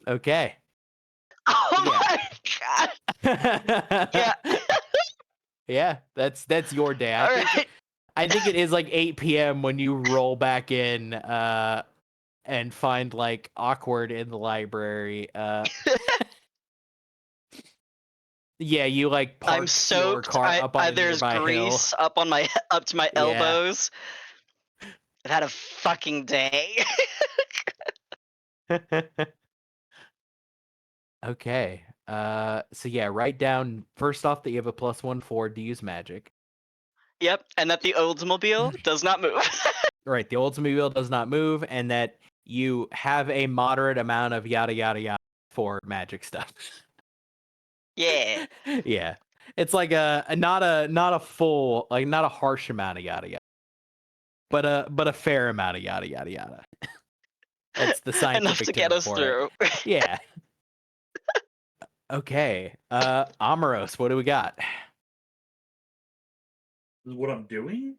Okay. Oh my god. Yeah. Yeah, that's your day. All right. I think it is like 8 p.m. when you roll back in and find like Awkward in the library. Yeah, you like I'm parked your soaked. car up on a There's nearby grease hill. up to my Yeah. elbows. I've had a fucking day. Okay. So yeah, write down first off that you have a +1/4 to use magic. Yep, and that the Oldsmobile does not move. Right, the Oldsmobile does not move, and that you have a moderate amount of yada yada yada for magic stuff. Yeah. Yeah. It's like not a full, like not a harsh amount of yada yada. But a fair amount of yada yada yada. That's the scientific Enough to term get us for through. it. Yeah. Okay. Amaros, what do we got? What I'm doing?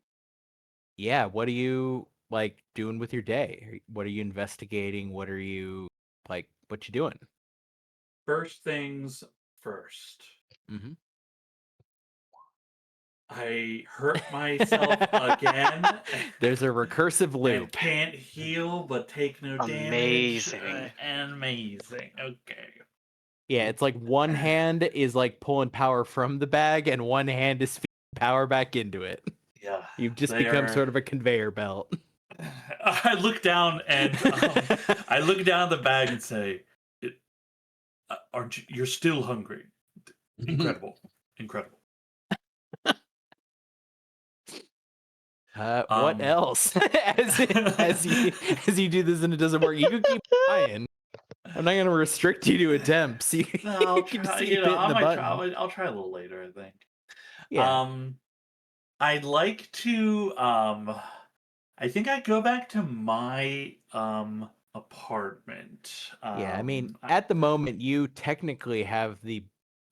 Yeah, what are you like doing with your day? What are you investigating? What are you like what you doing? First things first. Mhm. I hurt myself again. There's a recursive And loop. can't heal but take no Amazing. damage. Amazing. Okay. Yeah, it's like one hand is like pulling power from the bag and one hand is feeding power back into it. Yeah. You've just they become are- sort of a conveyor belt. I look down and I look down the bag and say, "Aren't you? You're still hungry? Incredible, incredible." What else? as you do this and it doesn't work, you can keep trying. I'm not going to restrict you to attempts. You, No, I'll you can try. just You keep know, hitting I the might button. try. I'll try a little later. I think. Yeah. I'd like to. I think I go back to my apartment. Yeah, I mean, at the moment, you technically have the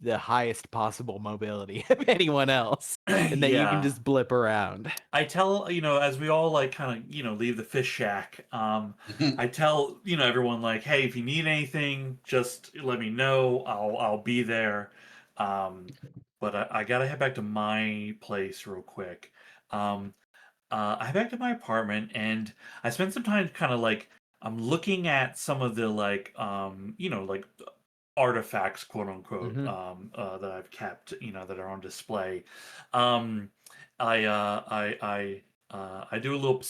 the highest possible mobility of anyone else, and that you can Yeah. just blip around. I tell, as we all like kind of, leave the fish shack, I tell, everyone like, hey, if you need anything, just let me know. I'll be there. But I gotta head back to my place real quick. Um, I head back to my apartment and I spent some time kind of like I'm looking at some of the like like artifacts, quote unquote, Mhm. that I've kept, that are on display. Um, I do a little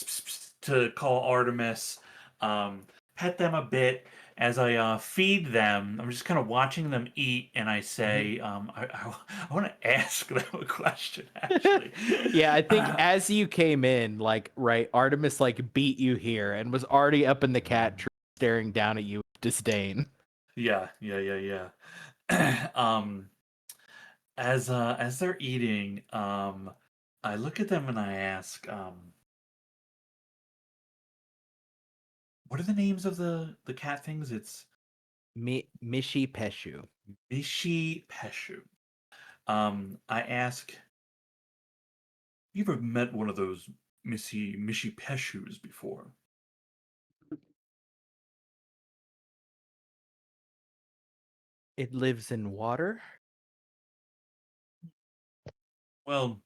to call Artemis, pet them a bit as I feed them. I'm just kind of watching them eat, and I say, I want to ask them a question. Actually, Yeah, I think as you came in, like, right, Artemis like beat you here and was already up in the cat tree staring down at you with disdain. yeah. As they're eating, I look at them and I ask, what are the names of the cat things? It's Mishi Peshu. Bishi Peshu. I ask, you ever met one of those Mishi Peshus before? It lives in water? Well,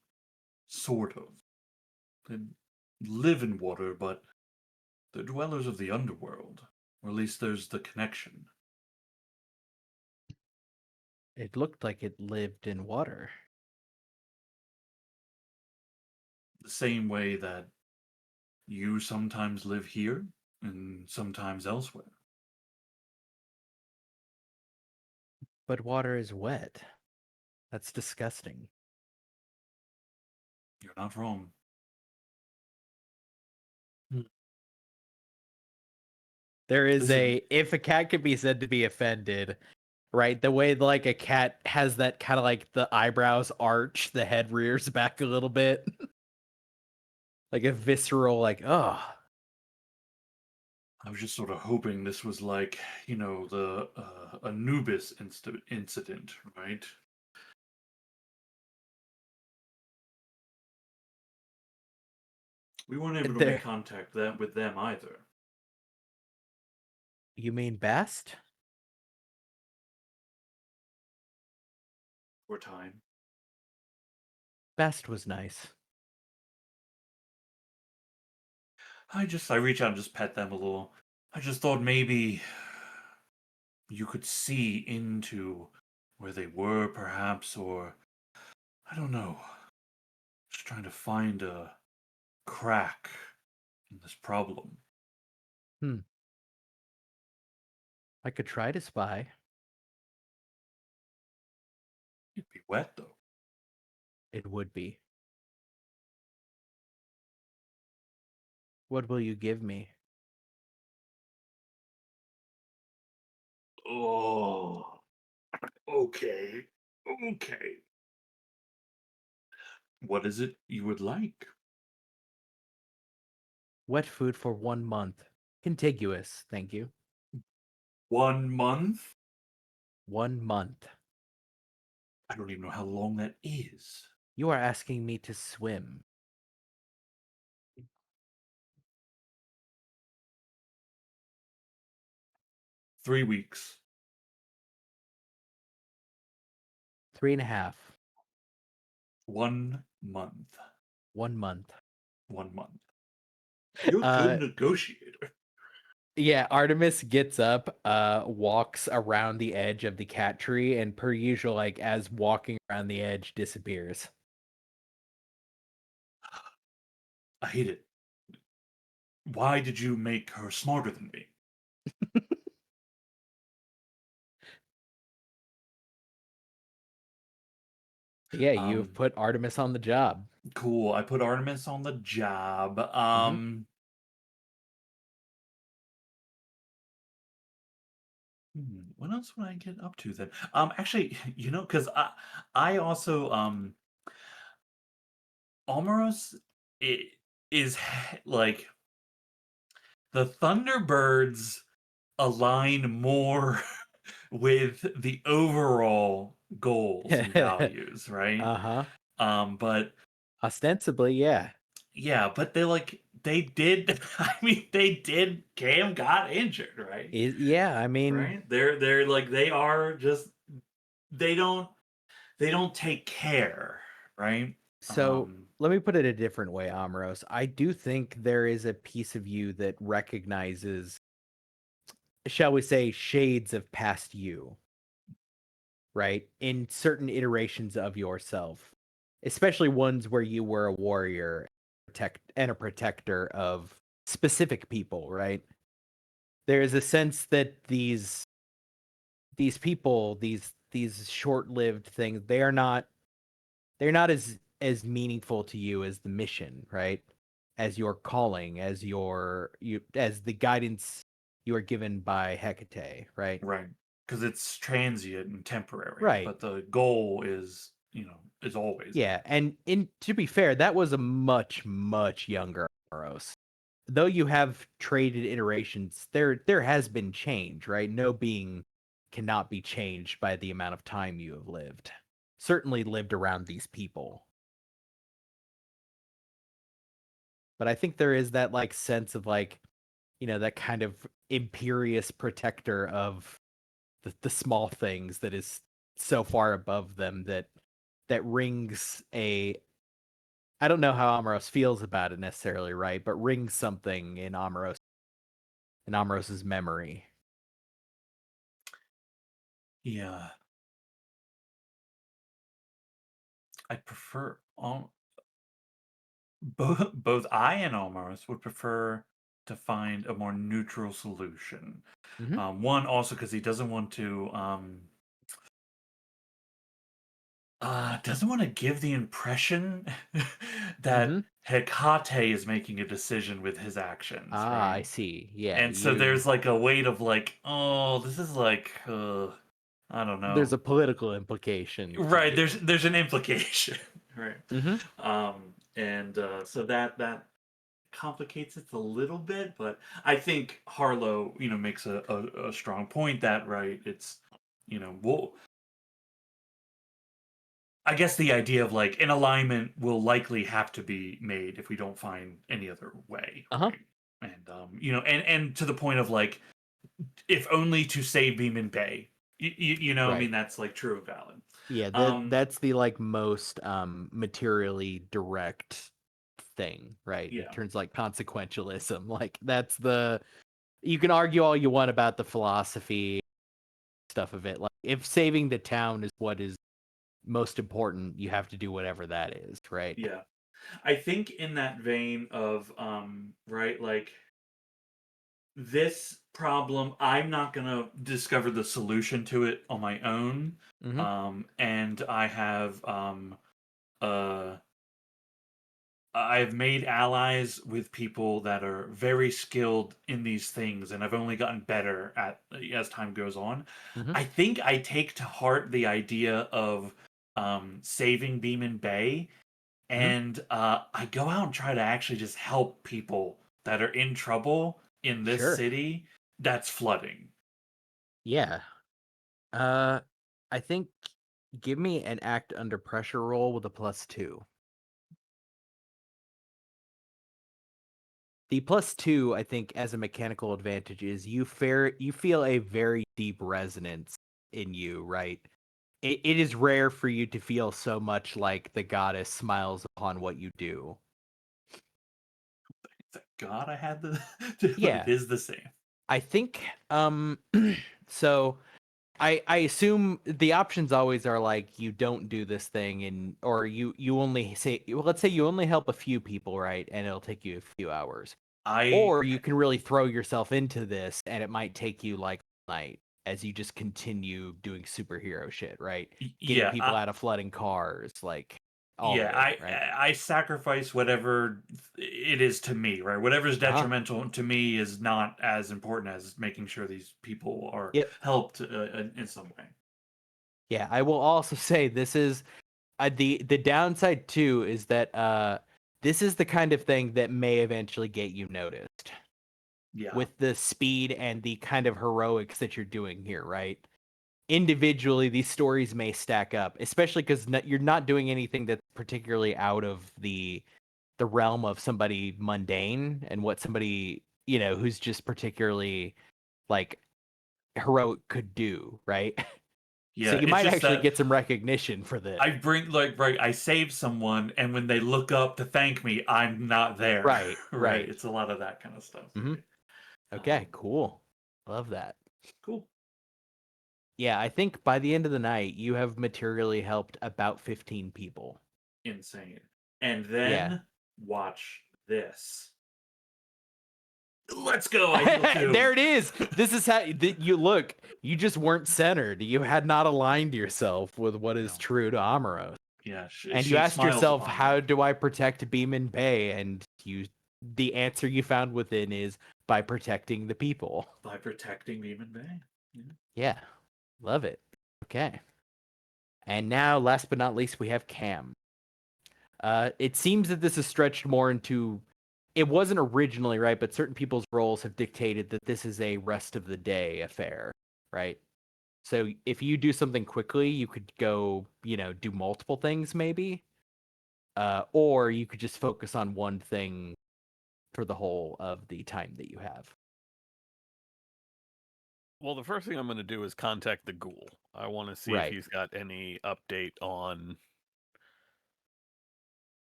sort of. They live in water, but they're dwellers of the underworld. Or at least there's the connection. It looked like it lived in water. The same way that you sometimes live here and sometimes elsewhere. But water is wet. That's disgusting. You're not wrong. There is Listen, if a cat could be said to be offended, right? The way like a cat has that kind of like the eyebrows arch, the head rears back a little bit. Like a visceral, like, oh. I was just sort of hoping this was like, the Anubis incident, right? We weren't able to make There, contact with them either. you mean Bast? For time. Bast was nice. I reach out and just pet them a little. I just thought maybe you could see into where they were, perhaps, or I don't know. Just trying to find a crack in this problem. I could try to spy. It'd be wet though. It would be. What will you give me? Oh, okay. Okay. What is it you would like? Wet food for 1 month. Contiguous, thank you. 1 month? 1 month. I don't even know how long that is. You are asking me to swim. $3 weeks. 3.5. 1 month. 1 month. 1 month. You're a good negotiator. Yeah, Artemis gets up, walks around the edge of the cat tree, and per usual, like as walking around the edge, disappears. I hate it. Why did you make her smarter than me? Yeah, you've Um, put Artemis on the job. Cool. I put Artemis on the job. What else would I get up to then? Actually, because I also Almoros is like the Thunderbirds align more with the overall goals and values, right? Uh-huh. But Ostensibly, yeah. yeah, but they did. I mean, they did. Cam got injured, right? Yeah, I mean, Right? They're like they are just they don't take care, right? so let me put it a different way, Amros. I do think there is a piece of you that recognizes, shall we say, shades of past you, right? In certain iterations of yourself, especially ones where you were a warrior, and a protector of specific people, right? There is a sense that these people, these short-lived things, they're not as meaningful to you as the mission, right? As your calling, as the guidance you are given by Hecate, right? Right. Because it's transient and temporary, Right. but the goal is, is always Yeah, and to be fair, that was a much, much younger Aros. Though you have traded iterations, there has been change, right? No being cannot be changed by the amount of time you have lived. Certainly lived around these people. But I think there is that like sense of like, that kind of imperious protector of the small things that is so far above them that rings a, I don't know how Amaros feels about it necessarily, right? But rings something in Amaros's memory. Yeah. I prefer both I and Almaris would prefer to find a more neutral solution. Mhm. One also because he doesn't want to give the impression that Mhm. Hecate is making a decision with his actions, Ah, I right? see. Yeah, And so there's like a weight of like, oh, this is like, I don't there's know. a political implication. Right, there's an implication, right? Mhm. And so that complicates it a little bit, but I think Harlow, makes a strong point that right, it's well, I guess the idea of like an alignment will likely have to be made if we don't find any other way, Uh-huh. right? And and to the point of like, if only to save Beeman Bay, I mean Right. that's like true and valid. Yeah, Um, that's the like most materially direct thing, right? In yeah, terms like consequentialism. Like that's the, you can argue all you want about the philosophy stuff of it. Like if saving the town is what is most important, you have to do whatever that is, right? yeah. I think in that vein of right, like this problem, I'm not gonna discover the solution to it on my own. Mhm. And uh I've made allies with people that are very skilled in these things, and I've only gotten better at as time goes on. Mhm. I think I take to heart the idea of saving Beeman Bay, Mhm. and I go out and try to actually just help people that are in trouble in this Sure. city that's flooding. Yeah. Uh I think give me an act under pressure roll with a +2. The +2, I think, as a mechanical advantage is you feel a very deep resonance in you, right? It is rare for you to feel so much like the goddess smiles upon what you do. Thank God I had the, but it Yeah, is the same. I think so I assume the options always are like you don't do this thing, and or you only say, well, let's say you only help a few people, right? And it'll take you a few hours. I Or you can really throw yourself into this and it might take you like all night as you just continue doing superhero shit, right? Getting yeah, people out of flooding cars, like all yeah, of it, right? I sacrifice whatever it is to me, right? Whatever is Uh-huh. detrimental to me is not as important as making sure these people are Yep. helped in some way. Yeah, I will also say this is the downside too is that this is the kind of thing that may eventually get you noticed Yeah, with the speed and the kind of heroics that you're doing here, right? individually these stories may stack up, especially because you're not doing anything that's particularly out of the realm of somebody mundane and what somebody, who's just particularly like heroic could do, right? Yeah, So you it's might just actually that get some recognition for this. I bring I save someone, and when they look up to thank me, I'm not there. Right. It's a lot of that kind of stuff. Mhm. Okay, cool. Love that. Cool. Yeah, I think by the end of the night, you have materially helped about 15 people. Insane. And then watch this. Let's go. I heal too. There it is. This is how you look. You just weren't centered. You had not aligned yourself with what is true to Amoros. Yeah, And she you asked smiles yourself, upon how me. do I protect Beeman Bay? And the answer you found within is by protecting the people. By protecting Beeman Bay. Yeah. Love it. Okay. And now, last but not least, we have Cam. It seems that this is stretched more into, it wasn't originally, right, but certain people's roles have dictated that this is a rest of the day affair, right? So if you do something quickly, you could go, do multiple things maybe, or you could just focus on one thing for the whole of the time that you have. Well, the first thing I'm going to do is contact the ghoul. I want to see if he's got any update on.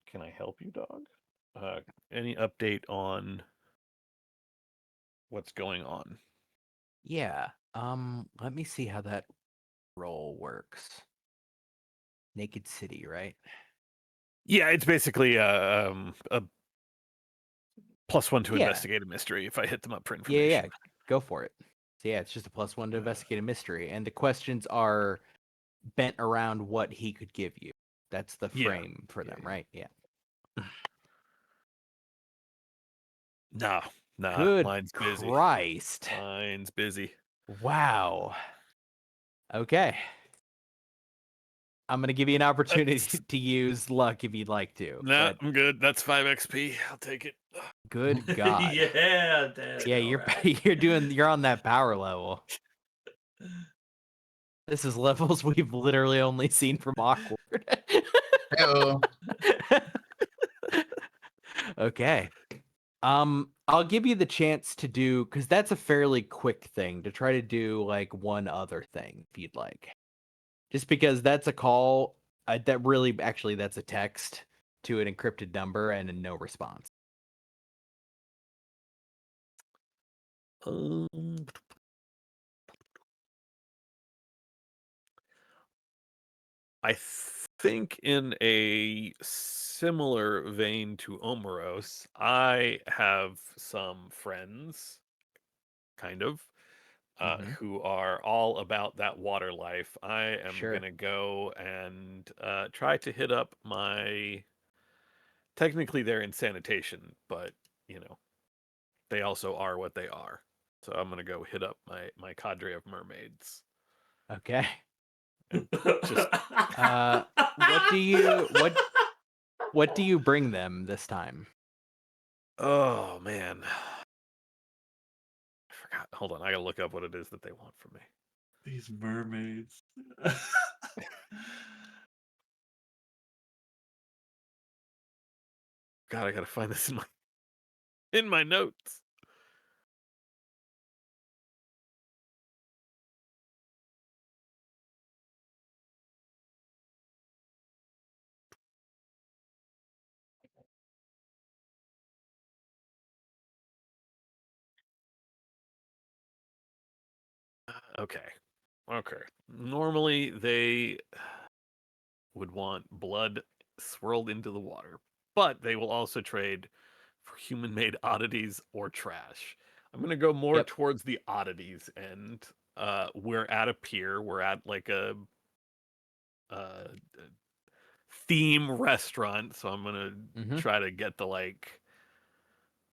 Can I help you, dog? Any update on what's going on? Yeah. Let me see how that role works. Naked City, right? Yeah, it's basically a +1 to Yeah. investigate a mystery if I hit them up for information. Yeah. Go for it. So yeah, it's just a +1 to investigate a mystery, and the questions are bent around what he could give you. That's the frame for them, right? Yeah. Nah, Good mine's busy. Christ. Mine's busy. Wow. Okay. I'm going to give you an opportunity to use luck if you'd like to. Nah, but I'm good. That's 5 XP. I'll take it. Good God. Yeah, Dad. Yeah, you're on that power level. This is levels we've literally only seen from Awkward. Hello. Okay. I'll give you the chance to do, because that's a fairly quick thing, to try to do like one other thing if you'd like. Just because that's a call, that really, actually, that's a text to an encrypted number and a no response. I think in a similar vein to Omeros, I have some friends, kind of, who are all about that water life. I am going to go and try to hit up my... Technically, they're in sanitation, but, they also are what they are. So I'm going to go hit up my cadre of mermaids. Okay. Just what do you bring them this time? Oh man, I forgot. Hold on, I gotta look up what it is that they want from me. These mermaids. God, I gotta find this in my notes. Okay. Normally they would want blood swirled into the water, but they will also trade for human-made oddities or trash. I'm gonna go more towards the oddities end. We're at a pier. We're at like a theme restaurant, so I'm gonna try to get the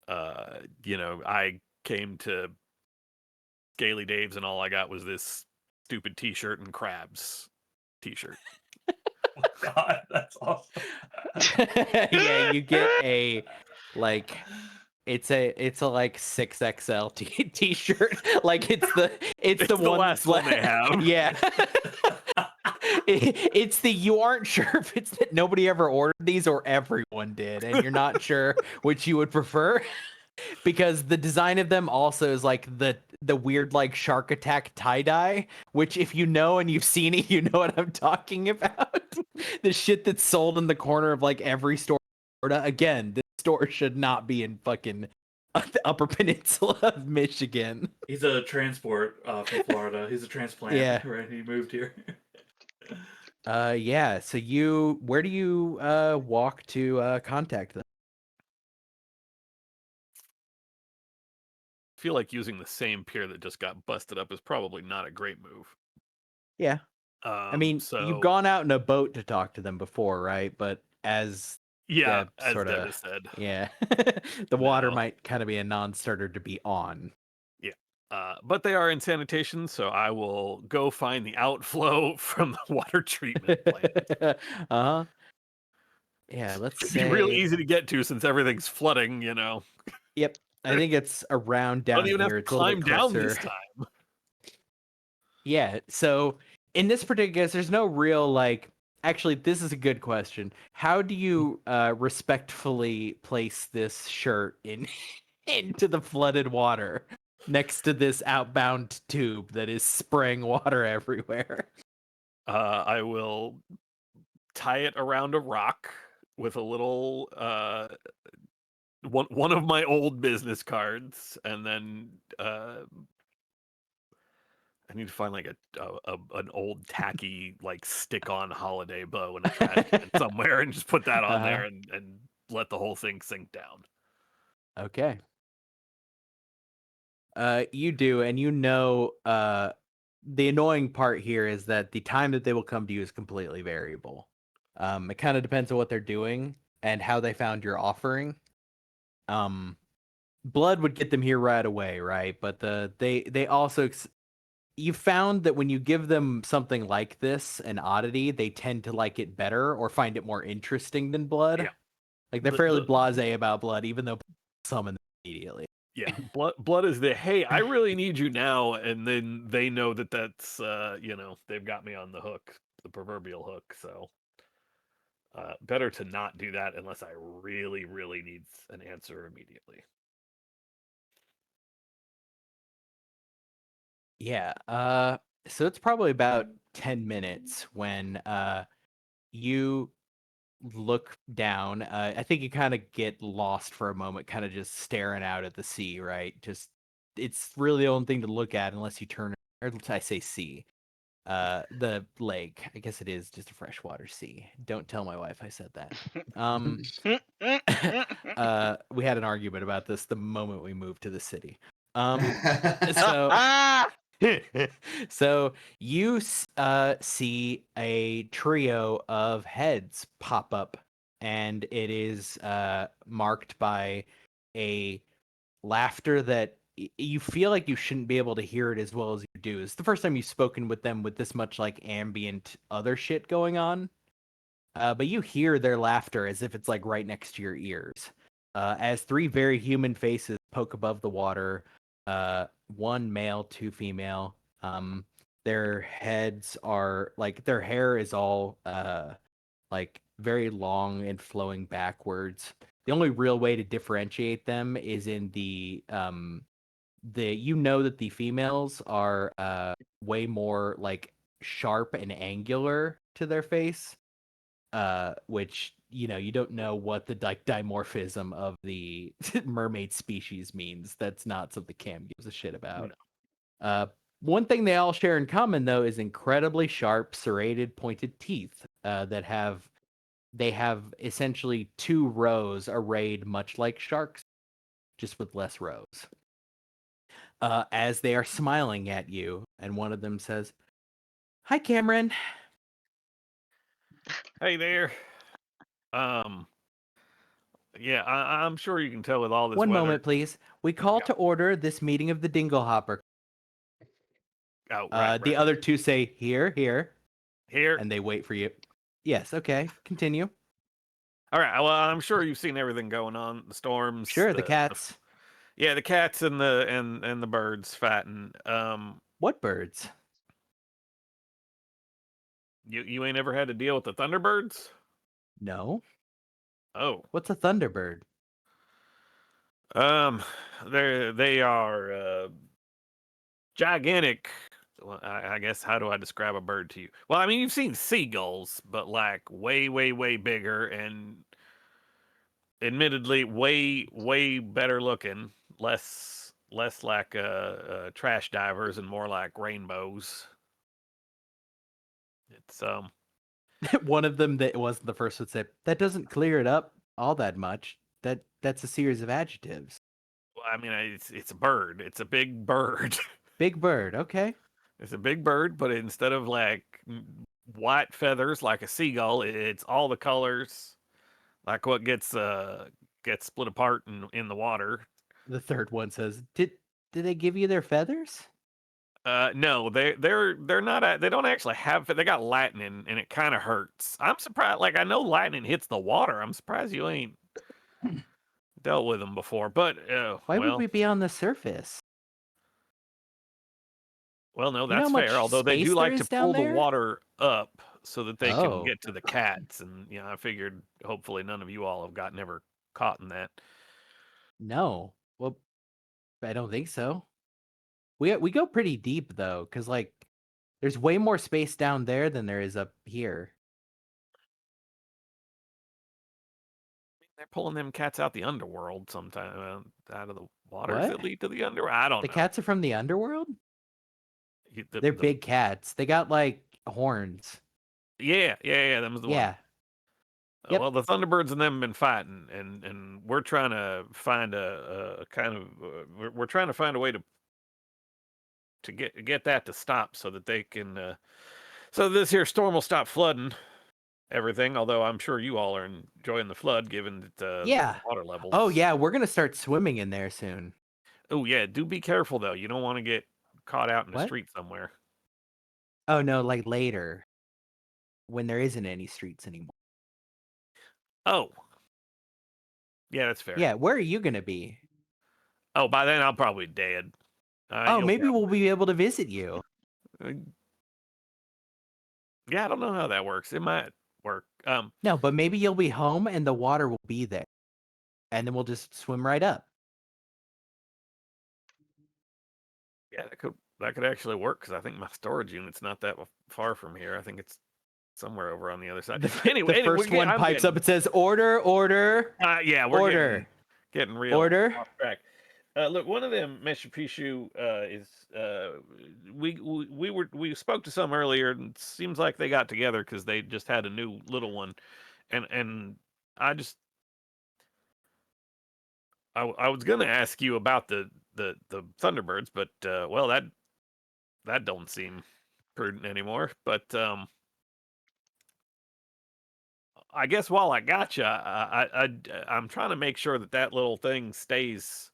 I came to Gaily Dave's and all I got was this stupid t-shirt and crabs t-shirt. Oh God, that's awesome. Yeah, you get a It's a like 6XL t-shirt. Like it's the It's the one last one they have. Yeah. It's the you aren't sure if it's that nobody ever ordered these or everyone did, and you're not sure which you would prefer. Because the design of them also is like the weird like shark attack tie-dye, which if you know and you've seen it, you know what I'm talking about. The shit that's sold in the corner of like every store. Again, this store should not be in fucking the Upper Peninsula of Michigan. He's a transport from Florida. He's a transplant. Yeah. Right. He moved here. Yeah. So where do you walk to contact them? I feel like using the same pier that just got busted up is probably not a great move. Yeah. I mean, so you've gone out in a boat to talk to them before, right? But as yeah, Deb as sorta- Deb has said. yeah, the water No. might kind of be a non-starter to be on. But they are in sanitation, so I will go find the outflow from the water treatment plant. Uh-huh. Yeah, let's It'd say. be real easy to get to since everything's flooding, Yep, I think it's around down Don't even have here. to It's a little climb bit down closer. this time. Yeah, so in this particular case, there's no real like. Actually, this is a good question. How do you respectfully place this shirt into the flooded water next to this outbound tube that is spraying water everywhere? I will tie it around a rock with a little one of my old business cards, and then I need to find like an old tacky like stick-on holiday bow in a trash can somewhere, and just put that on there and let the whole thing sink down. Okay. You do, and the annoying part here is that the time that they will come to you is completely variable. It kind of depends on what they're doing and how they found your offering. Blood would get them here right away, right? But they also you found that when you give them something like this, an oddity, they tend to like it better or find it more interesting than blood. Yeah. Like they're fairly blasé about blood, even though summon them immediately. Yeah, blood is the hey, I really need you now, and then they know that that's they've got me on the hook, the proverbial hook. So better to not do that unless I really, really need an answer immediately. Yeah. So it's probably about 10 minutes when you look down. I think you kind of get lost for a moment, kind of just staring out at the sea, right? Just it's really the only thing to look at unless you turn, or I say sea. The lake. I guess it is just a freshwater sea. Don't tell my wife I said that. We had an argument about this the moment we moved to the city. So you see a trio of heads pop up, and it is marked by a laughter that you feel like you shouldn't be able to hear it as well as you do. It's the first time you've spoken with them with this much like ambient other shit going on. But you hear their laughter as if it's like right next to your ears. As three very human faces poke above the water, one male, two female. Their heads are like their hair is all like very long and flowing backwards. The only real way to differentiate them is in the you know that the females are way more like sharp and angular to their face, which you don't know what the like dimorphism of the mermaid species means. That's not something Cam gives a shit about. One thing they all share in common though is incredibly sharp serrated pointed teeth that have essentially two rows arrayed much like sharks, just with less rows. As they are smiling at you, and one of them says, "Hi, Cameron." Hey there. Yeah, I'm sure you can tell with all this One weather. moment, please. We call Yeah. to order this meeting of the Dinglehopper. Oh, right. The other two say, "Here, here," Here. and they wait for you. Yes, okay. Continue. All right. Well, I'm sure you've seen everything going on. The storms. Sure, the cats. Yeah, the cats and the birds fighting. What birds? You ain't ever had to deal with the Thunderbirds? No. Oh. What's a Thunderbird? Um, they are gigantic. Well, I guess how do I describe a bird to you? Well, I mean you've seen seagulls, but like way, way, way bigger and admittedly way better looking. Less like trash divers and more like rainbows. It's One of them that wasn't the first would say, that doesn't clear it up all that much. That's a series of adjectives. well, I mean it's a bird. It's a big bird. Big bird, okay. It's a big bird, but instead of like white feathers like a seagull, it's all the colors, like what gets split apart in the water. The third one says, did they give you their feathers? No, they're not. They don't actually have. They got lightning, and it kind of hurts. I'm surprised. Like I know lightning hits the water. I'm surprised you ain't dealt with them before. But Why would well, we be on the surface? well, no, You know that's how much fair. Although they space do there like to is down pull the there? water up so that they can Oh. get to the cats, and I figured hopefully none of you all have gotten ever caught in that. No. Well, I don't think so. We go pretty deep though, because like there's way more space down there than there is up here. They're pulling them cats out the underworld sometime, out of the waters What? that lead to the underworld. I don't The know. cats are from the underworld? The- They're the- big cats. They got like horns. Yeah. Them was the one. Yeah. Yep. Well, the Thunderbirds and them have been fighting, and we're trying to find a kind of we're trying to find a way to get that to stop so that they can so this here storm will stop flooding everything. Although I'm sure you all are enjoying the flood, given that Yeah. the water levels. Oh yeah, we're gonna start swimming in there soon. Oh yeah, do be careful though. You don't want to get caught out in the What? street somewhere. Oh no, like later. When there isn't any streets anymore. Oh. Yeah, that's fair. Yeah, where are you gonna be? Oh, by then I'll probably be dead. Oh, You'll maybe we'll be able to visit you. Yeah, I don't know how that works. It might work. No, but maybe you'll be home and the water will be there. And then we'll just swim right up. Yeah, that could actually work because I think my storage unit's not that far from here. I think it's somewhere over on the other side. Anyway, the first one pipes up. It says, "Order, order." Yeah, we're order. getting real Order. off track. Look, one of them Meshupishu is we spoke to some earlier, and it seems like they got together because they just had a new little one, and I was going to ask you about the Thunderbirds, but well that don't seem prudent anymore. But I guess while I got you, I'm trying to make sure that little thing stays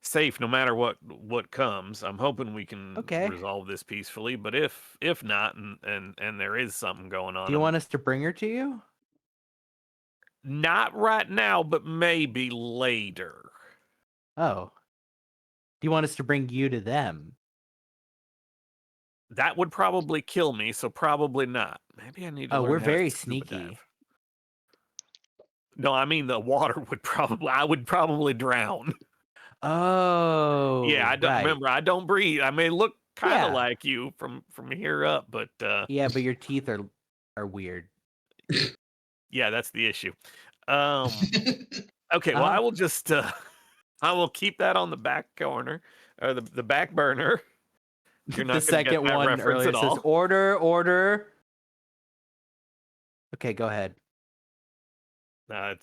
safe no matter what comes. I'm hoping we can resolve this peacefully, but if not, and there is something going on, do you want us to bring her to you? Not right now, but maybe later. Oh. Do you want us to bring you to them? That would probably kill me, so probably not. Maybe I need to. Oh, learn we're how to very scuba sneaky. dive. No, I mean the water would I would probably drown. Oh. Yeah, I don't remember. I don't breathe. I may look kind of like you from here up, but yeah, but your teeth are weird. Yeah, that's the issue. Okay, well, I will just I will keep that on the back corner or the back burner. You're not the second get one earlier says order, order. Okay, go ahead. No,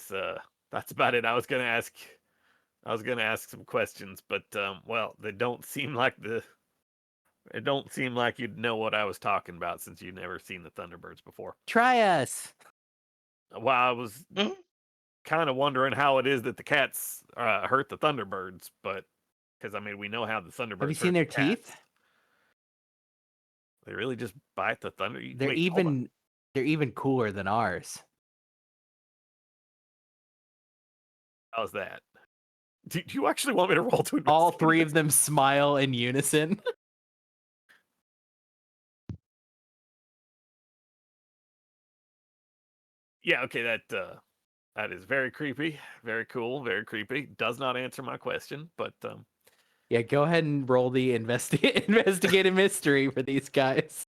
that's about it. I was gonna ask some questions, but well, it don't seem like you'd know what I was talking about since you've never seen the Thunderbirds before. Try us. Well, I was kind of wondering how it is that the cats hurt the Thunderbirds, but because I mean we know how the Thunderbirds. Have you seen their teeth? They really just bite the thunder. They're even cooler than ours. How's that? Do you actually want me to roll to investigate? All three of them smile in unison. Yeah, okay, that is very creepy, very cool, very creepy. Does not answer my question, but Yeah, go ahead and roll the investigative mystery for these guys.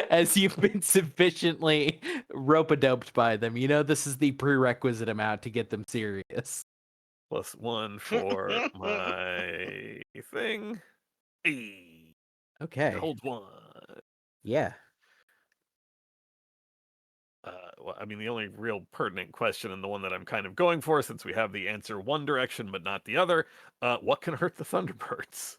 As you've been sufficiently rope-a-doped by them, you know this is the prerequisite amount to get them serious. +1 for my thing. Hey, Okay. hold 1. Yeah. Well, I mean, the only real pertinent question, and the one that I'm kind of going for, since we have the answer one direction but not the other, what can hurt the Thunderbirds?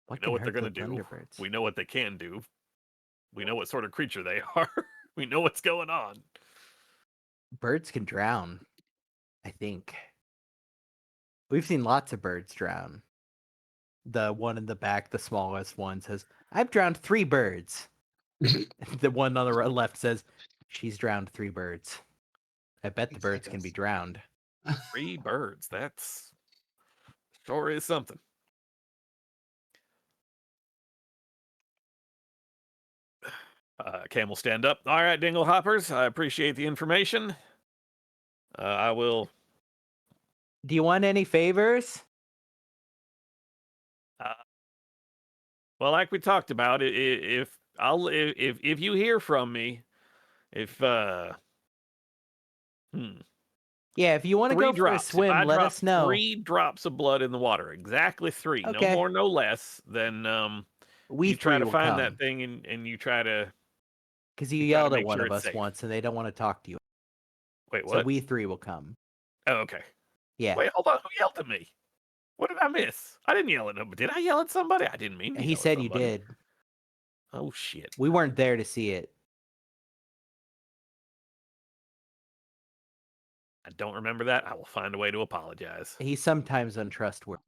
What We know can what they're hurt the going to do. Thunderbirds? We know what they can do. We know what sort of creature they are. We know what's going on. Birds can drown, I think. We've seen lots of birds drown. The one in the back, the smallest one, says, I've drowned 3 birds. The one on the left says, she's drowned 3 birds. I bet the birds can be drowned. 3 birds. That's sure is something. Cam will stand up. All right, Dingle Hoppers, I appreciate the information. I will. Do you want any favors? Well, like we talked about, if you hear from me, if Yeah, if you want to 3 go for a drops. If swim, I let drop us know. 3 drops of blood in the water, exactly 3, no Okay. more, no less, then We you try 3 to will find come. that thing and you try to. Because you try to yelled at make one sure of it's us safe. once, and they don't want to talk to you. Wait, So what? we 3 will come. Oh, okay. Yeah. Wait, hold on. Who yelled at me? What did I miss? I didn't yell at nobody. Did I yell at somebody? I didn't mean to He yell at said you somebody. did. Oh, shit. We weren't there to see it. I don't remember that. I will find a way to apologize. He's sometimes untrustworthy.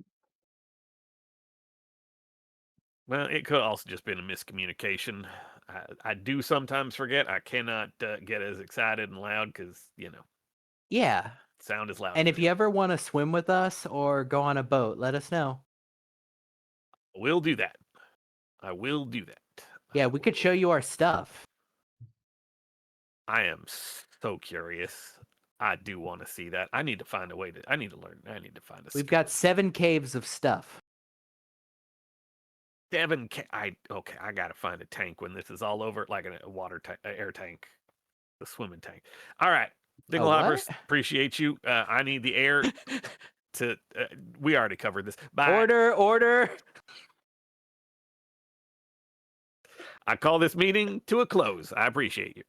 Well, it could also just been a miscommunication. I do sometimes forget. I cannot get as excited and loud because, Yeah. sound is loud. And for if me. you ever want to swim with us or go on a boat, let us know. We'll do that. I will do that. Yeah, we could show you our stuff. I am so curious. I do want to see that. I need to find a way to. I need to learn. I need to find a. We've got 7 caves of stuff. 7. Okay. I gotta find a tank when this is all over, like a water tank, air tank, the swimming tank. All right, Dingle what? Hoppers, appreciate you. I need the air to. We already covered this. Bye. Order. I call this meeting to a close. I appreciate you.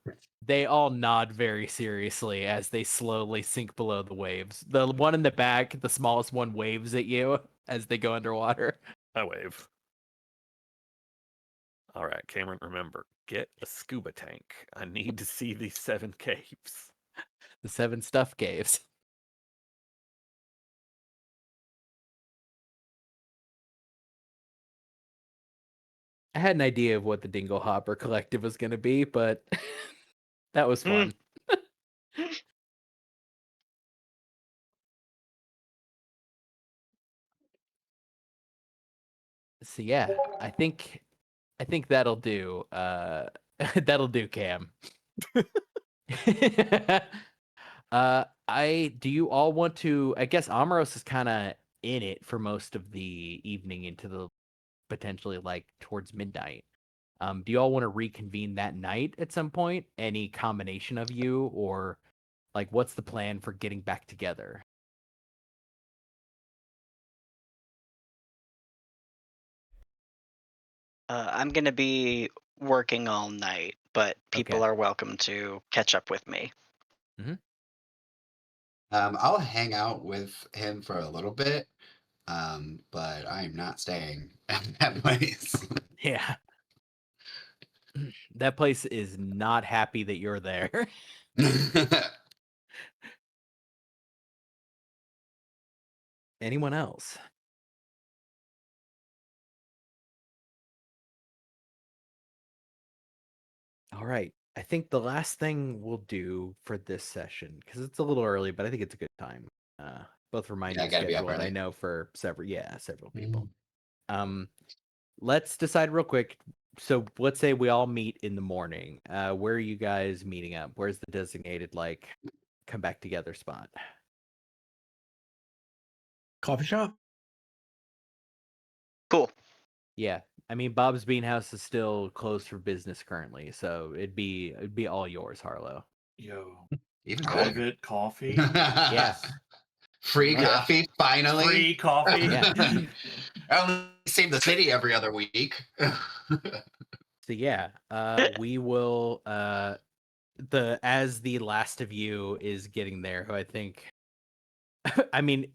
They all nod very seriously as they slowly sink below the waves. The one in the back, the smallest one, waves at you as they go underwater. I wave. All right, Cameron, remember, get a scuba tank. I need to see these 7 caves. The 7 stuff caves. I had an idea of what the Dingle Hopper Collective was going to be, but that was fun. So yeah, I think that'll do. That'll do, Cam. Do you all want to? I guess Amaros is kind of in it for most of the evening into the potentially like towards midnight. Do you all want to reconvene that night at some point? Any combination of you, or like what's the plan for getting back together? I'm going to be working all night, but people Okay. are welcome to catch up with me. I'll hang out with him for a little bit, but I am not staying at that place. Yeah. That place is not happy that you're there. Anyone else? All right. I think the last thing we'll do for this session, because it's a little early, but I think it's a good time. Both for my Yeah, I new gotta be up schedule, and I early. know for several people. Mm. Let's decide real quick. So let's say we all meet in the morning. Where are you guys meeting up? Where's the designated like come back together spot? Coffee shop? Cool. Yeah, I mean Bob's Bean House is still closed for business currently, so it'd be all yours, Harlow. Yo, Even better. private coffee. Yeah. Free Yeah. coffee, finally. Free coffee. Yeah. I only save the city every other week. So yeah, we will as the last of you is getting there, who I think I mean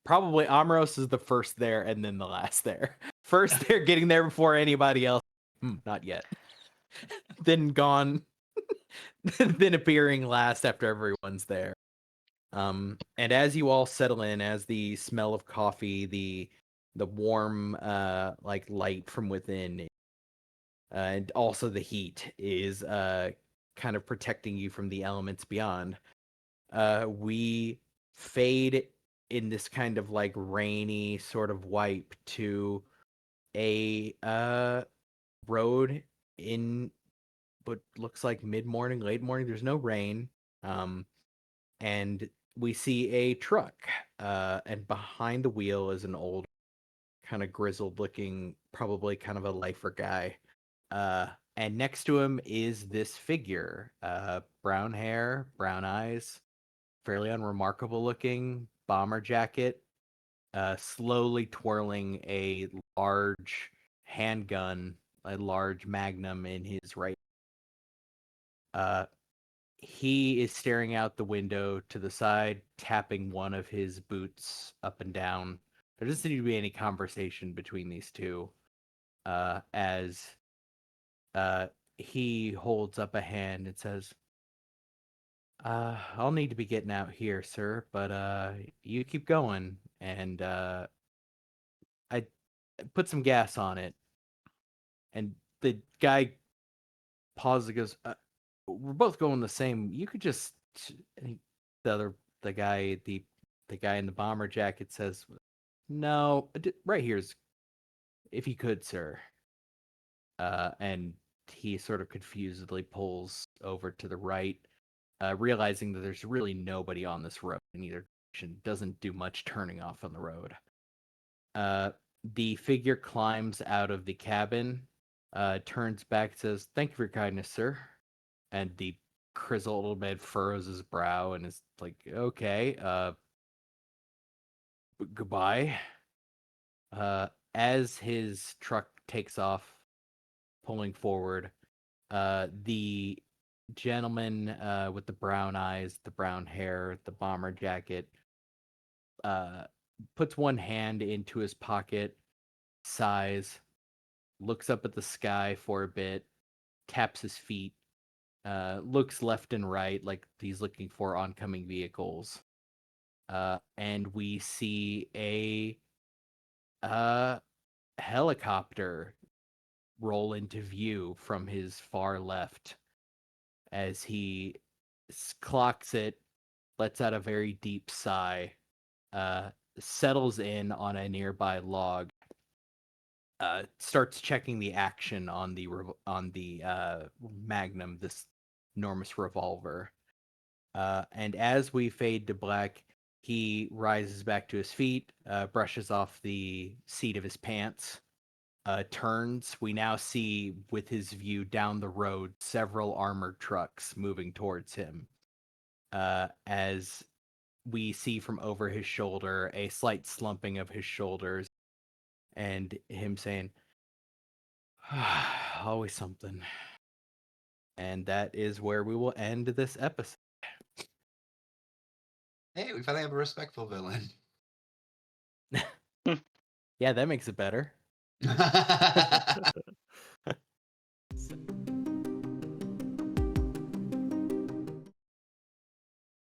probably Amros is the first there and then the last there. First they're getting there before anybody else. Not yet. Then gone. Then appearing last after everyone's there. And as you all settle in, as the smell of coffee, the warm like light from within, and also the heat is kind of protecting you from the elements beyond. We fade in this kind of like rainy sort of wipe to a road in what looks like mid-morning, late morning. There's no rain. And we see a truck. And behind the wheel is an old, kind of grizzled looking, probably kind of a lifer guy. And next to him is this figure, brown hair, brown eyes, fairly unremarkable looking, bomber jacket, slowly twirling a large handgun, a large magnum in his right. He is staring out the window to the side, tapping one of his boots up and down. There doesn't seem to be any conversation between these two, as he holds up a hand and says, I'll need to be getting out here, sir, but you keep going, and I put some gas on it. And the guy pauses and goes, we're both going the same. You could just... the guy in the bomber jacket says, no, right here's, if you could, sir. And he sort of confusedly pulls over to the right, realizing that there's really nobody on this road in either direction. Doesn't do much turning off on the road. The figure climbs out of the cabin, turns back, says, thank you for your kindness, sir. And the grizzled man furrows his brow and is like, okay, goodbye. As his truck takes off, pulling forward, the gentleman with the brown eyes, the brown hair, the bomber jacket, puts one hand into his pocket, sighs, looks up at the sky for a bit, taps his feet, looks left and right like he's looking for oncoming vehicles. And we see a helicopter roll into view from his far left as he clocks it, lets out a very deep sigh, settles in on a nearby log, starts checking the action on the Magnum, this enormous revolver. And as we fade to black, he rises back to his feet, brushes off the seat of his pants, turns. We now see, with his view down the road, several armored trucks moving towards him. As we see from over his shoulder a slight slumping of his shoulders and him saying, always something. And that is where we will end this episode. Hey, we finally have a respectful villain. Yeah, that makes it better.